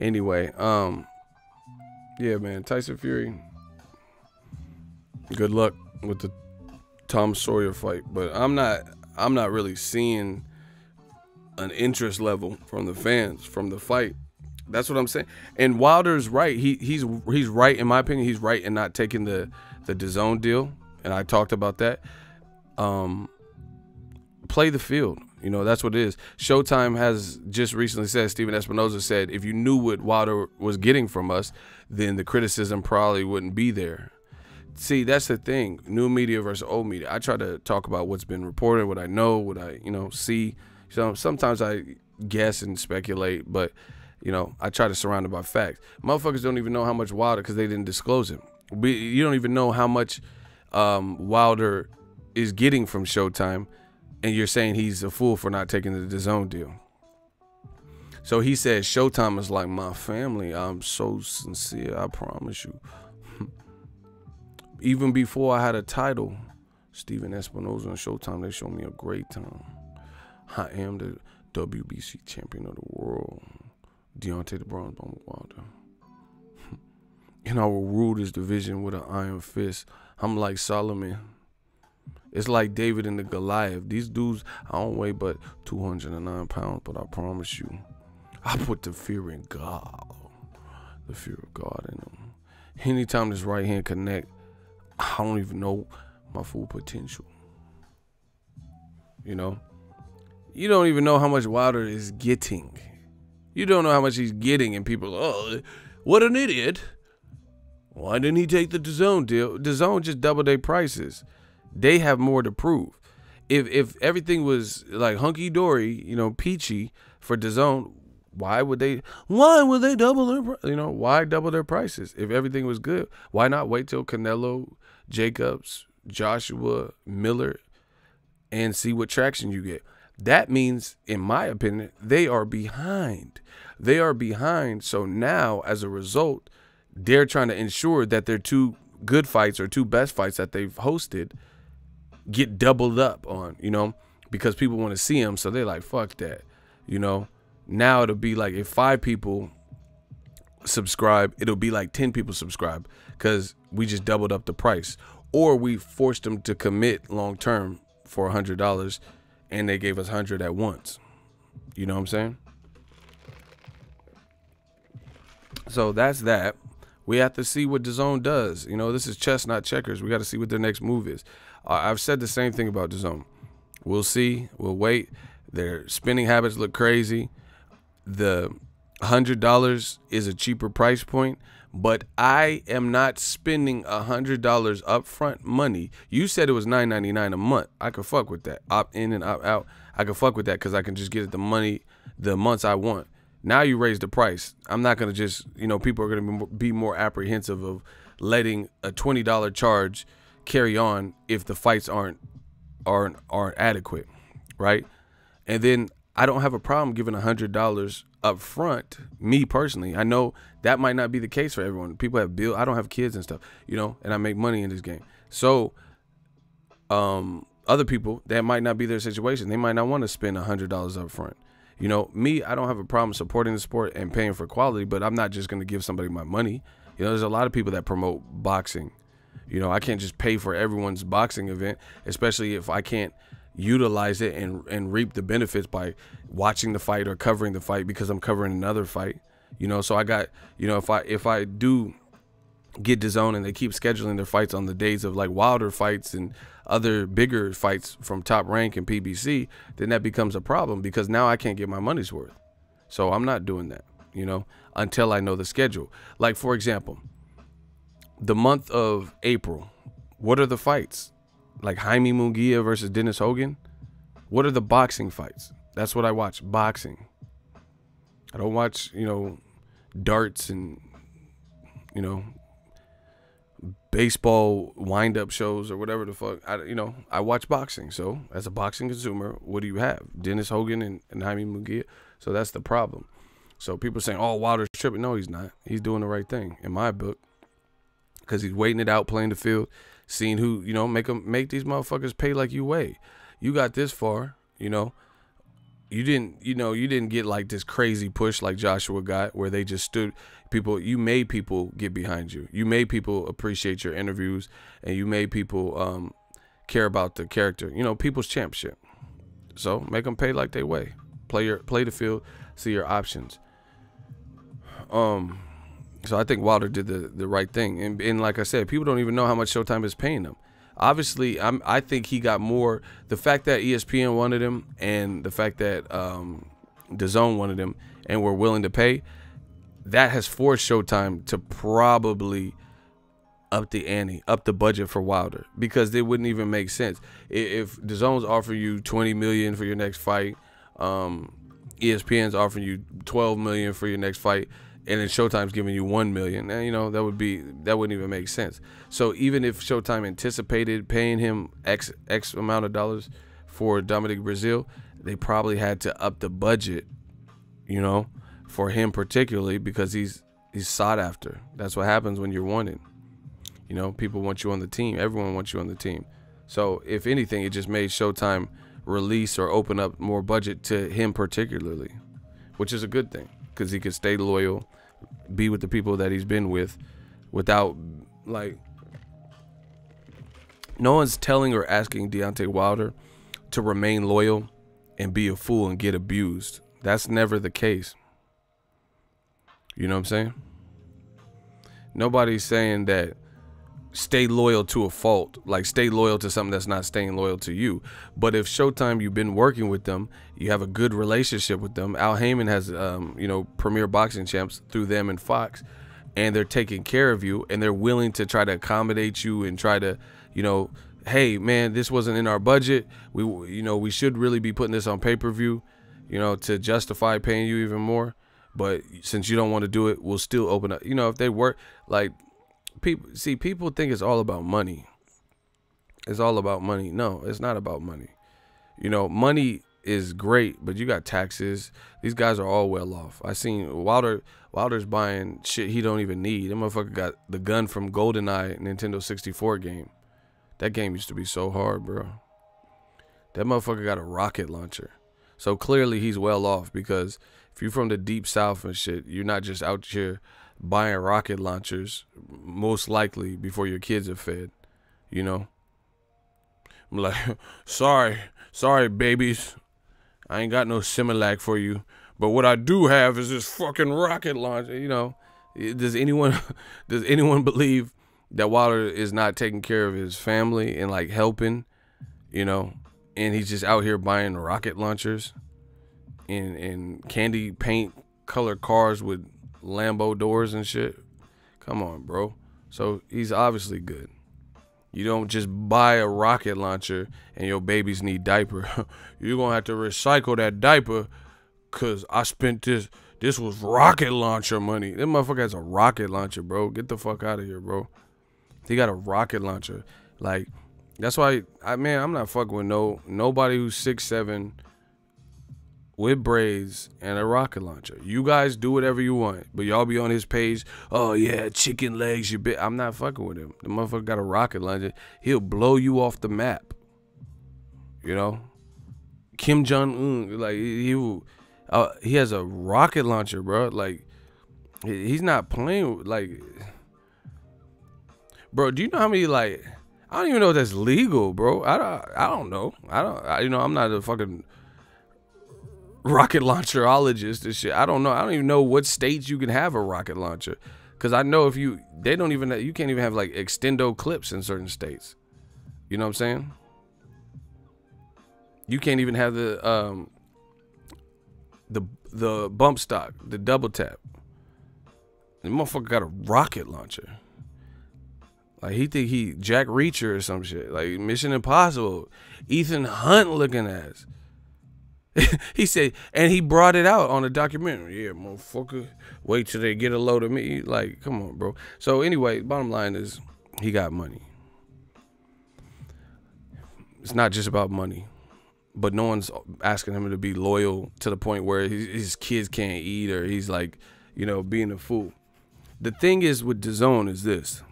Speaker 1: Anyway, yeah, man, Tyson Fury. Good luck with the Tom Sawyer fight, but I'm not really seeing an interest level from the fans from the fight. That's what I'm saying. And Wilder's right. He's right in my opinion. He's right in not taking the DAZN deal, and I talked about that. Play the field. You know, that's what it is. Showtime has just recently said, Steven Espinoza said, if you knew what Wilder was getting from us, then the criticism probably wouldn't be there. See, that's the thing. New media versus old media. I try to talk about what's been reported, what I know, what I, see. So sometimes I guess and speculate, but, I try to surround it by facts. Motherfuckers don't even know how much Wilder, because they didn't disclose it. You don't even know how much Wilder is getting from Showtime, and you're saying he's a fool for not taking the DAZN deal. So he says Showtime is like my family. I'm so sincere, I promise you. Even before I had a title, Steven Espinoza and Showtime, they showed me a great time. I am the WBC champion of the world. Deontay the Bronze Bomber Wilder. And I will rule this division with an iron fist. I'm like Solomon. It's like David and the Goliath. These dudes, I don't weigh but 209 pounds, but I promise you, I put the fear in God. The fear of God in them. Anytime this right hand connect, I don't even know my full potential. You don't even know how much Wilder is getting. You don't know how much he's getting, and people, oh, what an idiot. Why didn't he take the DAZN deal? DAZN just doubled their prices. They have more to prove. If everything was like hunky-dory, peachy for DAZN, why would they double their, why double their prices? If everything was good, why not wait till Canelo, Jacobs, Joshua, Miller, and see what traction you get? That means, in my opinion, they are behind. They are behind. So now, as a result, they're trying to ensure that their two good fights or two best fights that they've hosted get doubled up on, because people want to see them. So they're like, fuck that, Now it'll be like if 5 people subscribe, it'll be like 10 people subscribe because we just doubled up the price. Or we forced them to commit long term for $100 and they gave us 100 at once. You know what I'm saying? So that's that. We have to see what DAZN does. This is chess, not checkers. We got to see what their next move is. I've said the same thing about DAZN. We'll see. We'll wait. Their spending habits look crazy. The $100 is a cheaper price point, but I am not spending $100 upfront money. You said it was $9.99 a month. I could fuck with that. Opt in and opt out. I could fuck with that because I can just get the money the months I want. Now you raise the price. I'm not going to just, people are going to be more apprehensive of letting a $20 charge carry on if the fights aren't adequate, right? And then I don't have a problem giving $100 up front, me personally. I know that might not be the case for everyone. People have bills. I don't have kids and stuff, and I make money in this game. So other people, that might not be their situation. They might not want to spend $100 up front. Me, I don't have a problem supporting the sport and paying for quality, but I'm not just going to give somebody my money. There's a lot of people that promote boxing. I can't just pay for everyone's boxing event, especially if I can't utilize it and reap the benefits by watching the fight or covering the fight because I'm covering another fight. So I got, if I do get DAZN and they keep scheduling their fights on the days of like Wilder fights and other bigger fights from Top Rank and PBC, then that becomes a problem because now I can't get my money's worth. So I'm not doing that, until I know the schedule. Like, for example, the month of April, what are the fights? Like Jaime Munguia versus Dennis Hogan? What are the boxing fights? That's what I watch, boxing. I don't watch, darts and, baseball wind-up shows or whatever the fuck. I watch boxing. So as a boxing consumer, what do you have? Dennis Hogan and Jaime Munguia. So that's the problem. So people saying, oh, Wilder's tripping. No, he's not. He's doing the right thing in my book because he's waiting it out, playing the field, seeing who, make these motherfuckers pay like you weigh. You got this far, you didn't get like this crazy push like Joshua got where they just stood. You made people get behind you. You made people appreciate your interviews, and you made people care about the character. People's championship. So make them pay like they weigh. Play the field, see your options. So I think Wilder did the right thing, and like I said, people don't even know how much Showtime is paying them. Obviously, I think he got more. The fact that ESPN wanted him, and the fact that DAZN wanted him, and were willing to pay. that has forced Showtime to probably up the ante, up the budget for Wilder, because it wouldn't even make sense if DAZN's offering you $20 million for your next fight, ESPN's offering you $12 million for your next fight, and then Showtime's giving you $1 million. And, you know, that wouldn't even make sense. So even if Showtime anticipated paying him X amount of dollars for Dominic Brazil, they probably had to up the budget, you know, for him particularly, because he's sought after. That's what happens when you're wanted. You know, people want you on the team. Everyone wants you on the team. So if anything, it just made Showtime release or open up more budget to him particularly, which is a good thing, because he could stay loyal, be with the people that he's been with, without, like, no one's telling or asking Deontay Wilder to remain loyal and be a fool and get abused. That's never the case. You know what I'm saying? Nobody's saying that stay loyal to a fault, like stay loyal to something that's not staying loyal to you. But if Showtime, you've been working with them, you have a good relationship with them. Al Heyman has, you know, premier boxing champs through them and Fox, and they're taking care of you, and they're willing to try to accommodate you and try to, you know, hey man, this wasn't in our budget. We should really be putting this on pay-per-view, you know, to justify paying you even more. But since you don't want to do it, we'll still open up. You know, if they work, like, people think it's all about money. It's all about money. No, it's not about money. You know, money is great, but you got taxes. These guys are all well off. I seen Wilder's buying shit he don't even need. That motherfucker got the gun from GoldenEye Nintendo 64 game. That game used to be so hard, bro. That motherfucker got a rocket launcher. So clearly he's well off, because if you're from the deep south and shit, you're not just out here buying rocket launchers, most likely before your kids are fed, you know. I'm like, sorry babies, I ain't got no Similac for you, but what I do have is this fucking rocket launcher. You know, does anyone believe that Wilder is not taking care of his family and like helping, you know, and he's just out here buying rocket launchers and candy paint colored cars with Lambo doors and shit? Come on, bro. So he's obviously good. You don't just buy a rocket launcher and your babies need diaper. You're gonna have to recycle that diaper, cause I spent this was rocket launcher money. That motherfucker has a rocket launcher, bro. Get the fuck out of here, bro. He got a rocket launcher. Like, that's why I'm not fucking with nobody who's 6'7" with braids and a rocket launcher. You guys do whatever you want, but y'all be on his page, oh yeah, chicken legs, you bit. I'm not fucking with him. The motherfucker got a rocket launcher. He'll blow you off the map. You know? Kim Jong-un, like, he has a rocket launcher, bro. Like, he's not playing with, like, bro, do you know how many, like, I don't even know if that's legal, bro. I don't know. You know, I'm not a fucking rocket launcherologist and shit. I don't know. I don't even know what states you can have a rocket launcher, because I know you can't even have like extendo clips in certain states. You know what I'm saying? You can't even have the bump stock, the double tap. The motherfucker got a rocket launcher. Like, he think he Jack Reacher or some shit. Like Mission Impossible. Ethan Hunt looking ass. He said, and he brought it out on a documentary. Yeah, motherfucker. Wait till they get a load of me. Like, come on, bro. So anyway, bottom line is, he got money. It's not just about money, but no one's asking him to be loyal to the point where his kids can't eat, or he's like, you know, being a fool. The thing is with DAZN is this.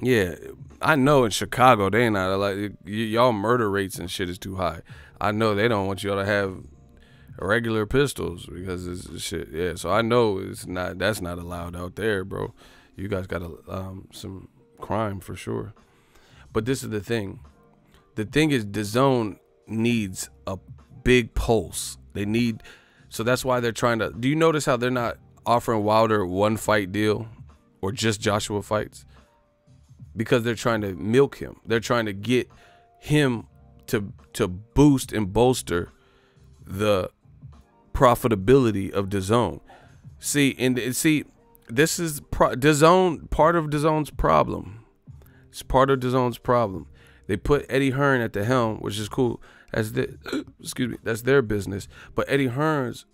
Speaker 1: Yeah, I know in Chicago they ain't not like, y'all murder rates and shit is too high. I know they don't want y'all to have regular pistols because it's shit. Yeah, so I know that's not allowed out there, bro. You guys got some crime for sure. But this is the thing. The thing is, DAZN needs a big pulse. So that's why they're trying to. Do you notice how they're not offering Wilder one fight deal or just Joshua fights? Because they're trying to milk him. They're trying to get him to boost and bolster the profitability of DAZN. See, this is DAZN, part of DAZN's problem. It's part of DAZN's problem. They put Eddie Hearn at the helm, which is cool. That's that's their business. But Eddie Hearn's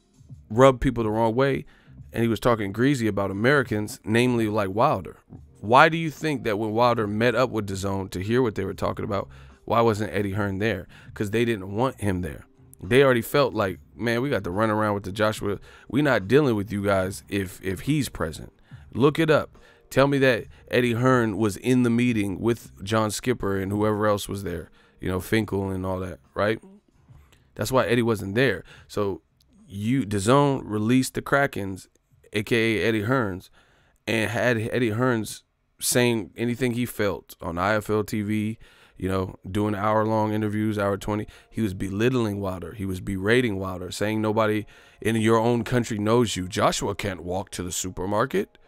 Speaker 1: rubbed people the wrong way, and he was talking greasy about Americans, namely like Wilder. Why do you think that when Wilder met up with DAZN to hear what they were talking about, why wasn't Eddie Hearn there? Because they didn't want him there. They already felt like, man, we got to run around with the Joshua. We're not dealing with you guys if he's present. Look it up. Tell me that Eddie Hearn was in the meeting with John Skipper and whoever else was there, you know, Finkel and all that, right? That's why Eddie wasn't there. So DAZN released the Krakens, aka Eddie Hearns, and had Eddie Hearns saying anything he felt on IFL TV, you know, doing hour-long interviews, hour 20. He was belittling Wilder. He was berating Wilder, saying nobody in your own country knows you. Joshua can't walk to the supermarket.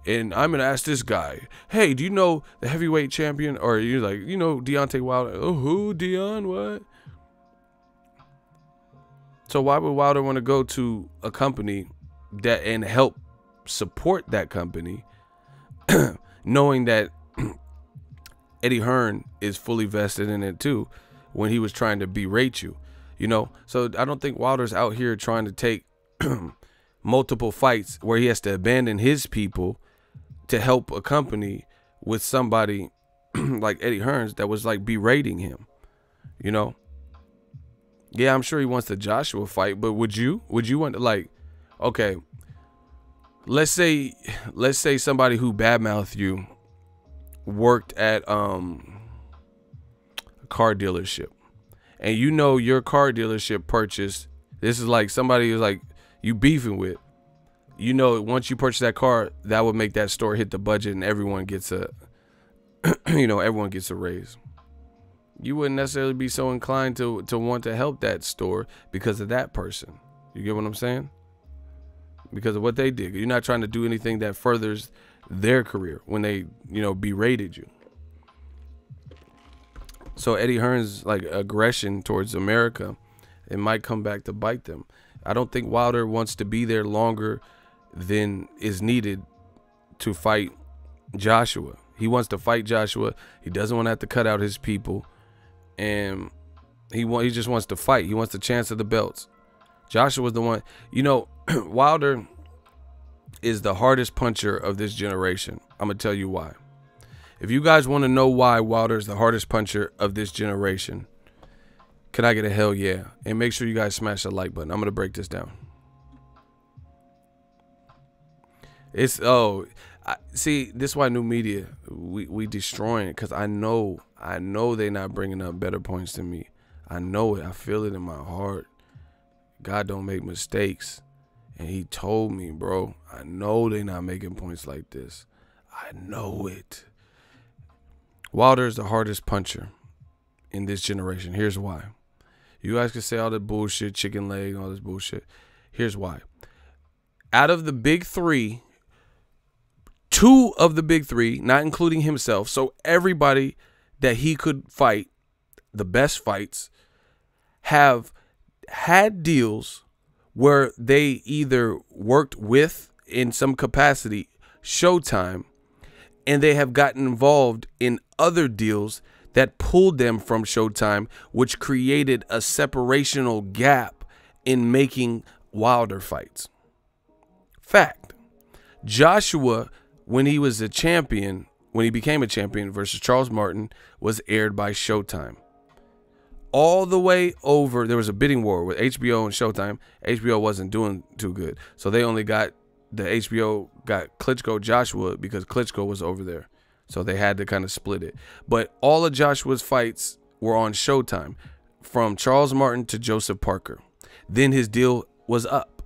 Speaker 1: And I'm going to ask this guy, hey, do you know the heavyweight champion? Or you're like, you know, Deontay Wilder. Oh, who? Deon? What? So why would Wilder want to go to a company that and help support that company, knowing that Eddie Hearn is fully vested in it too, when he was trying to berate you, you know? So I don't think Wilder's out here trying to take multiple fights where he has to abandon his people to help a company with somebody like Eddie Hearns that was like berating him, you know? Yeah, I'm sure he wants the Joshua fight, but would you want to, like, okay, let's say somebody who badmouthed you worked at a car dealership, and you know your car dealership purchased, this is like somebody who's like you beefing with, you know, once you purchase that car, that would make that store hit the budget and everyone gets a you know, everyone gets a raise. You wouldn't necessarily be so inclined to want to help that store because of that person. You get what I'm saying? Because of what they did. You're not trying to do anything that furthers their career when they, you know, berated you. So Eddie Hearn's like aggression towards America, it might come back to bite them. I don't think Wilder wants to be there longer than is needed to fight Joshua. He wants to fight Joshua. He doesn't want to have to cut out his people, and he just wants to fight. He wants the chance of the belts. Joshua's the one, you know. Wilder is the hardest puncher of this generation. I'm gonna tell you why. If you guys want to know why Wilder is the hardest puncher of this generation, can I get a hell yeah? And make sure you guys smash the like button. I'm gonna break this down. See, this is why new media, we destroying it, because I know they not bringing up better points than me. I know it. I feel it in my heart. God don't make mistakes. And he told me, bro, I know they not making points like this. I know it. Wilder is the hardest puncher in this generation. Here's why. You guys can say all that bullshit, chicken leg, all this bullshit. Here's why. Out of the big three, two of the big three, not including himself, so everybody that he could fight, the best fights, have had deals where they either worked with, in some capacity, Showtime, and they have gotten involved in other deals that pulled them from Showtime, which created a separational gap in making Wilder fights. Fact. Joshua, when he was a champion, when he became a champion versus Charles Martin, was aired by Showtime. All the way over, there was a bidding war with HBO and Showtime. HBO wasn't doing too good, so they only got, the HBO got Klitschko Joshua because Klitschko was over there, so they had to kind of split it. But all of Joshua's fights were on Showtime, from Charles Martin to Joseph Parker. Then his deal was up.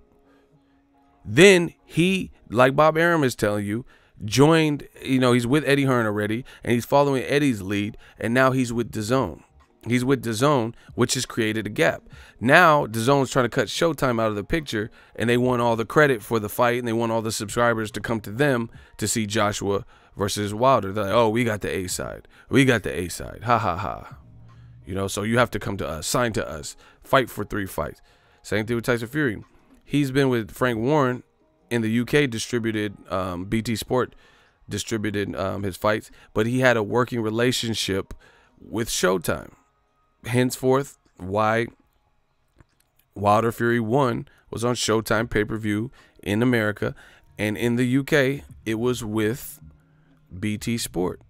Speaker 1: Then he, like Bob Arum is telling you, joined, you know, he's with Eddie Hearn already, and he's following Eddie's lead, and now he's with DAZN. He's with DAZN, which has created a gap. Now DAZN's trying to cut Showtime out of the picture, and they want all the credit for the fight, and they want all the subscribers to come to them to see Joshua versus Wilder. They're like, oh, we got the A side. We got the A side. Ha ha ha. You know, so you have to come to us, sign to us, fight for 3 fights. Same thing with Tyson Fury. He's been with Frank Warren in the UK distributed, BT Sport distributed his fights, but he had a working relationship with Showtime. Henceforth, why Wilder Fury 1 was on Showtime pay-per-view in America, and in the UK, it was with BT Sport.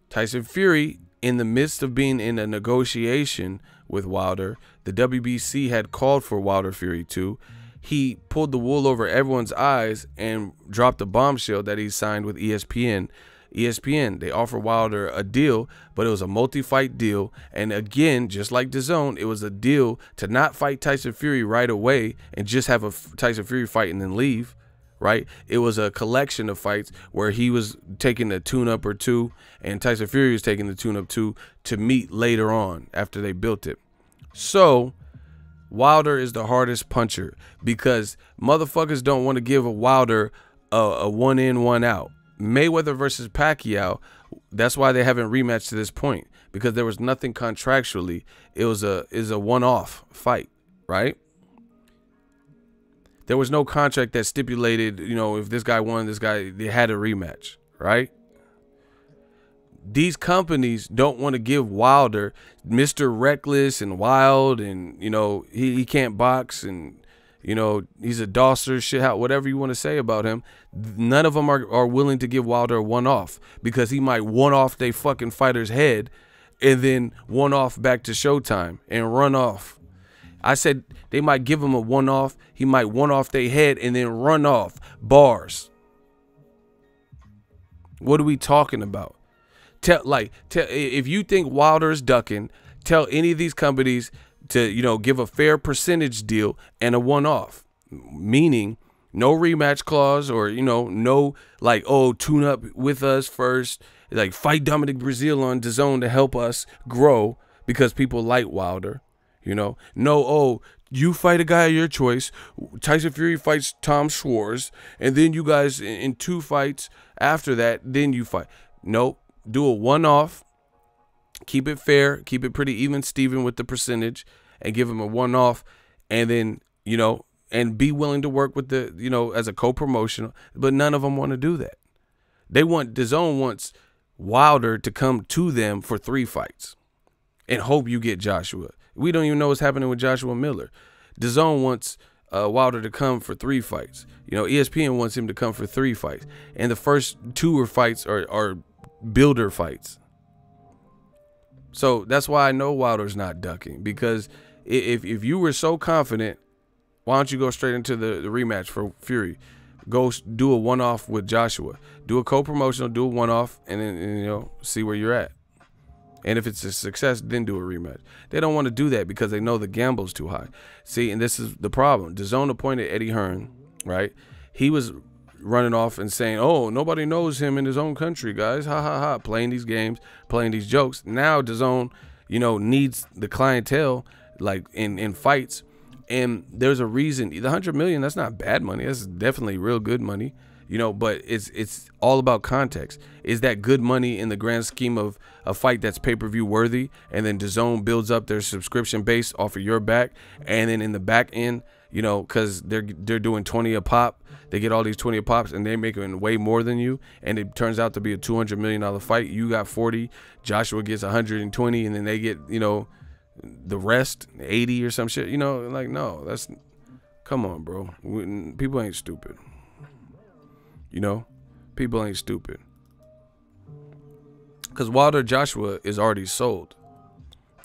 Speaker 1: Tyson Fury, in the midst of being in a negotiation with Wilder, the WBC had called for Wilder Fury 2. He pulled the wool over everyone's eyes and dropped a bombshell that he signed with ESPN. ESPN, they offered Wilder a deal, but it was a multi-fight deal. And again, just like DAZN, it was a deal to not fight Tyson Fury right away and just have a Tyson Fury fight and then leave, right? It was a collection of fights where he was taking a tune-up or two and Tyson Fury was taking the tune-up too, to meet later on after they built it. So Wilder is the hardest puncher because motherfuckers don't want to give a Wilder a one in, one out. Mayweather versus Pacquiao, that's why they haven't rematched to this point, because there was nothing contractually. It was a one-off fight, right? There was no contract that stipulated, you know, if this guy won, this guy, they had a rematch, right? These companies don't want to give Wilder Mr. Reckless and Wild and, you know, he can't box and, you know, he's a dosser, shit, whatever you want to say about him. None of them are willing to give Wilder a one-off because he might one-off their fucking fighter's head and then one-off back to Showtime and run off. I said they might give him a one-off. He might one-off their head and then run off. Bars. What are we talking about? Tell if you think Wilder is ducking, tell any of these companies to, you know, give a fair percentage deal and a one-off, meaning no rematch clause or, you know, no like, oh, tune up with us first, like fight Dominic Breazeale on DAZN to help us grow because people like Wilder, you know. No, oh, you fight a guy of your choice. Tyson Fury fights Tom Schwarz, and then you guys in 2 fights after that, then you fight. Nope. Do a one-off, keep it fair, keep it pretty even Steven with the percentage, and give him a one-off, and then, you know, and be willing to work with the, you know, as a co-promotional. But none of them want to do that. They want, DAZN wants Wilder to come to them for 3 fights and hope you get Joshua. We don't even know what's happening with Joshua Miller. DAZN wants Wilder to come for 3 fights. You know, ESPN wants him to come for 3 fights. And the first 2 fights are builder fights. So that's why I know Wilder's not ducking, because if you were so confident, why don't you go straight into the rematch for Fury? Go do a one-off with Joshua. Do a co-promotional, do a one-off, and then, you know, see where you're at. And if it's a success, then do a rematch. They don't want to do that because they know the gamble's too high. See, and this is the problem. DAZN appointed Eddie Hearn, right? He was running off and saying, oh, nobody knows him in his own country, guys. Ha, ha, ha. Playing these games, playing these jokes. Now DAZN, you know, needs the clientele, like in fights. And there's a reason. The $100 million, that's not bad money. That's definitely real good money, you know, but it's all about context. Is that good money in the grand scheme of a fight that's pay-per-view worthy? And then DAZN builds up their subscription base off of your back. And then in the back end, you know, because they're doing 20 a pop. They get all these 20 a pops and they're making way more than you. And it turns out to be a $200 million fight. You got 40. Joshua gets 120. And then they get, you know, the rest 80 or some shit. You know, like, no, that's, come on, bro. People ain't stupid. You know, people ain't stupid. Because Wilder Joshua is already sold.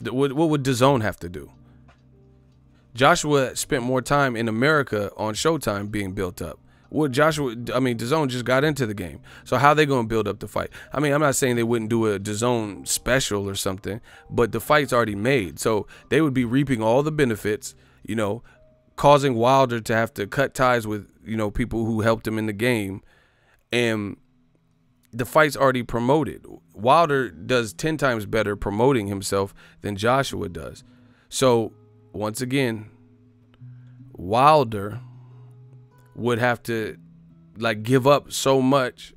Speaker 1: What would DAZN have to do? Joshua spent more time in America on Showtime being built up. DAZN just got into the game. So how are they going to build up the fight? I mean, I'm not saying they wouldn't do a DAZN special or something, but the fight's already made. So they would be reaping all the benefits, you know, causing Wilder to have to cut ties with, you know, people who helped him in the game. And the fight's already promoted. Wilder does 10 times better promoting himself than Joshua does. So once again, Wilder would have to like give up so much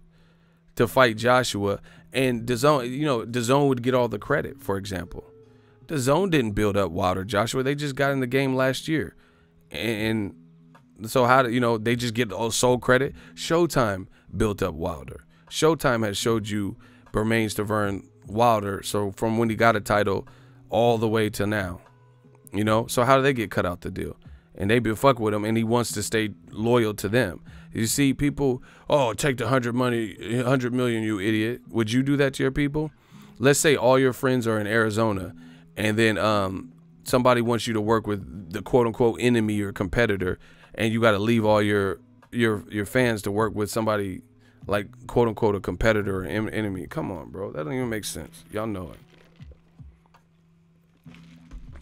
Speaker 1: to fight Joshua, and DAZN, you know, DAZN would get all the credit. For example, DAZN didn't build up Wilder Joshua. They just got in the game last year, and So how do you know they just get all sole credit? Showtime built up Wilder. Showtime has showed you Bermain Stavern Wilder. So from when he got a title all the way to now, you know. So how do they get cut out the deal? And they been fuck with him, and he wants to stay loyal to them. You see people, oh, take the 100 million, you idiot. Would you do that to your people? Let's say all your friends are in Arizona, and then somebody wants you to work with the quote unquote enemy or competitor, and you got to leave all your fans to work with somebody like quote unquote a competitor or enemy. Come on, bro. That don't even make sense. Y'all know it.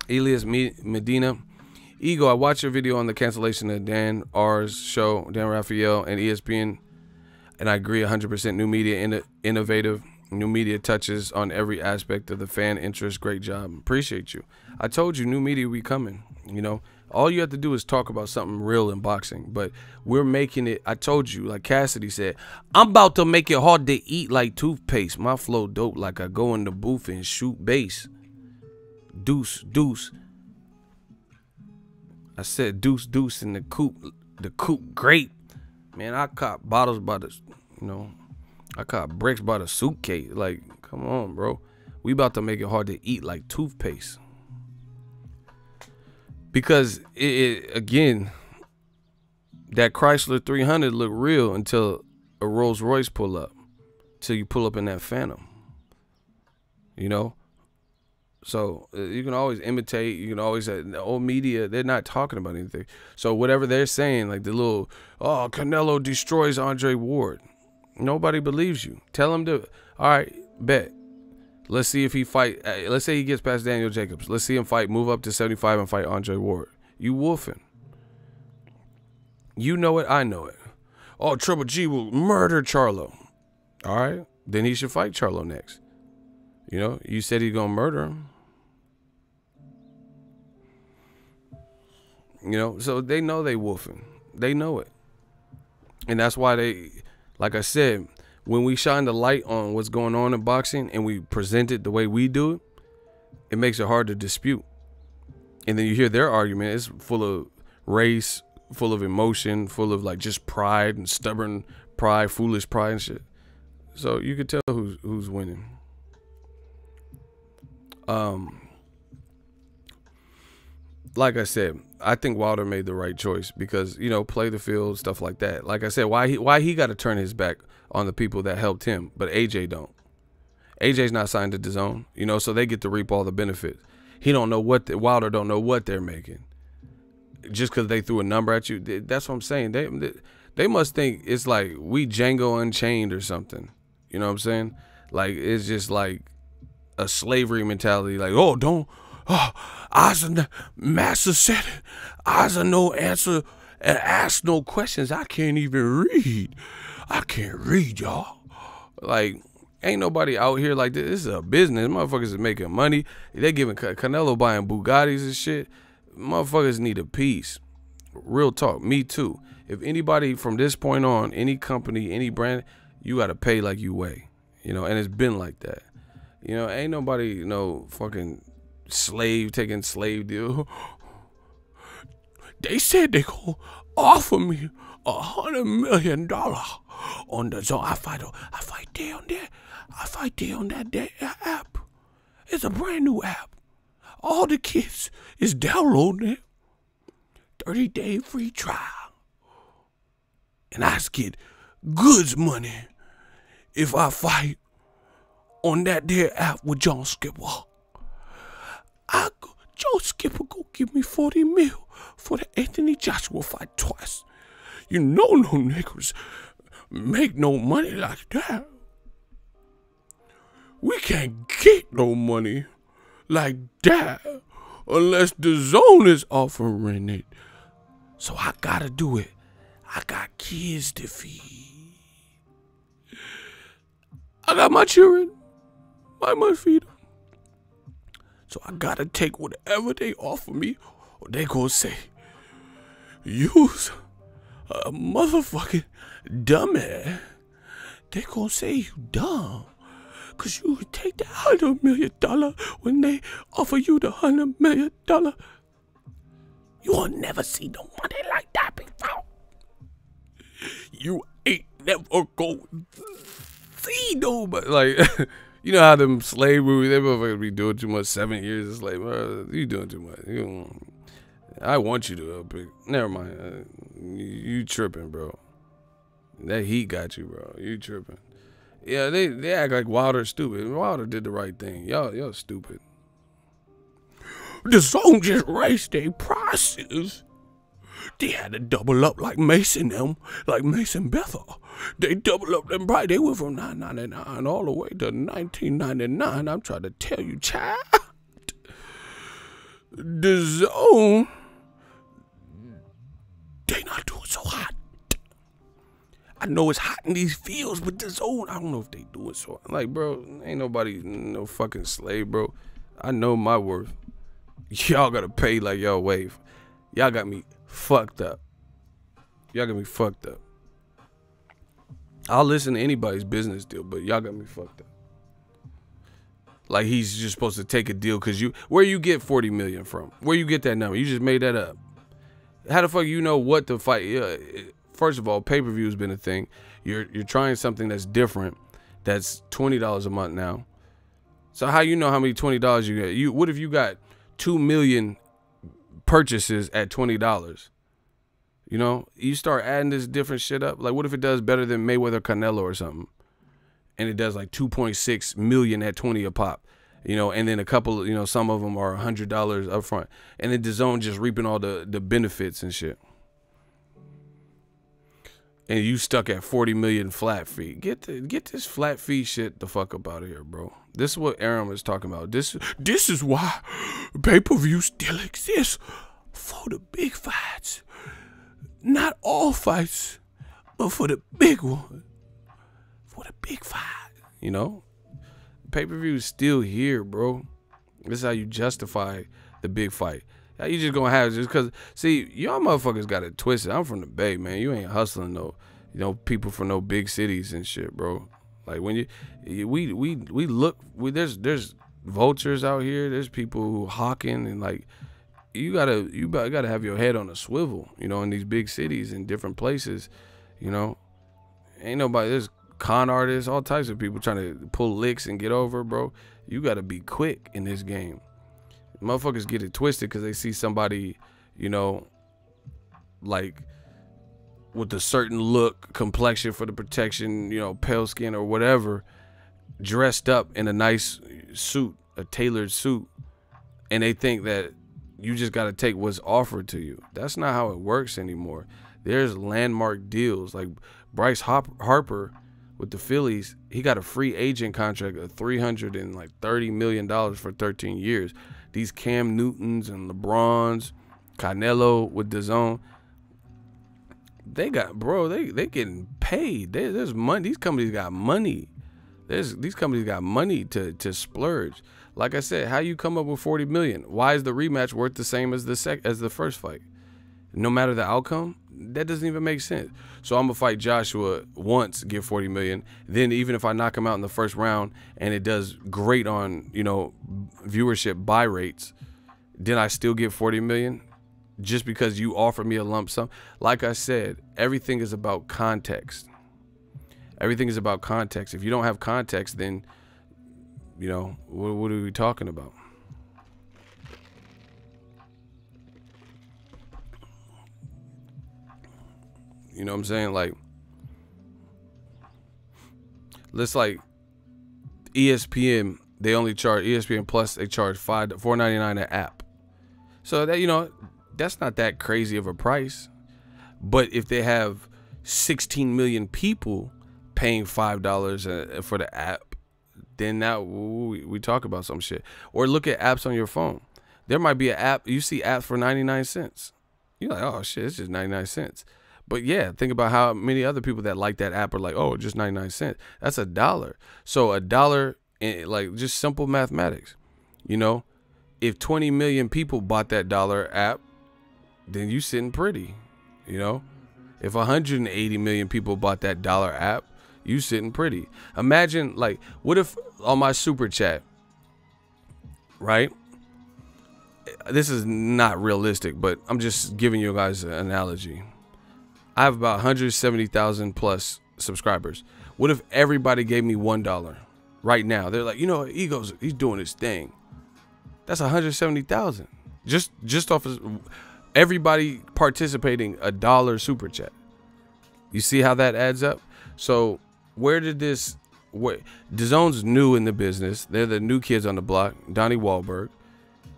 Speaker 1: Elias Medina. Ego, I watched your video on the cancellation of Dan R's show, Dan Raphael, and ESPN, and I agree 100%. New media, innovative. New media touches on every aspect of the fan interest. Great job. Appreciate you. I told you, new media we coming. You know, all you have to do is talk about something real in boxing, but we're making it. I told you, like Cassidy said, I'm about to make it hard to eat like toothpaste. My flow dope like I go in the booth and shoot bass. Deuce, deuce. I said deuce, deuce in the coop great. Man, I caught bottles by the, you know, I caught bricks by the suitcase. Like, come on, bro. We about to make it hard to eat like toothpaste. Because, again, that Chrysler 300 looked real until a Rolls Royce pull up. Till you pull up in that Phantom. You know? So you can always imitate. You can always the old media. They're not talking about anything. So whatever they're saying, like the little, oh, Canelo destroys Andre Ward. Nobody believes you. Tell him to. All right, bet. Let's see if he fight. Let's say he gets past Daniel Jacobs. Let's see him fight. Move up to 75 and fight Andre Ward. You wolfing. You know it. I know it. Oh, Triple G will murder Charlo. All right, then he should fight Charlo next. You know, you said he's gonna murder him. You know, so they know they wolfing. They know it. And that's why they, like I said, when we shine the light on what's going on in boxing and we present it the way we do it, it makes it hard to dispute. And then you hear their argument. It's full of race, full of emotion, full of like just pride and stubborn pride, foolish pride and shit. So you could tell who's winning. Like I said, I think Wilder made the right choice because, you know, play the field, stuff like that. Like I said, why he got to turn his back on the people that helped him, but AJ don't. AJ's not signed to DAZN, you know, so they get to reap all the benefits. He don't know what Wilder don't know what they're making. Just because they threw a number at you, that's what I'm saying. They must think it's like we Django Unchained or something. You know what I'm saying? Like it's just like a slavery mentality. Like, oh, don't. Oh, master said it. I's a no answer and ask no questions. I can't even read. I can't read, y'all. Like, ain't nobody out here like this. This is a business. Motherfuckers is making money. They giving Canelo buying Bugattis and shit. Motherfuckers need a piece. Real talk. Me too. If anybody from this point on, any company, any brand, you got to pay like you weigh. You know, and it's been like that. You know, ain't nobody, you know, fucking slave taking slave deal. They said they gonna offer me $100 million on the zone. I fight there on there. I fight there on that app. It's a brand new app. All the kids is downloading it. 30-day free trial. And I get goods money if I on that there app with John Skipper. Joe Skipper go give me 40 mil for the Anthony Joshua fight twice. You know no niggas make no money like that. We can't get no money like that unless the zone is offering it. So I gotta do it. I got kids to feed. I got my children. I must feed them. So I gotta take whatever they offer me, or they gonna say, you's a motherfucking dummy. They gonna say you dumb, cause you would take the $100 million when they offer you the $100 million. You will never see no money like that before. You ain't never gonna see nobody. Like, you know how them slave movies, they motherfuckers be doing too much. 7 years of slave. You doing too much. I want you to pick. Never mind. You tripping, bro. That heat got you, bro. You tripping. Yeah, they act like Wilder stupid. Wilder did the right thing. Y'all stupid. The zone just raised their prices. They had to double up like Mason Bethel. They double up them price. They went from $9.99 all the way to $19.99. I'm trying to tell you, child. The zone, they not doing so hot. I know it's hot in these fields, but the zone, I don't know if they do it so. Like, bro, ain't nobody no fucking slave, bro. I know my worth. Y'all gotta pay like y'all wave. Y'all got me fucked up. Y'all got me fucked up. I'll listen to anybody's business deal, but y'all got me fucked up. Like he's just supposed to take a deal because where you get 40 million from? Where you get that number? You just made that up. How the fuck you know what to fight? First of all, pay-per-view has been a thing. You're trying something that's different. That's $20 a month now. So how you know how many $20 you get? What if you got 2 million purchases at $20? You know, you start adding this different shit up. Like, what if it does better than Mayweather Canelo or something? And it does like 2.6 million at 20 a pop. You know, and then a couple, you know, some of them are $100 up front. And then the zone just reaping all the benefits and shit. And you stuck at 40 million flat fee. Get this flat fee shit the fuck up out of here, bro. This is what Aaron was talking about. This is why pay-per-view still exists for the big fights. Not all fights, but for the big one. For the big fight, you know? Pay-per-view is still here, bro. This is how you justify the big fight. You just gonna have just because, see, y'all motherfuckers got it twisted. I'm from the Bay, man. You ain't hustling no, you know, people from no big cities and shit, bro. Like when we look, there's vultures out here. There's people who hawking and like, you gotta have your head on a swivel, you know, in these big cities and different places, you know. Ain't nobody, there's con artists, all types of people trying to pull licks and get over, bro. You gotta be quick in this game. Motherfuckers get it twisted because they see somebody, you know, like with a certain look, complexion for the protection, you know, pale skin or whatever, dressed up in a nice suit, a tailored suit, and they think that you just got to take what's offered to you. That's not how it works anymore. There's landmark deals. Like Bryce Harper with the Phillies, he got a free agent contract of $330 million for 13 years. These Cam Newtons and LeBrons, Canelo with the zone, they got, bro, they getting paid. There's money. These companies got money. These companies got money to splurge. Like I said, how you come up with 40 million? Why is the rematch worth the same as the first fight? No matter the outcome, that doesn't even make sense. So I'm gonna fight Joshua once, get 40 million. Then even if I knock him out in the first round and it does great on, you know, viewership buy rates, then I still get 40 million just because you offer me a lump sum. Like I said, everything is about context. Everything is about context. If you don't have context, then, you know, what are we talking about? You know what I'm saying? Like, let's like ESPN, they only charge ESPN Plus, they charge $4.99 an app. So that, you know, that's not that crazy of a price. But if they have 16 million people paying $5 for the app, then now we talk about some shit. Or look at apps on your phone. There might be an app, you see apps for 99 cents. You're like, oh shit, it's just 99 cents. But yeah, think about how many other people that like that app are like, oh, just 99 cents. That's $1. So $1, like just simple mathematics. You know, if 20 million people bought that dollar app, then you sitting pretty. You know, if 180 million people bought that dollar app, you sitting pretty. Imagine, like, what if on my super chat, right? This is not realistic, but I'm just giving you guys an analogy. I have about 170,000 plus subscribers. What if everybody gave me $1 right now? They're like, you know, he's doing his thing. That's 170,000. Just off of everybody participating $1 super chat. You see how that adds up? So where did this? DAZN's new in the business. They're the new kids on the block. Donnie Wahlberg.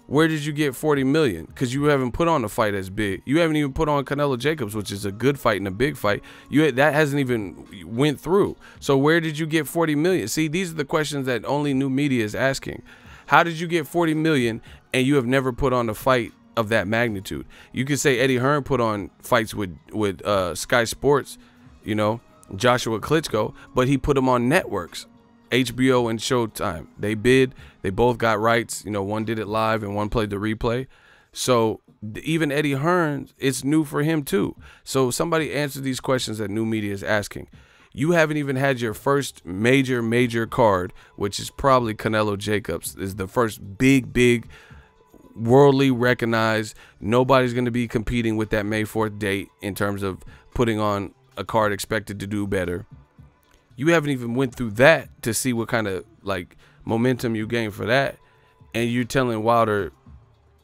Speaker 1: Where did you get 40 million? Because you haven't put on a fight as big. You haven't even put on Canelo Jacobs, which is a good fight and a big fight. That hasn't even went through. So where did you get 40 million? See, these are the questions that only new media is asking. How did you get 40 million and you have never put on a fight of that magnitude? You could say Eddie Hearn put on fights with Sky Sports, you know, Joshua Klitschko, but he put them on networks, HBO and Showtime. They bid. They both got rights. You know, one did it live and one played the replay. So even Eddie Hearn, it's new for him too. So somebody answer these questions that new media is asking. You haven't even had your first major card, which is probably Canelo Jacobs, is the first big worldly recognized. Nobody's going to be competing with that May 4th date in terms of putting on a card expected to do better. You haven't even went through that to see what kind of like momentum you gain for that, and you're telling Wilder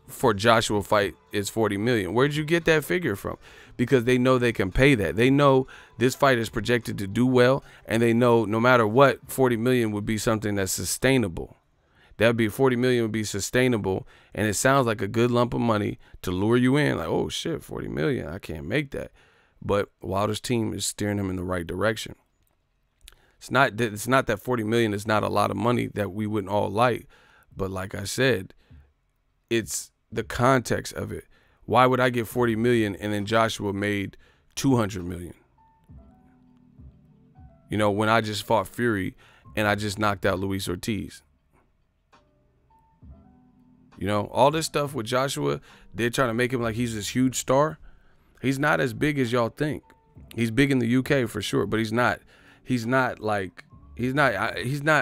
Speaker 1: for Joshua fight is 40 million. Where'd you get that figure from? Because they know they can pay that. They know this fight is projected to do well, and they know no matter what, 40 million would be something that's sustainable. That'd be 40 million would be sustainable, and it sounds like a good lump of money to lure you in. Like, oh shit, 40 million, I can't make that. But Wilder's team is steering him in the right direction. It's not that 40 million is not a lot of money that we wouldn't all like, but like I said, it's the context of it. Why would I get 40 million and then Joshua made 200 million? You know, when I just fought Fury and I just knocked out Luis Ortiz. You know, all this stuff with Joshua, they're trying to make him like he's this huge star. He's not as big as y'all think. He's big in the UK for sure, but he's not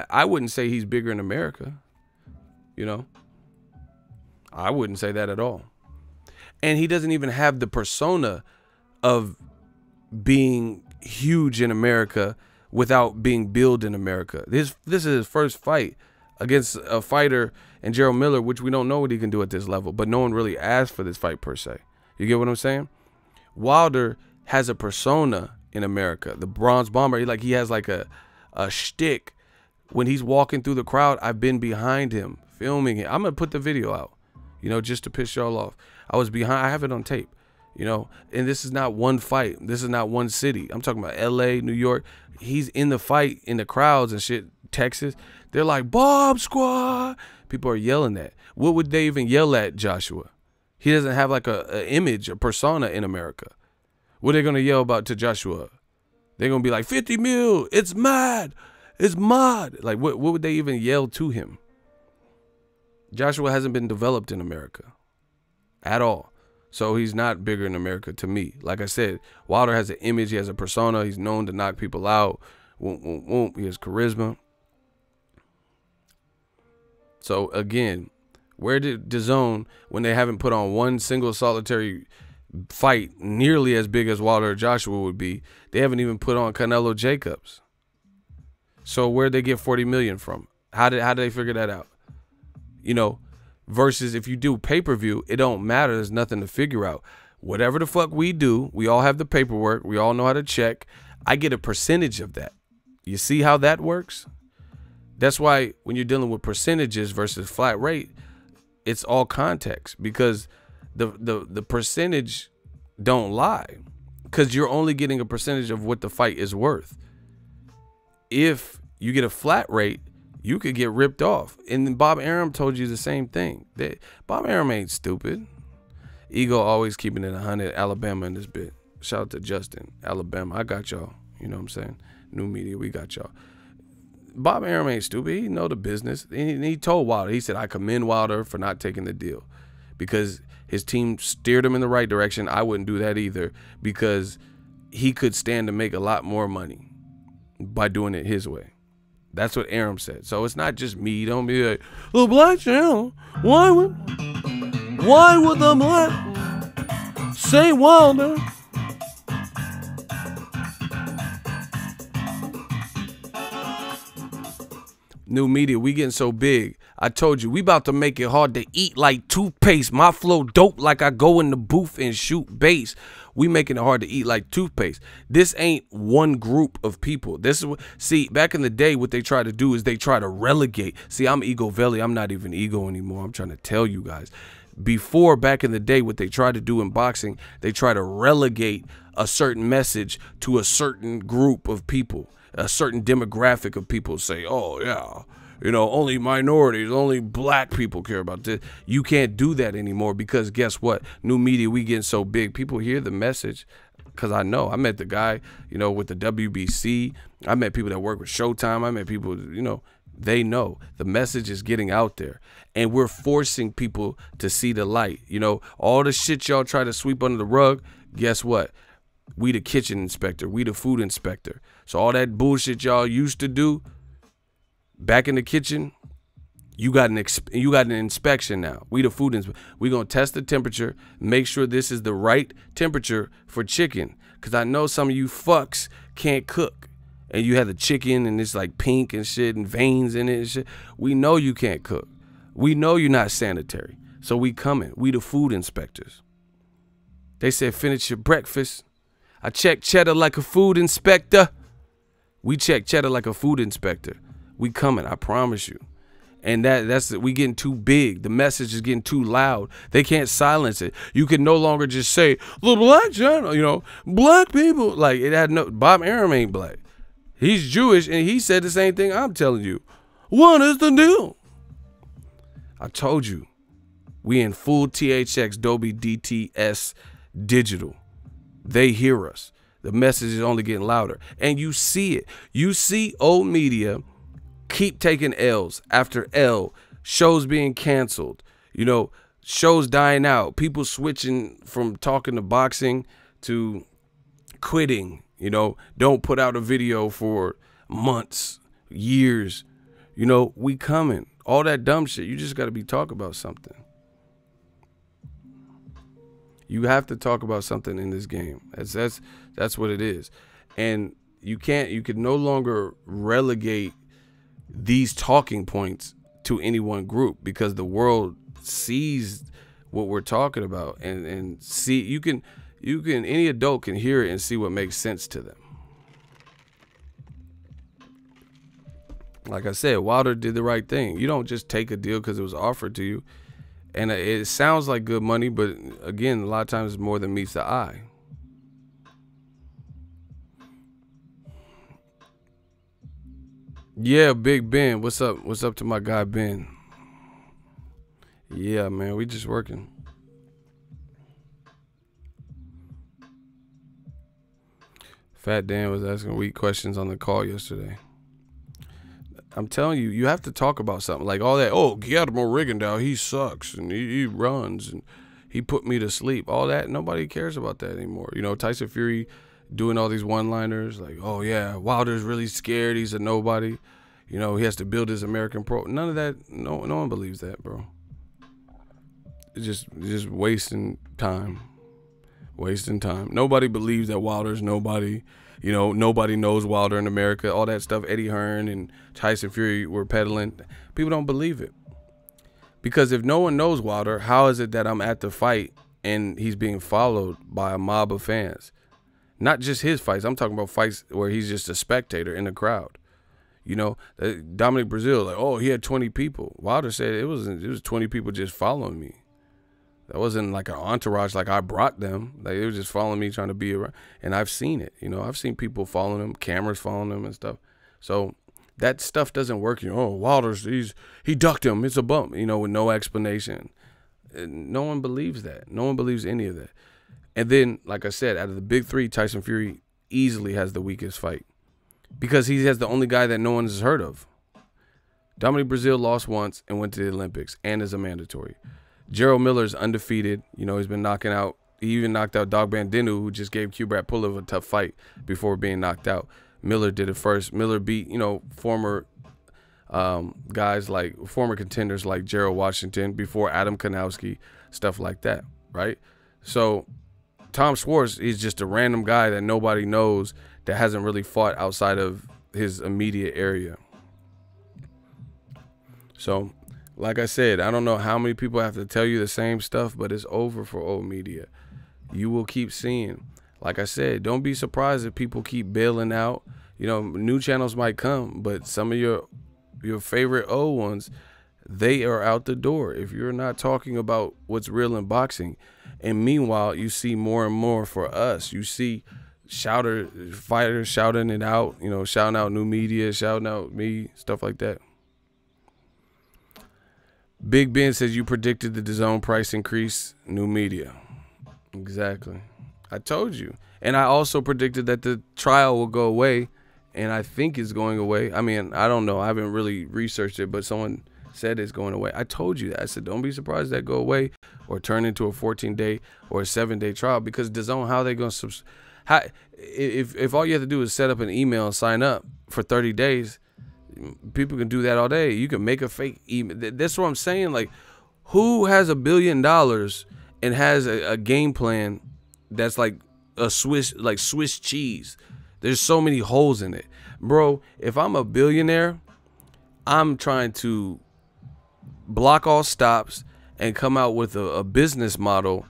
Speaker 1: I wouldn't say he's bigger in America. You know, I wouldn't say that at all. And he doesn't even have the persona of being huge in America without being billed in America. This is his first fight against a fighter in Gerald Miller, which we don't know what he can do at this level, but no one really asked for this fight per se. You get what I'm saying? Wilder has a persona in America. The Bronze Bomber, he has like a shtick. When he's walking through the crowd, I've been behind him, filming it. I'm going to put the video out, you know, just to piss y'all off. I was behind, I have it on tape, you know, and this is not one fight. This is not one city. I'm talking about LA, New York. He's in the fight, in the crowds and shit, Texas. They're like, Bob Squad. People are yelling that. What would they even yell at Joshua? He doesn't have like a image, a persona in America. What are they going to yell about to Joshua? They're going to be like, 50 mil, it's mad, it's mad. Like, what would they even yell to him? Joshua hasn't been developed in America at all. So he's not bigger in America to me. Like I said, Wilder has an image, he has a persona, he's known to knock people out. He has charisma. So again, where did DAZN, when they haven't put on one single solitary fight nearly as big as Wilder or Joshua would be, they haven't even put on Canelo Jacobs. So where'd they get 40 million from? How did they figure that out? You know, versus if you do pay-per-view, it don't matter. There's nothing to figure out. Whatever the fuck we do, we all have the paperwork. We all know how to check. I get a percentage of that. You see how that works? That's why when you're dealing with percentages versus flat rate, it's all context, because the percentage don't lie, because you're only getting a percentage of what the fight is worth. If you get a flat rate, you could get ripped off. And then Bob Arum told you the same thing. Bob Arum ain't stupid. Ego always keeping it 100. Alabama in this bit. Shout out to Justin. Alabama, I got y'all. You know what I'm saying? New media, we got y'all. Bob Arum ain't stupid. He know the business. And he told Wilder, he said, I commend Wilder for not taking the deal, because his team steered him in the right direction. I wouldn't do that either, because he could stand to make a lot more money by doing it his way. That's what Arum said. So it's not just me. Don't be like, the black channel. Why would the black say Wilder? New media, we getting so big. I told you, we about to make it hard to eat like toothpaste. My flow dope like I go in the booth and shoot bass. We making it hard to eat like toothpaste. This ain't one group of people. This is what, see, back in the day, what they try to do is they try to relegate. See, I'm Ego Valley. I'm not even ego anymore. I'm trying to tell you guys. Before, back in the day, what they try to do in boxing, they try to relegate a certain message to a certain group of people. A certain demographic of people say, oh, yeah, you know, only minorities, only black people care about this. You can't do that anymore because guess what? New media, we getting so big. People hear the message because I know. I met the guy, you know, with the WBC. I met people that work with Showtime. I met people, you know, they know the message is getting out there. And we're forcing people to see the light. You know, all the shit y'all try to sweep under the rug, guess what? We the kitchen inspector. We the food inspector. So all that bullshit y'all used to do back in the kitchen, you got an inspection now. We the food inspector. We gonna test the temperature, make sure this is the right temperature for chicken. Cause I know some of you fucks can't cook, and you have the chicken and it's like pink and shit and veins in it and shit. We know you can't cook. We know you're not sanitary. So we coming. We the food inspectors. They said finish your breakfast. I check cheddar like a food inspector. We check cheddar like a food inspector. We coming, I promise you. And that's we getting too big. The message is getting too loud. They can't silence it. You can no longer just say the black channel, you know, black people. Like it had no. Bob Arum ain't black. He's Jewish, and he said the same thing I'm telling you. What is the deal? I told you, we in full THX Dolby DTS digital. They hear us. The message is only getting louder. And you see it. You see old media keep taking L's after L. Shows being canceled. You know, shows dying out. People switching from talking to boxing to quitting. You know, don't put out a video for months, years. You know, we coming. All that dumb shit. You just got to be talking about something. You have to talk about something in this game. That's what it is. And you can no longer relegate these talking points to any one group because the world sees what we're talking about and see you can any adult can hear it and see what makes sense to them. Like I said, Wilder did the right thing. You don't just take a deal because it was offered to you. And it sounds like good money, but again, a lot of times it's more than meets the eye. Yeah, Big Ben. What's up? What's up to my guy, Ben? Yeah, man, we just working. Fat Dan was asking weak questions on the call yesterday. I'm telling you, you have to talk about something like all that. Oh, Guillermo Rigondeaux, he sucks and he runs and he put me to sleep. All that, nobody cares about that anymore. You know, Tyson Fury doing all these one-liners like, oh yeah, Wilder's really scared. He's a nobody. You know, he has to build his American pro. None of that. No one believes that, bro. It's just wasting time. Wasting time. Nobody believes that Wilder's nobody. You know, nobody knows Wilder in America. All that stuff Eddie Hearn and Tyson Fury were peddling. People don't believe it. Because if no one knows Wilder, how is it that I'm at the fight and he's being followed by a mob of fans? Not just his fights. I'm talking about fights where he's just a spectator in the crowd. You know, Dominic Brazil, like, oh, he had 20 people. Wilder said it was 20 people just following me. That wasn't like an entourage, like I brought them. Like they were just following me, trying to be around. And I've seen it. You know, I've seen people following him, cameras following him and stuff. So that stuff doesn't work. You know, oh, Wilder's, he ducked him. It's a bump, you know, with no explanation. And no one believes that. No one believes any of that. And then, like I said, out of the big three, Tyson Fury easily has the weakest fight because he has the only guy that no one has heard of. Dominic Brazil lost once and went to the Olympics and is a mandatory. Gerald Miller's undefeated. You know, he's been knocking out. He even knocked out Dog Bandinu, who just gave Kubrat Pulev a tough fight before being knocked out. Miller did it first. Miller beat, you know, former guys like former contenders like Gerald Washington before Adam Kanowski, stuff like that, right? So Tom Schwarz is just a random guy that nobody knows that hasn't really fought outside of his immediate area. So, like I said, I don't know how many people have to tell you the same stuff, but it's over for old media. You will keep seeing. Like I said, don't be surprised if people keep bailing out. You know, new channels might come, but some of your favorite old ones, they are out the door if you're not talking about what's real in boxing. And meanwhile, you see more and more for us. You see fighters shouting it out, you know, shouting out new media, shouting out me, stuff like that. Big Ben says you predicted the DAZN price increase, new media. Exactly. I told you. And I also predicted that the trial will go away, and I think it's going away. I mean, I don't know. I haven't really researched it, but someone said it's going away. I told you that. I said, don't be surprised that go away or turn into a 14-day or a 7-day trial, because DAZN, how are they going to if all you have to do is set up an email and sign up for 30 days, people can do that all day. You can make a fake email. That's what I'm saying. Like, who has $1 billion and has a game plan that's like a Swiss cheese? There's so many holes in it. Bro, if I'm a billionaire, I'm trying to block all stops and come out with a business model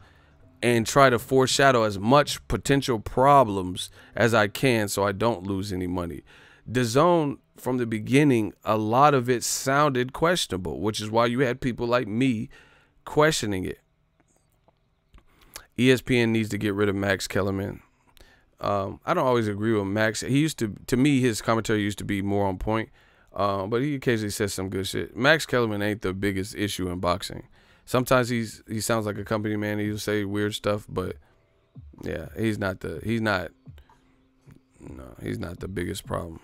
Speaker 1: and try to foreshadow as much potential problems as I can so I don't lose any money. DAZN, from the beginning, a lot of it sounded questionable, which is why you had people like me questioning it. ESPN needs to get rid of Max Kellerman. I don't always agree with Max. He used to me, his commentary used to be more on point, but he occasionally says some good shit. Max Kellerman ain't the biggest issue in boxing. Sometimes he sounds like a company man. He'll say weird stuff, but yeah, he's not the biggest problem.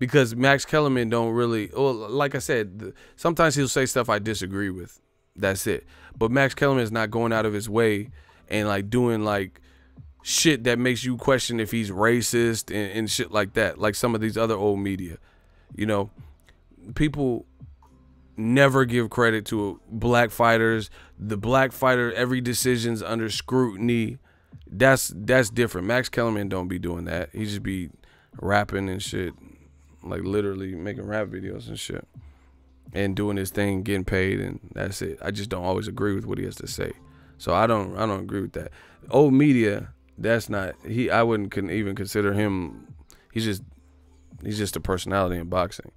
Speaker 1: Because Max Kellerman don't really, well, like I said, sometimes he'll say stuff I disagree with. That's it. But Max Kellerman is not going out of his way and like doing like shit that makes you question if he's racist and shit like that. Like some of these other old media, you know, people never give credit to black fighters. The black fighter, every decision's under scrutiny. That's different. Max Kellerman don't be doing that. He just be rapping and shit. Like literally making rap videos and shit and doing his thing, getting paid, and that's it. I just don't always agree with what he has to say. So I don't agree with that. Old media, that's not, I wouldn't even consider him, he's just a personality in boxing.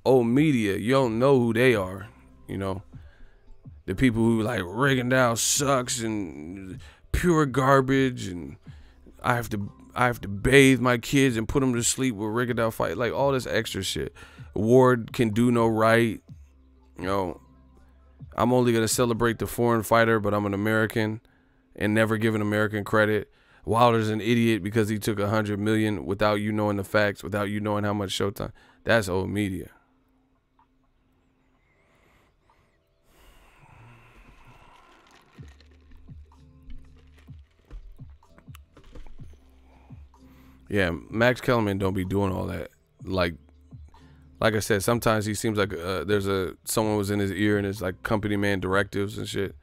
Speaker 1: Old media, you don't know who they are, you know. The people who like Rigondeaux sucks and pure garbage, and I have to bathe my kids and put them to sleep with Rigondeaux fight, like all this extra shit. Ward can do no right, you know. I'm only gonna celebrate the foreign fighter, but I'm an American and never give an American credit. Wilder's an idiot because he took $100 million without you knowing the facts, without you knowing how much Showtime. That's old media. Yeah, Max Kellerman don't be doing all that. Like I said, sometimes he seems like someone was in his ear and it's like company man directives and shit.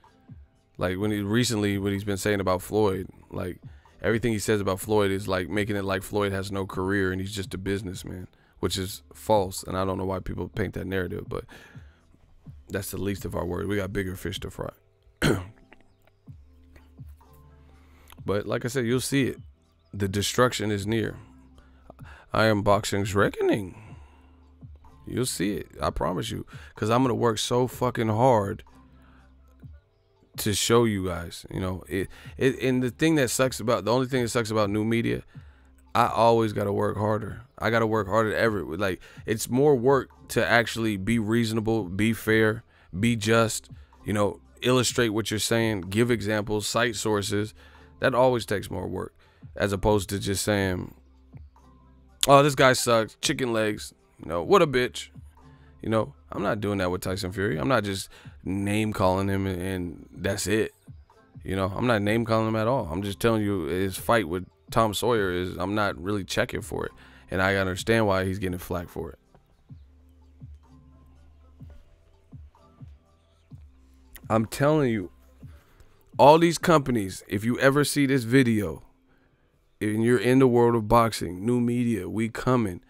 Speaker 1: Like what he's been saying about Floyd, like everything he says about Floyd is like making it like Floyd has no career and he's just a businessman, which is false. And I don't know why people paint that narrative, but that's the least of our worries. We got bigger fish to fry. But like I said, you'll see it. The destruction is near. I am boxing's reckoning. You'll see it. I promise you. Because I'm going to work so fucking hard to show you guys. You know, and the only thing that sucks about new media, I always got to work harder. I got to work harder like, it's more work to actually be reasonable, be fair, be just, you know, illustrate what you're saying, give examples, cite sources. That always takes more work. As opposed to just saying, oh, this guy sucks, chicken legs, you know, what a bitch. You know, I'm not doing that with Tyson Fury. I'm not just name calling him and that's it. You know, I'm not name calling him at all. I'm just telling you his fight with Tom Sawyer I'm not really checking for it. And I understand why he's getting flack for it. I'm telling you, all these companies, if you ever see this video, and you're in the world of boxing, new media, we coming.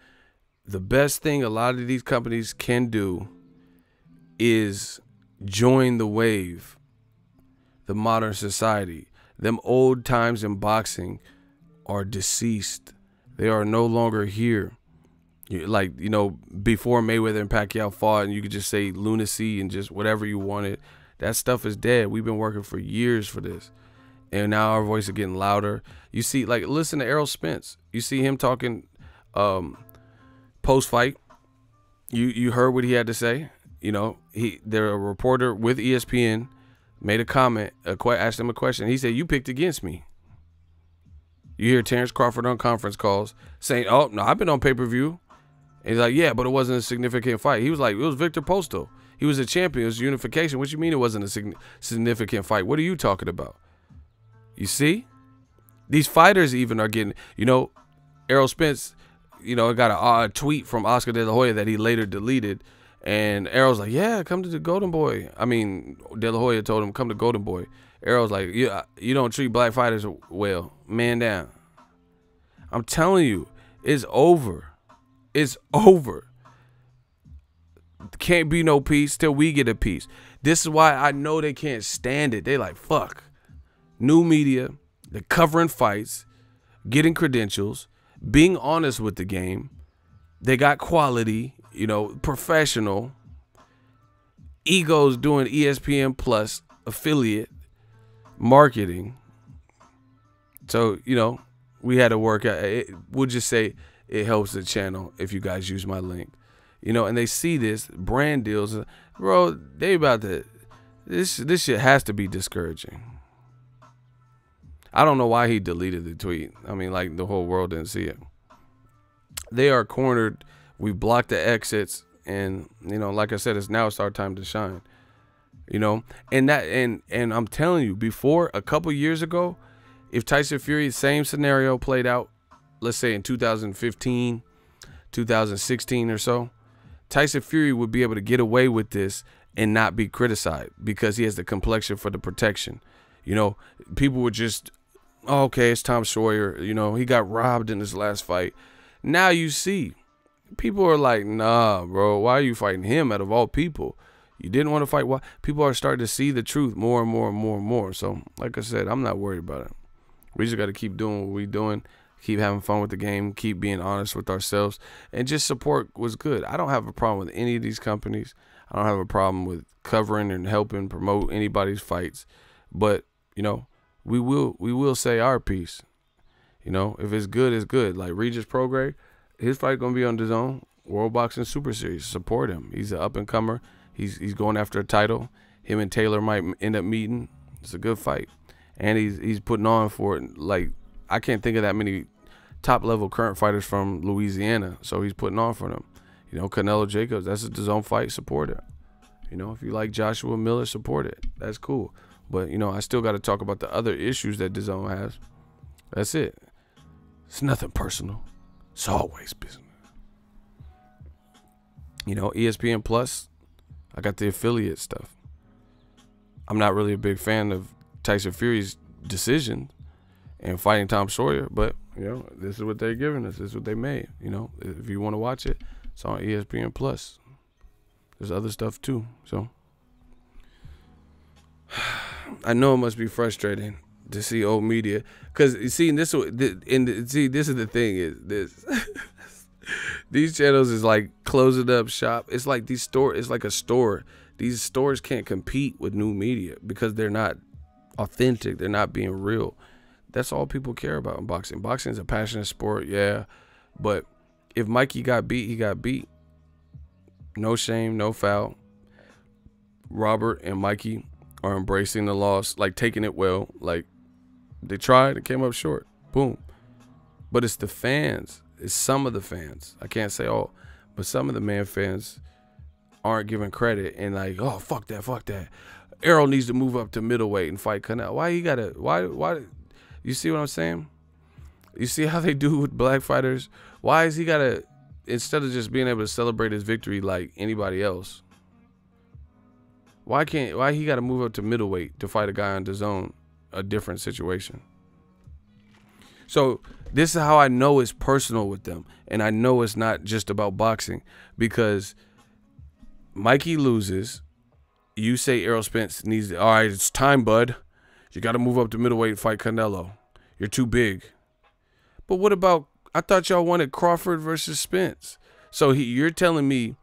Speaker 1: the best thing a lot of these companies can do is join the wave, the modern society. Them old times in boxing are deceased. They are no longer here. Like, you know, before Mayweather and Pacquiao fought and you could just say lunacy and just whatever you wanted, that stuff is dead. We've been working for years for this. And now our voices are getting louder. You see, like, listen to Errol Spence. You see him talking post-fight. You heard what he had to say. You know, a reporter with ESPN made a comment, asked him a question. He said, "You picked against me." You hear Terrence Crawford on conference calls saying, "Oh, no, I've been on pay-per-view." And he's like, "Yeah, but it wasn't a significant fight." He was like, "It was Victor Postal. He was a champion. It was unification." What you mean it wasn't a significant fight? What are you talking about? You see? These fighters even are getting, you know, Errol Spence, you know, got a tweet from Oscar De La Hoya that he later deleted. And Errol's like, "Yeah, come to the Golden Boy." I mean, De La Hoya told him, "Come to Golden Boy." Errol's like, "Yeah, you don't treat black fighters well. Man down." I'm telling you, it's over. It's over. Can't be no peace till we get a peace. This is why I know they can't stand it. They like, fuck. New media, they're covering fights, getting credentials, being honest with the game. They got quality, you know, professional. Egos doing ESPN Plus affiliate marketing. So, you know, we had to work out. We'll just say it helps the channel if you guys use my link. You know, and they see this brand deals. Bro, they about to, this shit has to be discouraging. I don't know why he deleted the tweet. I mean, like, the whole world didn't see it. They are cornered. We blocked the exits. And, you know, like I said, it's our time to shine. You know, and I'm telling you, before, a couple years ago, if Tyson Fury, same scenario played out, let's say in 2015, 2016 or so, Tyson Fury would be able to get away with this and not be criticized because he has the complexion for the protection. You know, people would just, oh, okay, it's Tom Sawyer. You know, he got robbed in his last fight. Now you see, people are like, nah, bro, why are you fighting him out of all people? You didn't want to fight. Why? People are starting to see the truth more and more and more and more. So, like I said, I'm not worried about it. We just got to keep doing what we're doing, keep having fun with the game, keep being honest with ourselves, and just support what's good. I don't have a problem with any of these companies. I don't have a problem with covering and helping promote anybody's fights. But, you know, we will say our piece. You know, if it's good, it's good. Like Regis Prograis, his fight going to be on DAZN, World Boxing Super Series. Support him. He's an up-and-comer. He's going after a title. Him and Taylor might end up meeting. It's a good fight. And he's putting on for it. Like, I can't think of that many top-level current fighters from Louisiana. So he's putting on for them. You know, Canelo Jacobs, that's a DAZN fight. Support it. You know, if you like Joshua Miller, support it. That's cool. But, you know, I still got to talk about the other issues that DAZN has. That's it. It's nothing personal. It's always business. You know, ESPN Plus, I got the affiliate stuff. I'm not really a big fan of Tyson Fury's decision and fighting Tom Sawyer, but, you know, this is what they're giving us. This is what they made. You know, if you want to watch it, it's on ESPN Plus. There's other stuff too. So I know it must be frustrating to see old media, because you see, this is the thing is this. These channels is like closing up shop. It's like it's like a store. These stores can't compete with new media because they're not authentic. They're not being real. That's all people care about in boxing. Boxing is a passionate sport, yeah. But if Mikey got beat, he got beat. No shame, no foul. Robert and Mikey are embracing the loss, like taking it well. Like, they tried and came up short. Boom. But it's the fans. It's some of the fans. I can't say all, but some of the fans aren't giving credit and like, oh, fuck that. Errol needs to move up to middleweight and fight Canelo. Why he gotta, why, you see what I'm saying? You see how they do with black fighters? Why is he gotta, instead of just being able to celebrate his victory like anybody else, why he gotta move up to middleweight to fight a guy on DAZN, a different situation? So this is how I know it's personal with them. And I know it's not just about boxing, because Mikey loses. You say Errol Spence needs, all right, it's time, bud. You got to move up to middleweight and fight Canelo. You're too big. But what about, I thought y'all wanted Crawford versus Spence. So you're telling me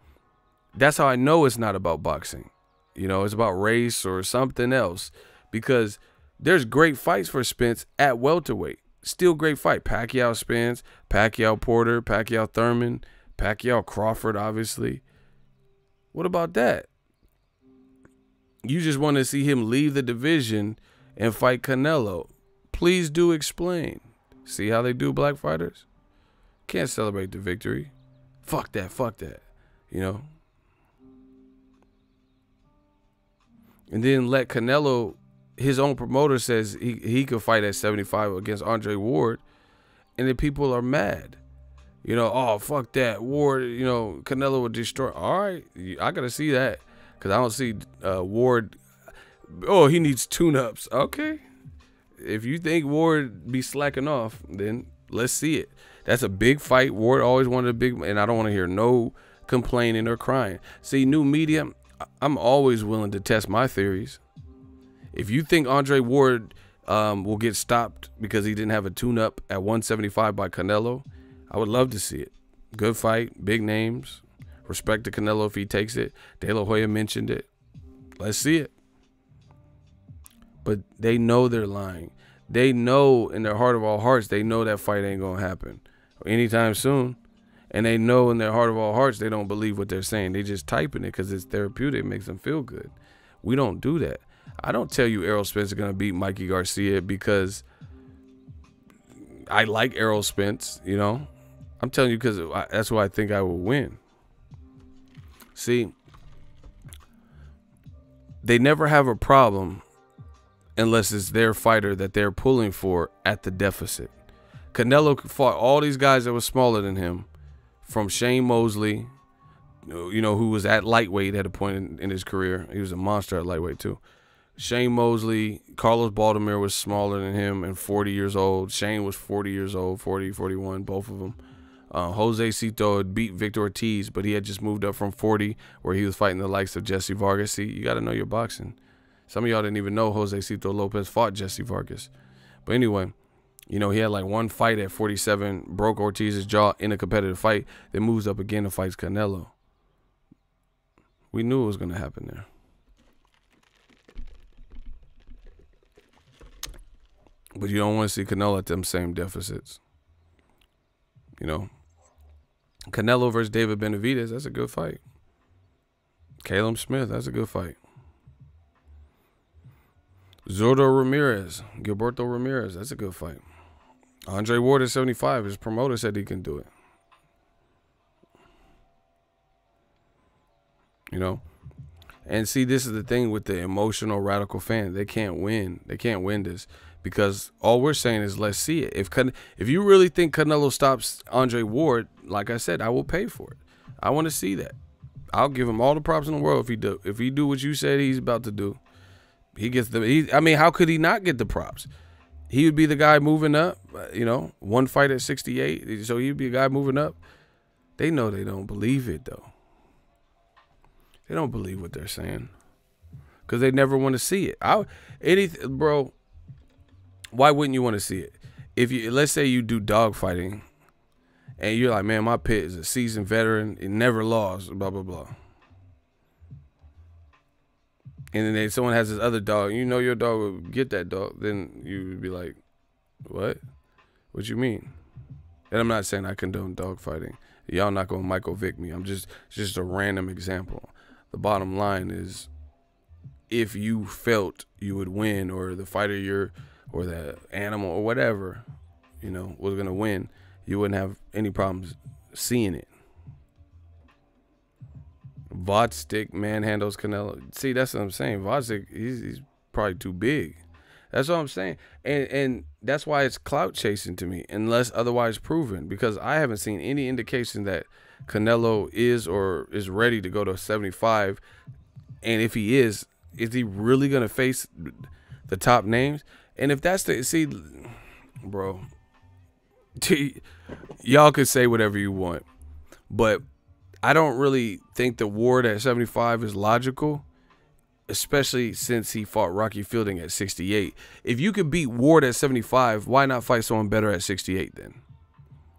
Speaker 1: that's how I know it's not about boxing. You know, it's about race or something else. Because there's great fights for Spence at welterweight. Still great fight. Pacquiao Spence, Pacquiao Porter, Pacquiao Thurman, Pacquiao Crawford, obviously. What about that? You just want to see him leave the division and fight Canelo. Please do explain. See how they do black fighters? Can't celebrate the victory. Fuck that, you know? And then let Canelo, his own promoter says he could fight at 75 against Andre Ward, and then people are mad. You know, oh, fuck that. Ward, you know, Canelo would destroy. All right, I got to see that, because I don't see Ward. Oh, he needs tune-ups. Okay. If you think Ward be slacking off, then let's see it. That's a big fight. Ward always wanted a big, and I don't want to hear no complaining or crying. See, new media, I'm always willing to test my theories. If you think Andre Ward will get stopped because he didn't have a tune-up at 175 by Canelo, I would love to see it. Good fight, big names. Respect to Canelo if he takes it. De La Hoya mentioned it. Let's see it. But they know they're lying. They know in their heart of all hearts, they know that fight ain't going to happen anytime soon. And they know in their heart of all hearts, they don't believe what they're saying. They just typing it because it's therapeutic. It makes them feel good. We don't do that. I don't tell you Errol Spence is going to beat Mikey Garcia because I like Errol Spence, you know. I'm telling you because that's why I think I will win. See, they never have a problem unless it's their fighter that they're pulling for at the deficit. Canelo fought all these guys that were smaller than him, from Shane Mosley, you know, who was at lightweight at a point in his career. He was a monster at lightweight too. Shane Mosley, Carlos Baldomir was smaller than him and 40 years old. Shane was 40 years old, 40, 41, both of them. Jose Cito had beat Victor Ortiz, but he had just moved up from 40, where he was fighting the likes of Jesse Vargas. See, you got to know your boxing. Some of y'all didn't even know Jose Cito Lopez fought Jesse Vargas. But anyway, you know, he had like one fight at 47, broke Ortiz's jaw in a competitive fight, then moves up again and fights Canelo. We knew it was going to happen there. But you don't want to see Canelo at them same deficits. You know, Canelo versus David Benavidez, that's a good fight. Caleb Smith, that's a good fight. Zurdo Ramirez, Gilberto Ramirez, that's a good fight. Andre Ward at 75, his promoter said he can do it. You know? And see, this is the thing with the emotional radical fan. They can't win. They can't win this because all we're saying is let's see it. If you really think Canelo stops Andre Ward, like I said, I will pay for it. I want to see that. I'll give him all the props in the world if he do. If he do what you said he's about to do, he gets the. I mean, how could he not get the props? He would be the guy moving up. You know, one fight at 68, so he'd be a guy moving up. They know they don't believe it though. They don't believe what they're saying because they never want to see it. Bro, why wouldn't you want to see it? If you, let's say you do dog fighting and you're like, man, my pit is a seasoned veteran. It never lost, blah, blah, blah. And then someone has this other dog. You know your dog will get that dog. Then you would be like, what? What you mean? And I'm not saying I condone dog fighting. Y'all not going to Michael Vick me. I'm just a random example. The bottom line is if you felt you would win or the fighter or the animal or whatever, you know, was going to win, you wouldn't have any problems seeing it. Vodstick manhandles Canelo. See, that's what I'm saying. Vodstick, he's probably too big. That's what I'm saying. And that's why it's clout chasing to me, unless otherwise proven, because I haven't seen any indication that Canelo is or is ready to go to 75. And if he is he really going to face the top names? And if that's see, bro, y'all could say whatever you want, but I don't really think the Ward at 75 is logical, especially since he fought Rocky Fielding at 68. If you could beat Ward at 75, why not fight someone better at 68 then?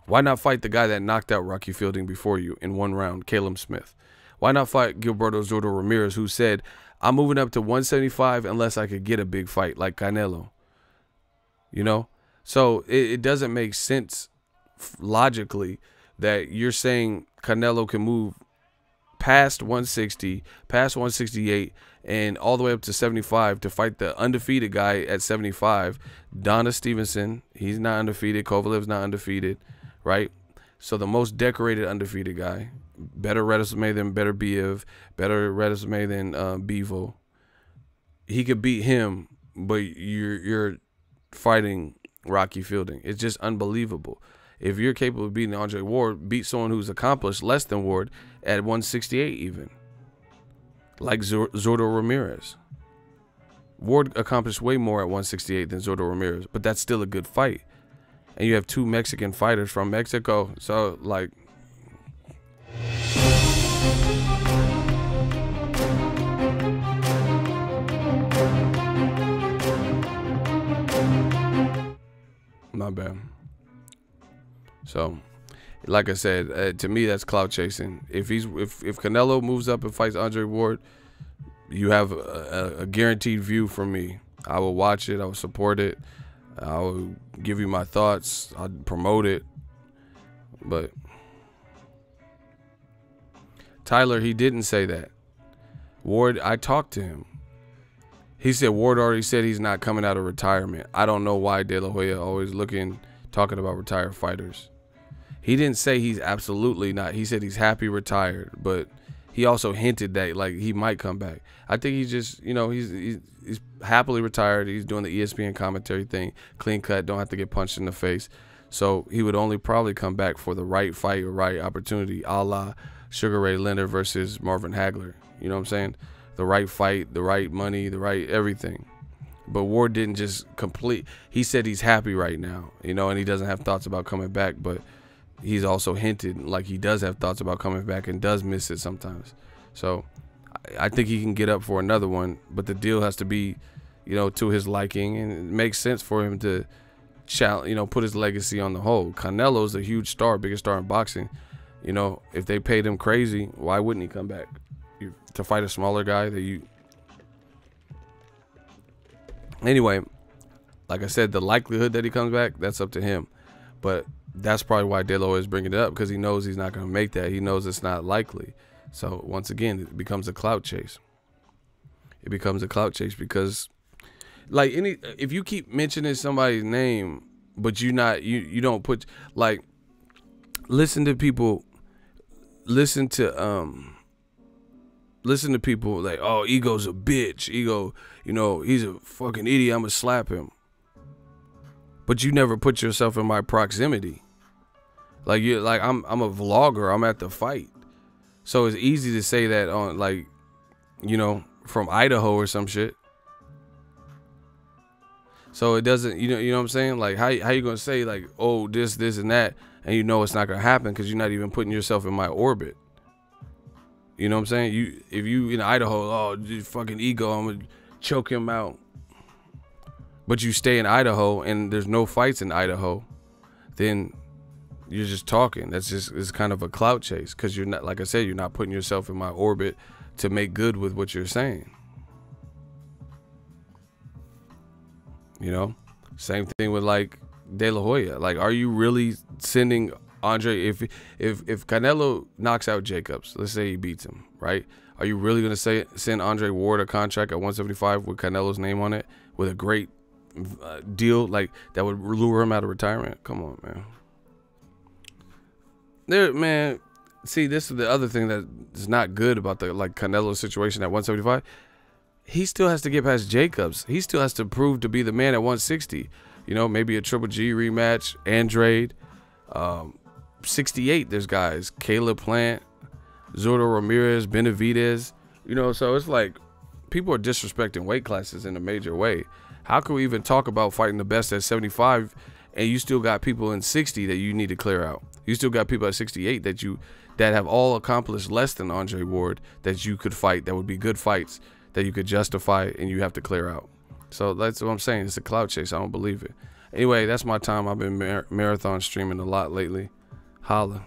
Speaker 1: Why not fight the guy that knocked out Rocky Fielding before you in 1 round, Caleb Smith? Why not fight Gilberto Zordo Ramirez, who said, I'm moving up to 175 unless I could get a big fight like Canelo? You know? So it doesn't make sense logically that you're saying Canelo can move past 160, past 168, and all the way up to 75 to fight the undefeated guy at 75, Donna Stevenson. He's not undefeated. Kovalev's not undefeated, right? So the most decorated undefeated guy, better resume than Beterbiev, better resume than Bevo. He could beat him, but you're fighting Rocky Fielding. It's just unbelievable. If you're capable of beating Andre Ward, beat someone who's accomplished less than Ward at 168 even. Like Zordo Ramirez. Ward accomplished way more at 168 than Zordo Ramirez, but that's still a good fight. And you have 2 Mexican fighters from Mexico. So, like... Not bad. So, like I said, to me that's clout chasing. If Canelo moves up and fights Andre Ward, you have a guaranteed view from me. I will watch it. I will support it. I will give you my thoughts. I'll promote it. But Tyler, he didn't say that. Ward, I talked to him. He said Ward already said he's not coming out of retirement. I don't know why De La Hoya always talking about retired fighters. He didn't say he's absolutely not. He said he's happy retired, but he also hinted that like he might come back. I think he's just, you know, he's happily retired. He's doing the ESPN commentary thing, clean cut, don't have to get punched in the face. So he would only probably come back for the right fight or right opportunity, a la Sugar Ray Leonard versus Marvin Hagler. You know what I'm saying? The right fight, the right money, the right everything. But Ward didn't just he said he's happy right now, you know, and he doesn't have thoughts about coming back, but he's also hinted like he does have thoughts about coming back and does miss it sometimes. So I think he can get up for another one, but the deal has to be, you know, to his liking, and it makes sense for him to challenge, you know, put his legacy on the hold. Canelo's a huge star, biggest star in boxing. You know, if they paid him crazy, why wouldn't he come back? To fight a smaller guy that you... Anyway, like I said, the likelihood that he comes back, that's up to him. But that's probably why De La Hoya is bringing it up, because he knows he's not going to make that. He knows it's not likely. So once again, it becomes a clout chase. It becomes a clout chase because, like, if you keep mentioning somebody's name, but you don't put, like, listen to people like, oh, Ego's a bitch. Ego, you know, he's a fucking idiot. I'm gonna slap him. But you never put yourself in my proximity. Like I'm a vlogger. I'm at the fight. So it's easy to say that on, like, you know, from Idaho or some shit. So it doesn't, you know what I'm saying? Like, how you gonna say, like, oh, this and that, and you know it's not gonna happen because you're not even putting yourself in my orbit. You know what I'm saying? If you in Idaho, oh, this fucking Ego, I'm gonna choke him out. But you stay in Idaho and there's no fights in Idaho, then you're just talking. It's kind of a clout chase, because you're not, like I said, you're not putting yourself in my orbit to make good with what you're saying. You know, same thing with like De La Hoya. Like, are you really sending Andre, if Canelo knocks out Jacobs, let's say he beats him, right? Are you really going to send Andre Ward a contract at 175 with Canelo's name on it, with a great deal like that would lure him out of retirement? Come on, man. Man, see, this is the other thing that is not good about the Canelo situation at 175. He still has to get past Jacobs. He still has to prove to be the man at 160. You know, maybe a Triple G rematch, Andrade. 68, there's guys, Caleb Plant, Zordo Ramirez, Benavidez, you know, so it's like people are disrespecting weight classes in a major way. How can we even talk about fighting the best at 75 and you still got people in 60 that you need to clear out. You still got people at 68 that have all accomplished less than Andre Ward that you could fight, that would be good fights, that you could justify, and you have to clear out. So that's what I'm saying. It's a clout chase. I don't believe it. Anyway, that's my time. I've been marathon streaming a lot lately. Holla.